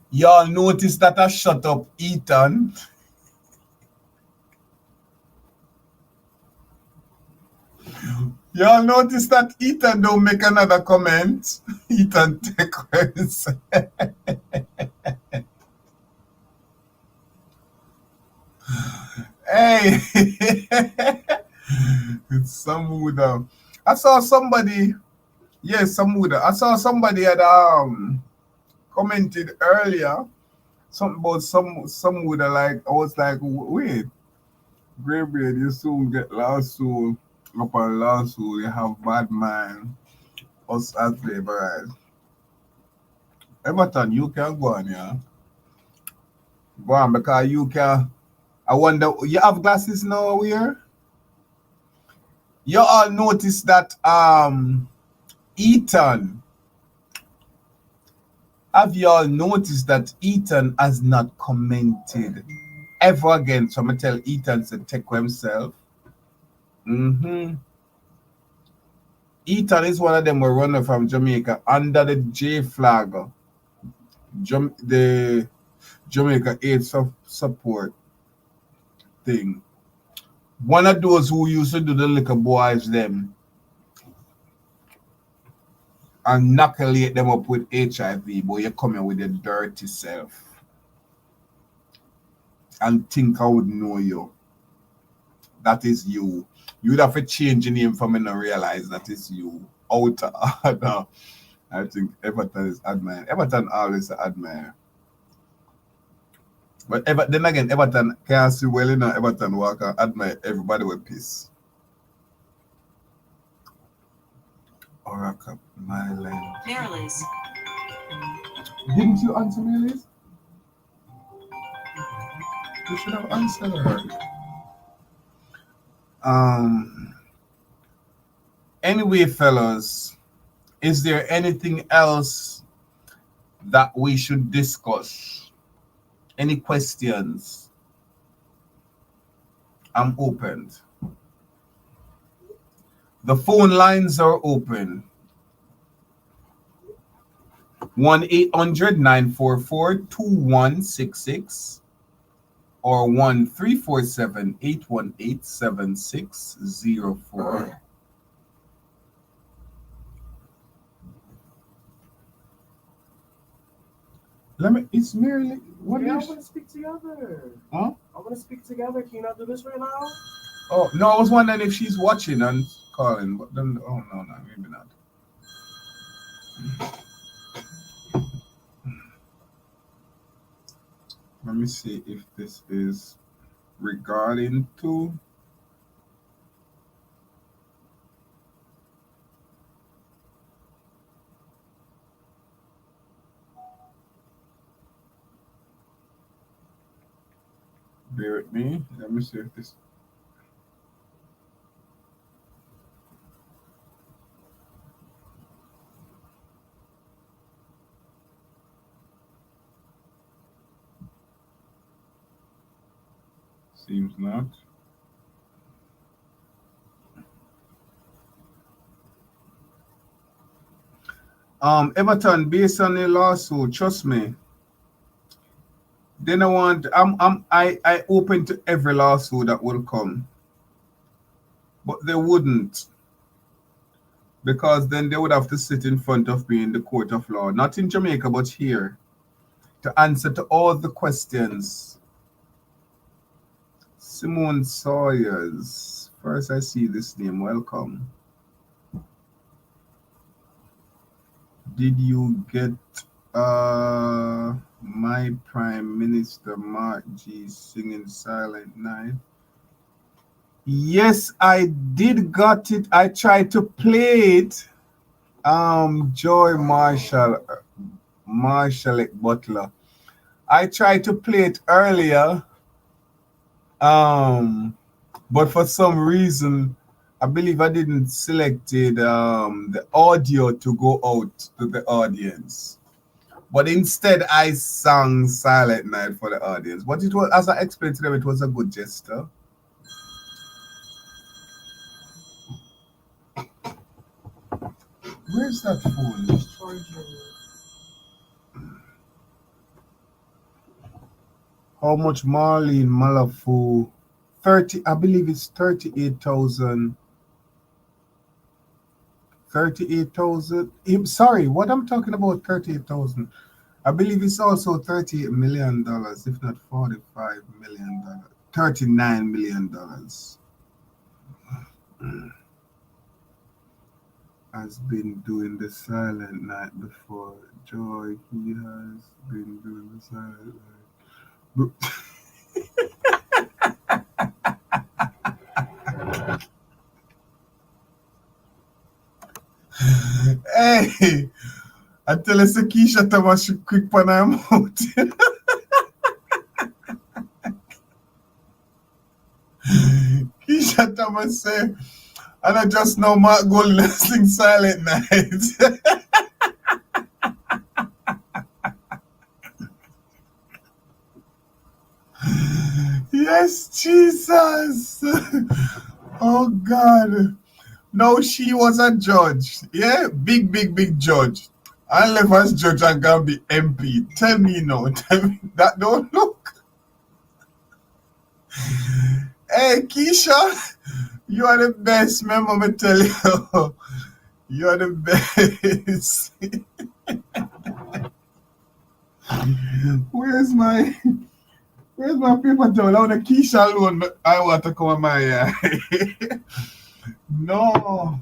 Y'all notice that I shut up Ethan. Y'all notice that Ethan don't make another comment. Ethan take words. Hey, it's Samuda. I saw somebody. Yes, Samuda. I saw somebody had commented earlier something about Samuda. Like I was like, wait, Gabriel, you soon get lost soul. Upon lost soul, you have bad mind. Us as laborers. Everton, you can go on, yeah. Go on because you can. I wonder, you have glasses now here? You all notice that Ethan, have you all noticed that Ethan has not commented ever again? So I'm going to tell Ethan to take himself. Ethan is one of them who runner from Jamaica under the J flag. The Jamaica AIDS support thing. One of those who used to do the little boys them and inoculate them up with HIV, but you're coming with your dirty self and think I would know you. That is you. You would have to change your name for me to realize that it's you. Out of order. I think Everton is admired. Everton always admire. But then again, Everton can't see well enough. Everton walk and admire everybody with peace. Oracle, Myland. Maryland. Didn't you answer me, Liz? You should have answered her. Anyway, fellas, is there anything else that we should discuss? Any questions? I'm open. The phone lines are open. 1-800-944-2166 or 1-347-818-7604. It's merely, what Yeah, I is? want to speak together. Huh? I want to speak together. Can you not do this right now? Oh, no, I was wondering if she's watching and calling, but then, oh, no, maybe not. Let me see if this is regarding to. Bear with me. Let me see if this. Seems not. Everton, based on the lawsuit, trust me. Then I open to every lawsuit that will come. But they wouldn't. Because then they would have to sit in front of me in the court of law, not in Jamaica, but here, to answer to all the questions. Simone Sawyers. First I see this name. Welcome. Did you get my Prime Minister Mark G singing Silent Night? Yes, I did got it. I tried to play it. Joy Marshall Butler. I tried to play it earlier. But for some reason, I believe I didn't select the audio to go out to the audience. But instead, I sang Silent Night for the audience. But it was, as I explained to them, it was a good gesture. Where's that phone? How much Marlene Malafu? 30, I believe it's 38,000. 38,000. Sorry, what I'm talking about, 38,000. I believe it's also $38 million, if not $45 million. $39 million. Has been doing the Silent Night before. Joy, he has been doing the Silent Night. Hey, I tell us Keisha Thomas quick pan her mouth. Keisha Thomas say, and I just know Mark Golden sing Silent Night. Yes, Jesus. Oh God. No, she was a judge. Yeah, big judge. I left as judge and gonna be MP. Tell me no. Tell me that don't look. Hey, Keisha, you are the best. Remember me tell you. You are the best. Where's my Where's my paper towel? I want a Keisha alone, but I want to come on my eye. No.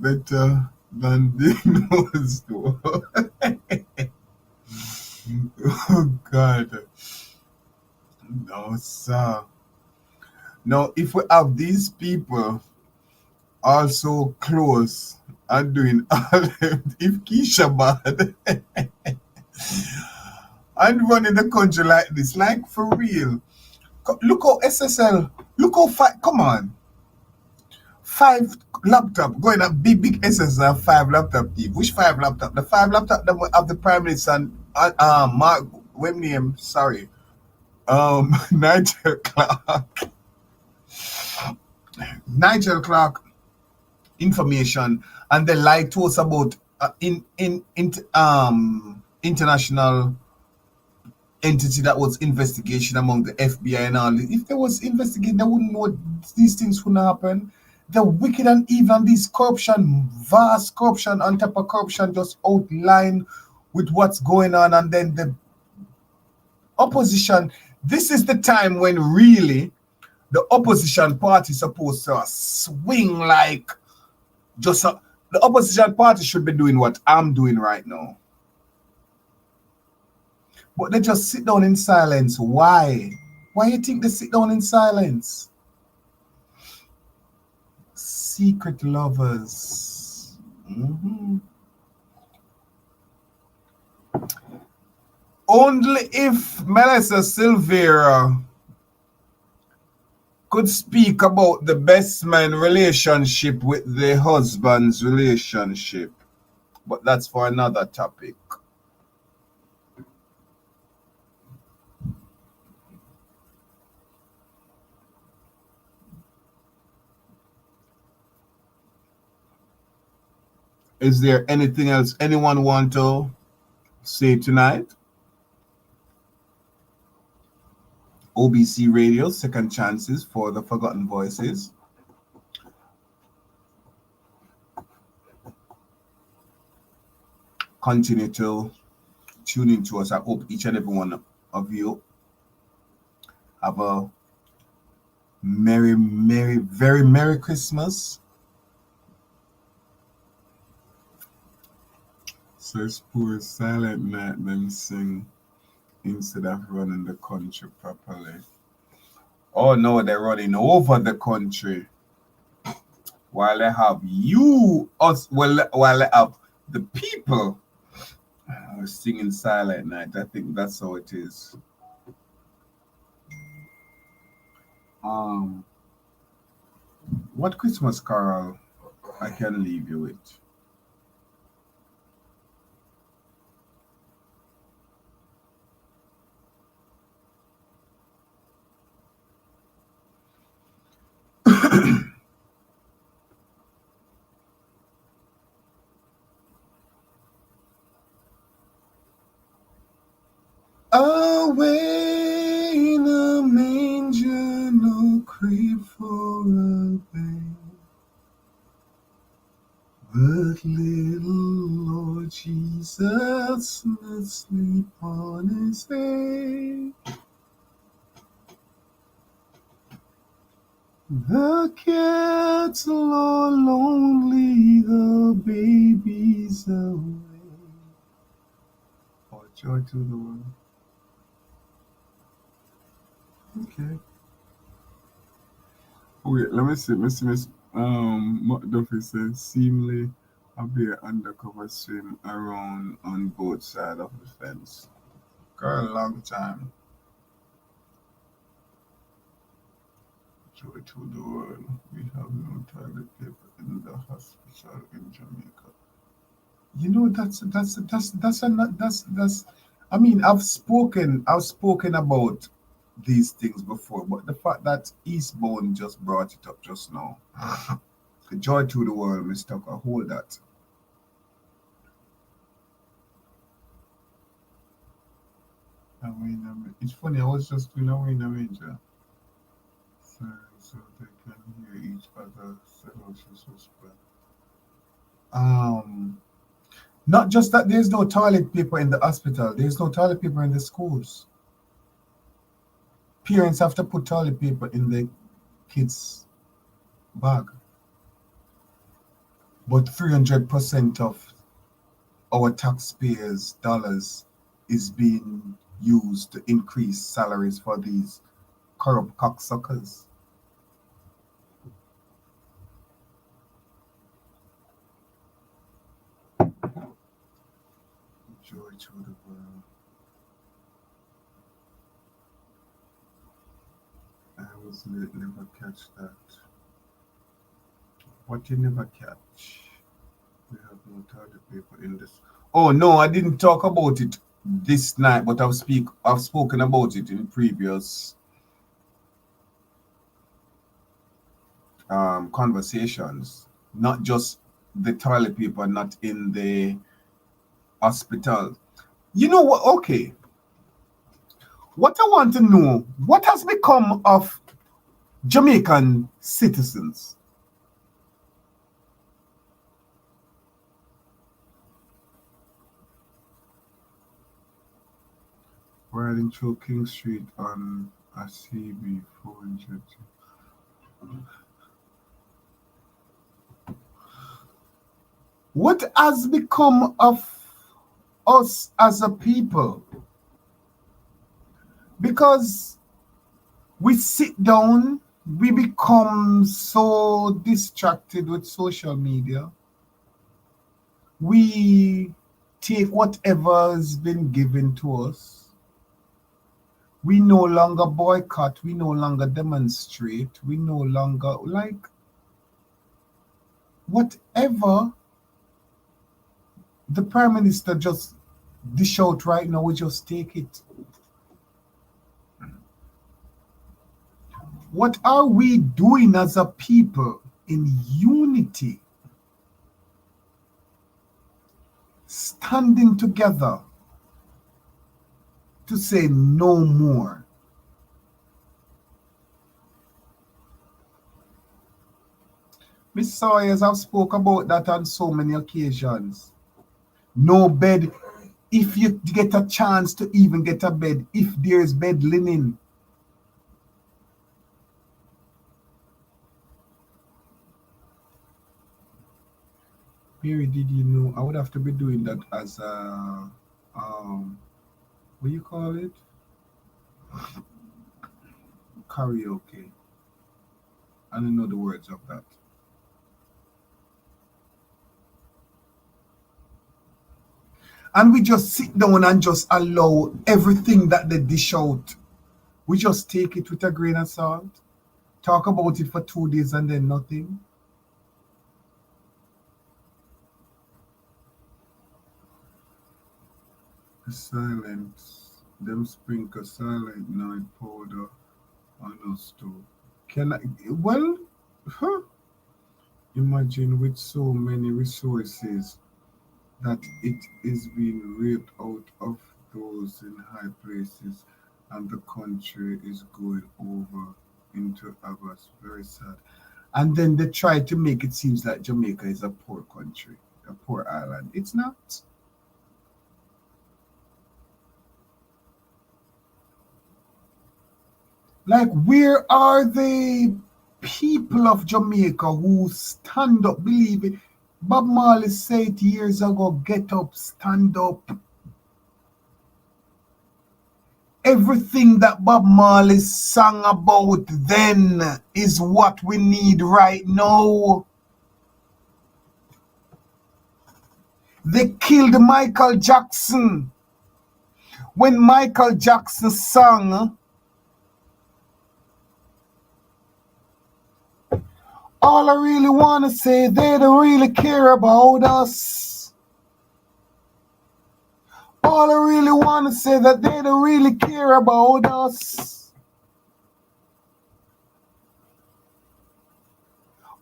Better than the nose door. Oh God. No, sir. Now, if we have these people also close and doing all if Keisha bad and running the country like this, like for real. Look how SSL, look how come on. 5 laptop going up big SSL 5 laptop thief. Which 5 laptop? The 5 laptop that we have the Prime Minister and Mark what name? Sorry. Nigel Clark. Nigel Clark information, and they lied to us about international entity that was investigation among the FBI and all. If there was investigation, they wouldn't know these things wouldn't happen. The wicked and evil, and this corruption, vast corruption on top of corruption, just outlined with what's going on, and then the opposition. This is the time when really the opposition party is supposed to swing like just the opposition party should be doing what I'm doing right now. But they just sit down in silence. Why? Why you think they sit down in silence? Secret lovers. Only if Melissa Silvera could speak about the best man relationship with the husband's relationship. But that's for another topic. Is there anything else anyone want to say tonight? OBC Radio, second chances for the forgotten voices. Continue to tune in to us. I hope each and every one of you have a very merry Christmas. Such poor silent night them sing instead of running the country properly. Oh no, they're running over the country. While they have while they have the people singing silent night. I think that's how it is. What Christmas carol I can leave you with? Away in the manger, no crib for a bed, but little Lord Jesus must sleep on his head. The cat's all lonely, the baby's away. Oh, joy to the world. Okay. Wait, let me see. What Duffy says, seemingly a bear undercover swim around on both sides of the fence. Girl, a long time. Joy to the world. We have no toilet paper in the hospital in Jamaica. You know, that's. I mean, I've spoken about these things before, but the fact that Eastbourne just brought it up just now. Joy to the world, Mr. Tucker. Hold that. It's funny, I was just doing a winner major. So they can hear each other. Not just that there's no toilet paper in the hospital, there's no toilet paper in the schools. Parents have to put toilet paper in the kids' bag. But 300% of our taxpayers' dollars is being used to increase salaries for these corrupt cocksuckers. Joy to the world. I was never catch that. What you never catch? We have no toilet paper in this. Oh no, I didn't talk about it this night, but I've spoken about it in previous conversations. Not just the toilet paper not in the hospital. You know what? Okay. What I want to know, what has become of Jamaican citizens? Riding through King Street on a CB 400. What has become of us as a people? Because we sit down, we become so distracted with social media. We take whatever has been given to us. We no longer boycott, we no longer demonstrate, we no longer like whatever the Prime Minister just dish out right now, we just take it. What are we doing as a people in unity? Standing together to say no more. Miss Sawyers, I've spoke about that on so many occasions. No bed. If you get a chance to even get a bed, if there's bed linen. Mary, did you know? I would have to be doing that as a, what do you call it? Karaoke. I don't know the words of that. And we just sit down and just allow everything that they dish out. We just take it with a grain of salt, talk about it for 2 days and then nothing. The silence, them sprinkle silent night powder on us too. Can I, well, imagine with so many resources that it is being ripped out of those in high places and the country is going over into Abbas. Very sad. And then they try to make it seem like Jamaica is a poor country, a poor island. It's not. Like, where are the people of Jamaica who stand up, believe it? Bob Marley said years ago, get up, stand up. Everything that Bob Marley sang about then is what we need right now. They killed Michael Jackson. When Michael Jackson sang, all I really want to say, they don't really care about us. All I really want to say that they don't really care about us.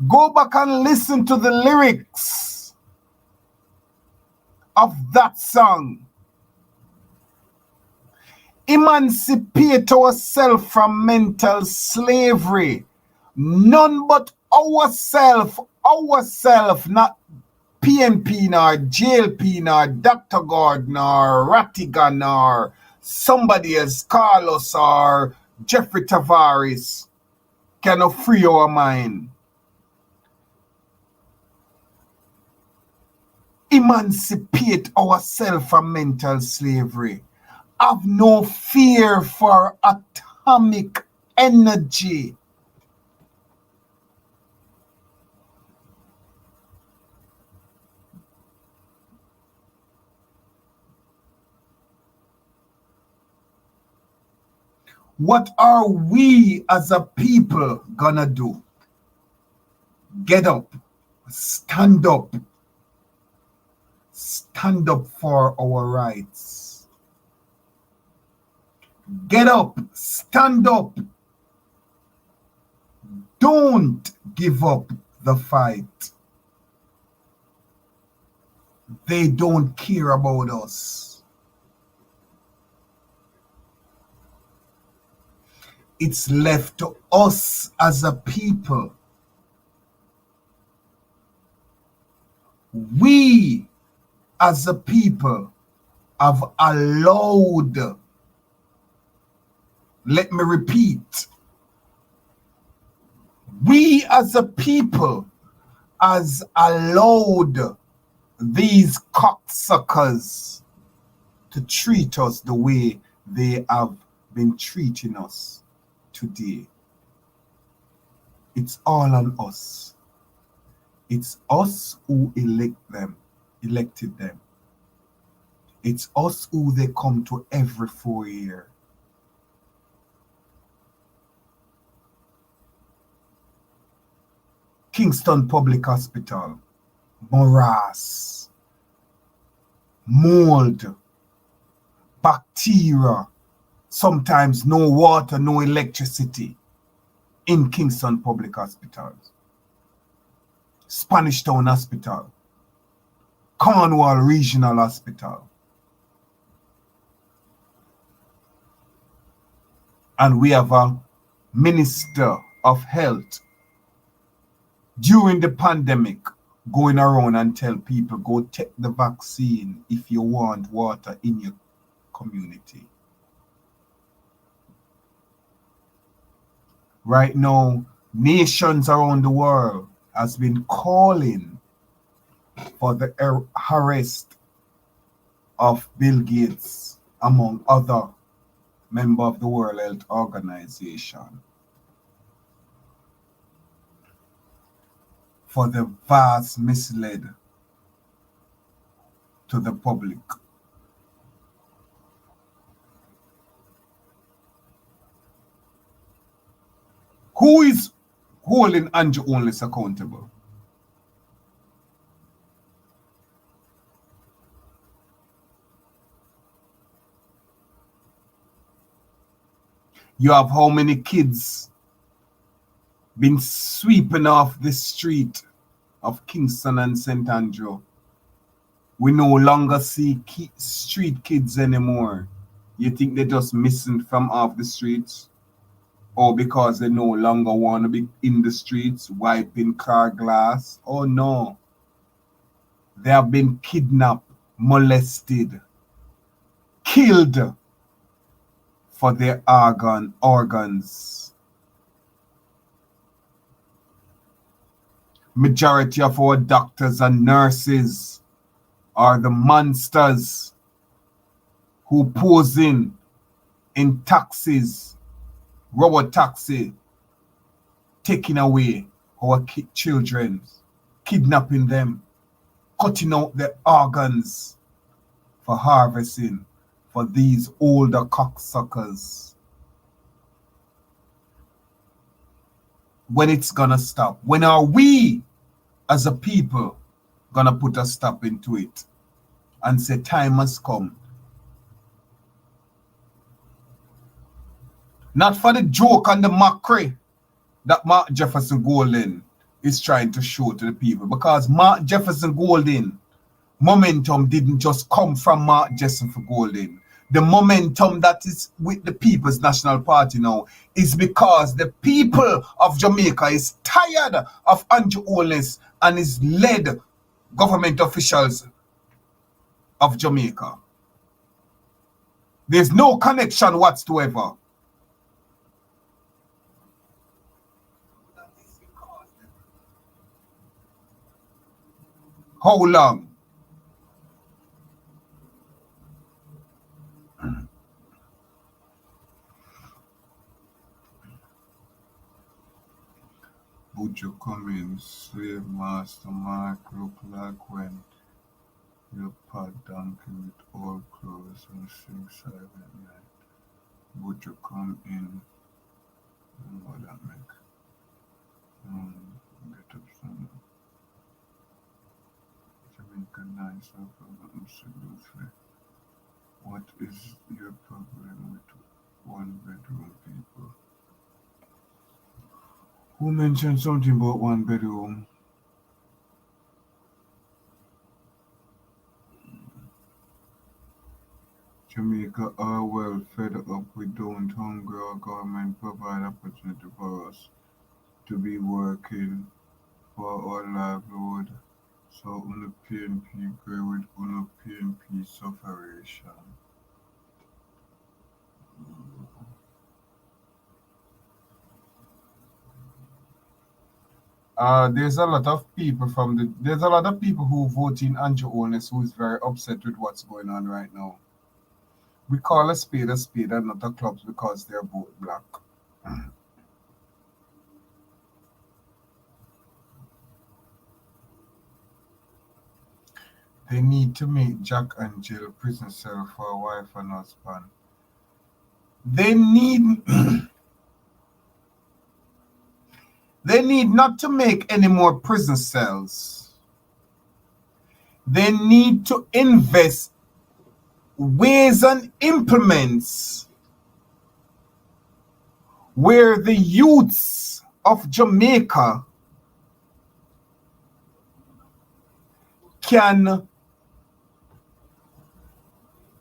Go back and listen to the lyrics of that song. Emancipate ourselves from mental slavery. None but ourselves, not PNP, nor JLP, nor Dr. Gordon, or Rattigan, or somebody else, Carlos, or Jeffrey Tavares, cannot free our mind. Emancipate ourselves from mental slavery. Have no fear for atomic energy. What are we as a people gonna do? Get up, stand up for our rights. Get up, stand up. Don't give up the fight. They don't care about us. It's left to us as a people. We as a people have allowed, let me repeat, we as a people has allowed these cocksuckers to treat us the way they have been treating us today. It's all on us. It's us who elected them. It's us who they come to every 4 years. Kingston Public Hospital, morass, mold, bacteria, sometimes no water, no electricity in Kingston Public Hospitals. Spanish Town Hospital, Cornwall Regional Hospital. And we have a Minister of Health during the pandemic going around and tell people, go take the vaccine if you want water in your community. Right now, nations around the world has been calling for the arrest of Bill Gates, among other members of the World Health Organization, for the vast mislead to the public. Who is holding Andrew Onlys accountable? You have how many kids been sweeping off the street of Kingston and St. Andrew? We no longer see street kids anymore. You think they're just missing from off the streets? Or because they no longer want to be in the streets wiping car glass? Oh no. They have been kidnapped, molested, killed for their organs. Majority of our doctors and nurses are the monsters who pose in taxis, robot taxi, taking away our children, kidnapping them, cutting out their organs for harvesting for these older cocksuckers. When it's gonna stop? When are we as a people gonna put a stop into it and say time has come? Not for the joke and the mockery that Mark Jefferson Golden is trying to show to the people, because Mark Jefferson Golden momentum didn't just come from Mark Jefferson Golden. The momentum that is with the People's National Party now is because the people of Jamaica is tired of Andrew Onlys and is led government officials of Jamaica. There's no connection whatsoever. How long? Would you come in, slave master Mark, look like when you pat donkey with all clothes and sing silent night? Would you come in? What that make? Get up some Jamaica nice absolutely. What is your problem with one bedroom people? Who mentioned something about one bedroom? Jamaica are well fed up. We don't hungry. Our government provide opportunity for us to be working for our livelihood. So European people with European peace operation. There's a lot of people who vote in Andrew Holness who is very upset with what's going on right now. We call a spade and not a clubs because they're both black. They need to make Jack and Jill prison cell for a wife and husband. They need they need not to make any more prison cells. They need to invest ways and implements where the youths of Jamaica can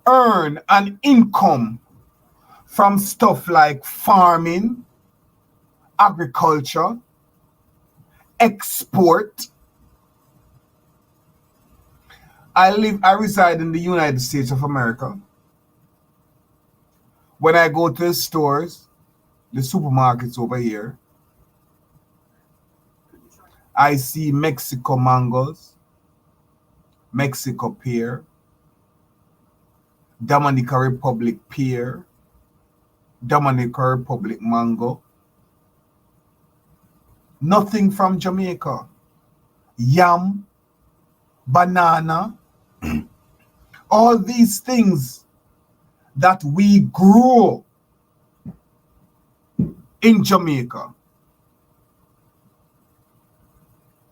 earn an income from stuff like farming, agriculture, export. I reside in the United States of America. When I go to the stores, the supermarkets over here, I see Mexico mangoes, Mexico pear, Dominica Republic pear, Dominica Republic mango. Nothing from Jamaica. Yam, banana, all these things that we grow in Jamaica.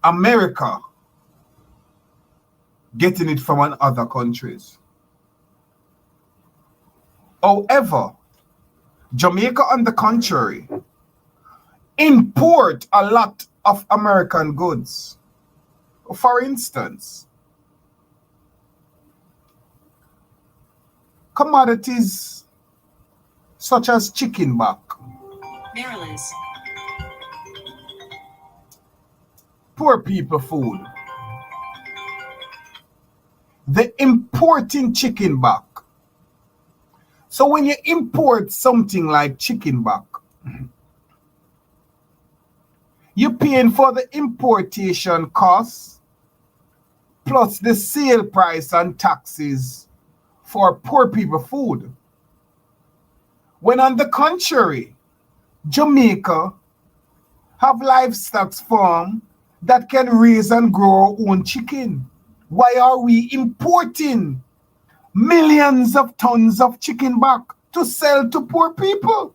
America getting it from other countries. However, Jamaica, on the contrary, import a lot of American goods. For instance, commodities such as chicken back, Maryland's poor people food. They're importing chicken back. So when you import something like chicken back, you're paying for the importation costs plus the sale price and taxes for poor people food. When on the contrary, Jamaica have livestock farm that can raise and grow our own chicken. Why are we importing millions of tons of chicken back to sell to poor people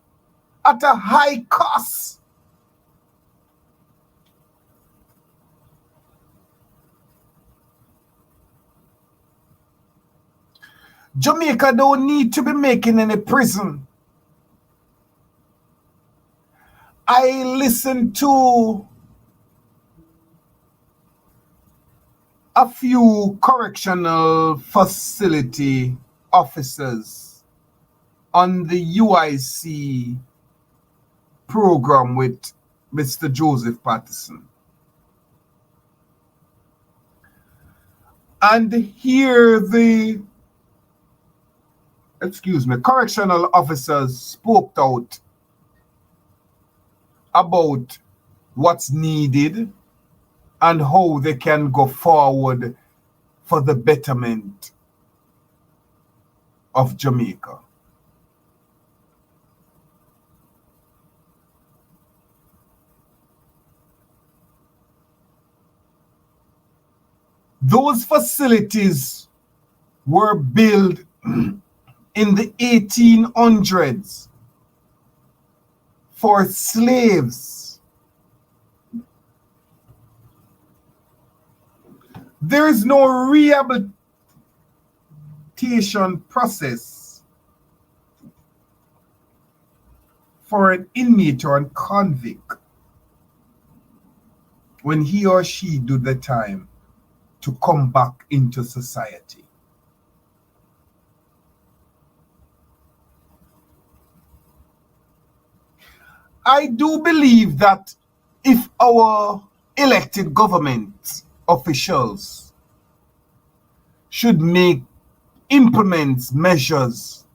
at a high cost? Jamaica don't need to be making any prison. I listened to a few correctional facility officers on the UIC program with Mr. Joseph Patterson. And here the correctional officers spoke out about what's needed and how they can go forward for the betterment of Jamaica. Those facilities were built in the 1800s for slaves. There is no rehabilitation process for an inmate or a convict when he or she do the time to come back into society. I do believe that if our elected government officials should implement measures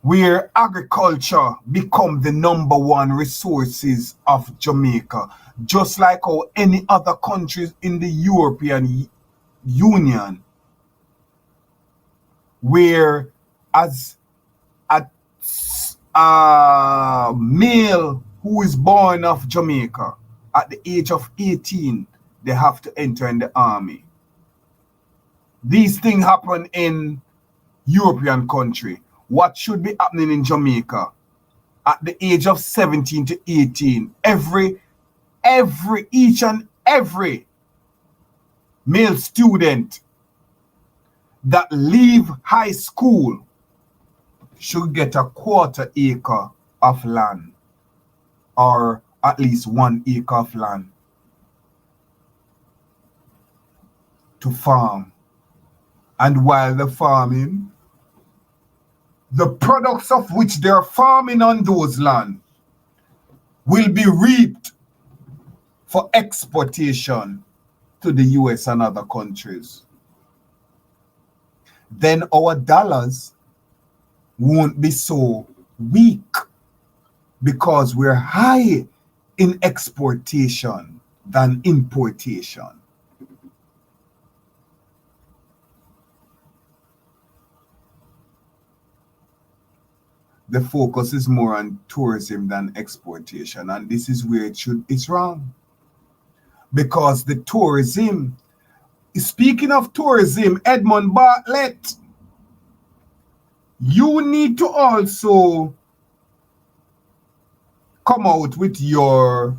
where agriculture become the #1 resources of Jamaica, just like how any other countries in the European Union, where as a male who is born of Jamaica at the age of 18, they have to enter in the army. These things happen in European country. What should be happening in Jamaica at the age of 17 to 18? Each and every male student that leave high school should get a 1/4 acre of land, or at least 1 acre of land to farm. And while they're farming, the products of which they're farming on those land will be reaped for exportation to the US and other countries. Then our dollars won't be so weak because we're high in exportation than importation. The focus is more on tourism than exportation, and this is where it's wrong. Because the tourism, speaking of tourism, Edmund Bartlett, you need to also come out with your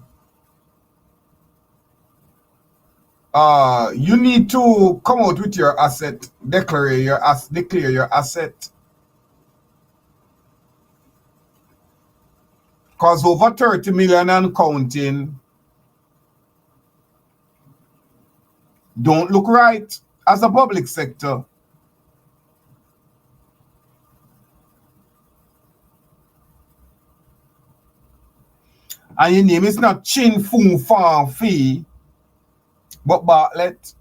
asset, declare your asset. Because over 30 million and counting don't look right as a public sector. And your name is not Chin Fung Fang Fee, but Bartlett.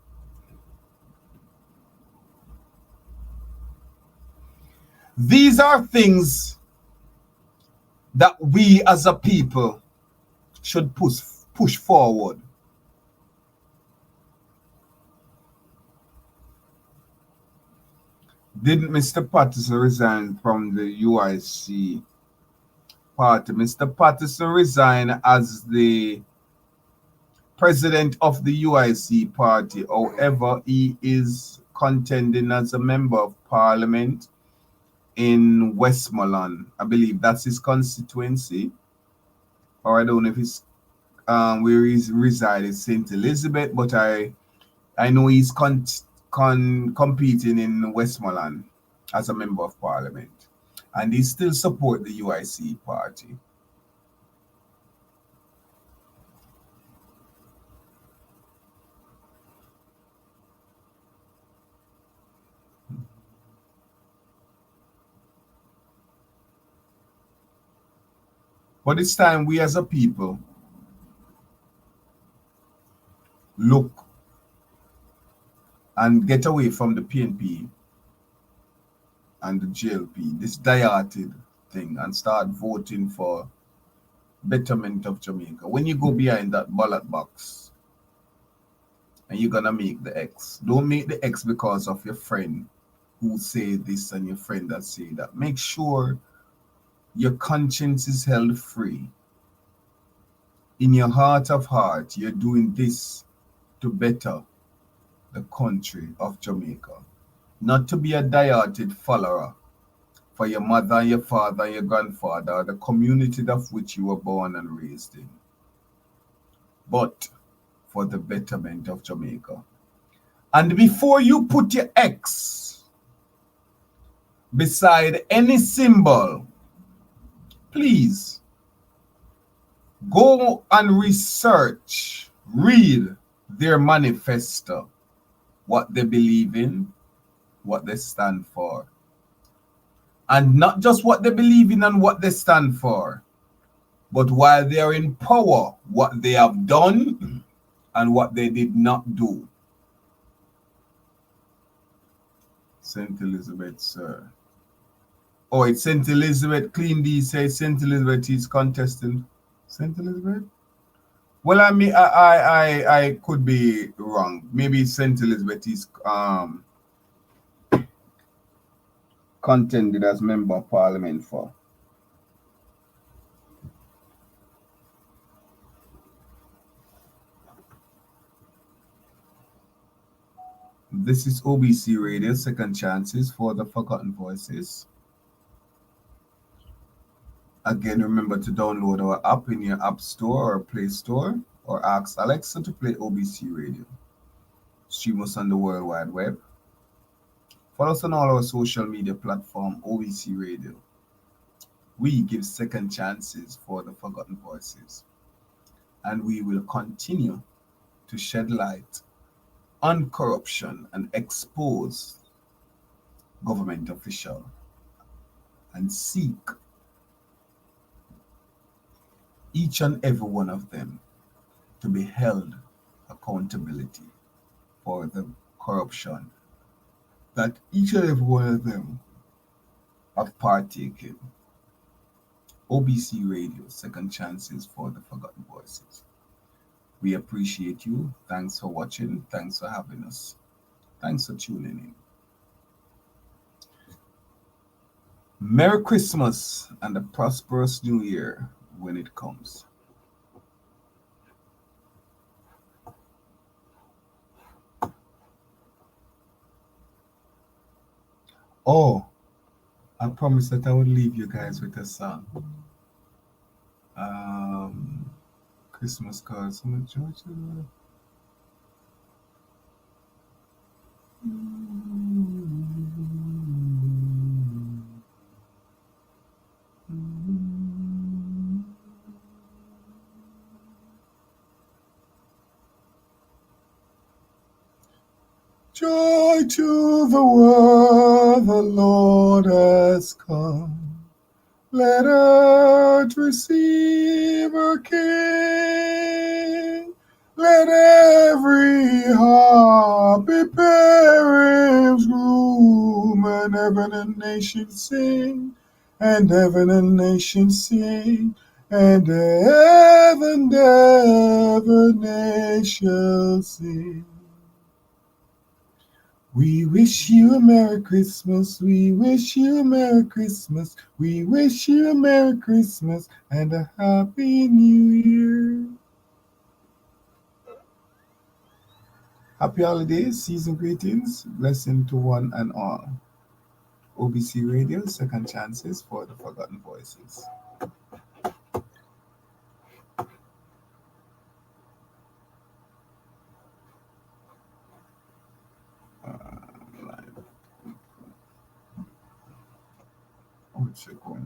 These are things that we as a people should push forward. Didn't Mr. Patterson resign from the UIC party? Mr. Patterson resigned as the president of the UIC party. However, he is contending as a member of parliament in Westmoreland. I believe that's his constituency. Or I don't know if it's where he resides, St. Elizabeth, but I know he's competing in Westmoreland as a member of parliament. And he still support the UIC party. But it's time we as a people look and get away from the PNP and the GLP, this diarted thing, and start voting for betterment of Jamaica. When you go behind that ballot box and you're gonna make the X, don't make the X because of your friend who say this and your friend that say that. Make sure your conscience is held free. In your heart of heart, you're doing this to better the country of Jamaica, not to be a diarted follower for your mother, your father, your grandfather, the community of which you were born and raised in, but for the betterment of Jamaica. And before you put your X beside any symbol, please go and research, read their manifesto, what they believe in, what they stand for. And not just what they believe in and what they stand for, but while they are in power, what they have done and what they did not do. St. Elizabeth, sir. Oh, it's St. Elizabeth. Clean D says St. Elizabeth is contesting. St. Elizabeth? Well, I mean, I could be wrong. Maybe St. Elizabeth is contended as member of Parliament for. This is OBC Radio, Second Chances for the Forgotten Voices. Again, remember to download our app in your App Store or Play Store, or ask Alexa to play OBC Radio. Stream us on the World Wide Web. Follow us on all our social media platforms, OBC Radio. We give second chances for the Forgotten Voices, and we will continue to shed light on corruption and expose government officials and seek each and every one of them to be held accountability for the corruption that each and every one of them have partaken. OBC Radio, Second Chances for the Forgotten Voices. We appreciate you. Thanks for watching. Thanks for having us. Thanks for tuning in. Merry Christmas and a prosperous New Year when it comes. Oh, I promised that I would leave you guys with a song. Christmas cards from Georgia. Joy to the world, the Lord has come. Let earth receive her King. Let every heart prepare his room, and heaven and nation sing, and heaven and nation sing, and heaven and nation sing. We wish you a Merry Christmas, we wish you a Merry Christmas, we wish you a Merry Christmas and a Happy New Year. Happy holidays, season greetings, blessing to one and all. OBC Radio, Second Chances for the Forgotten Voices. Live. Oh, check one.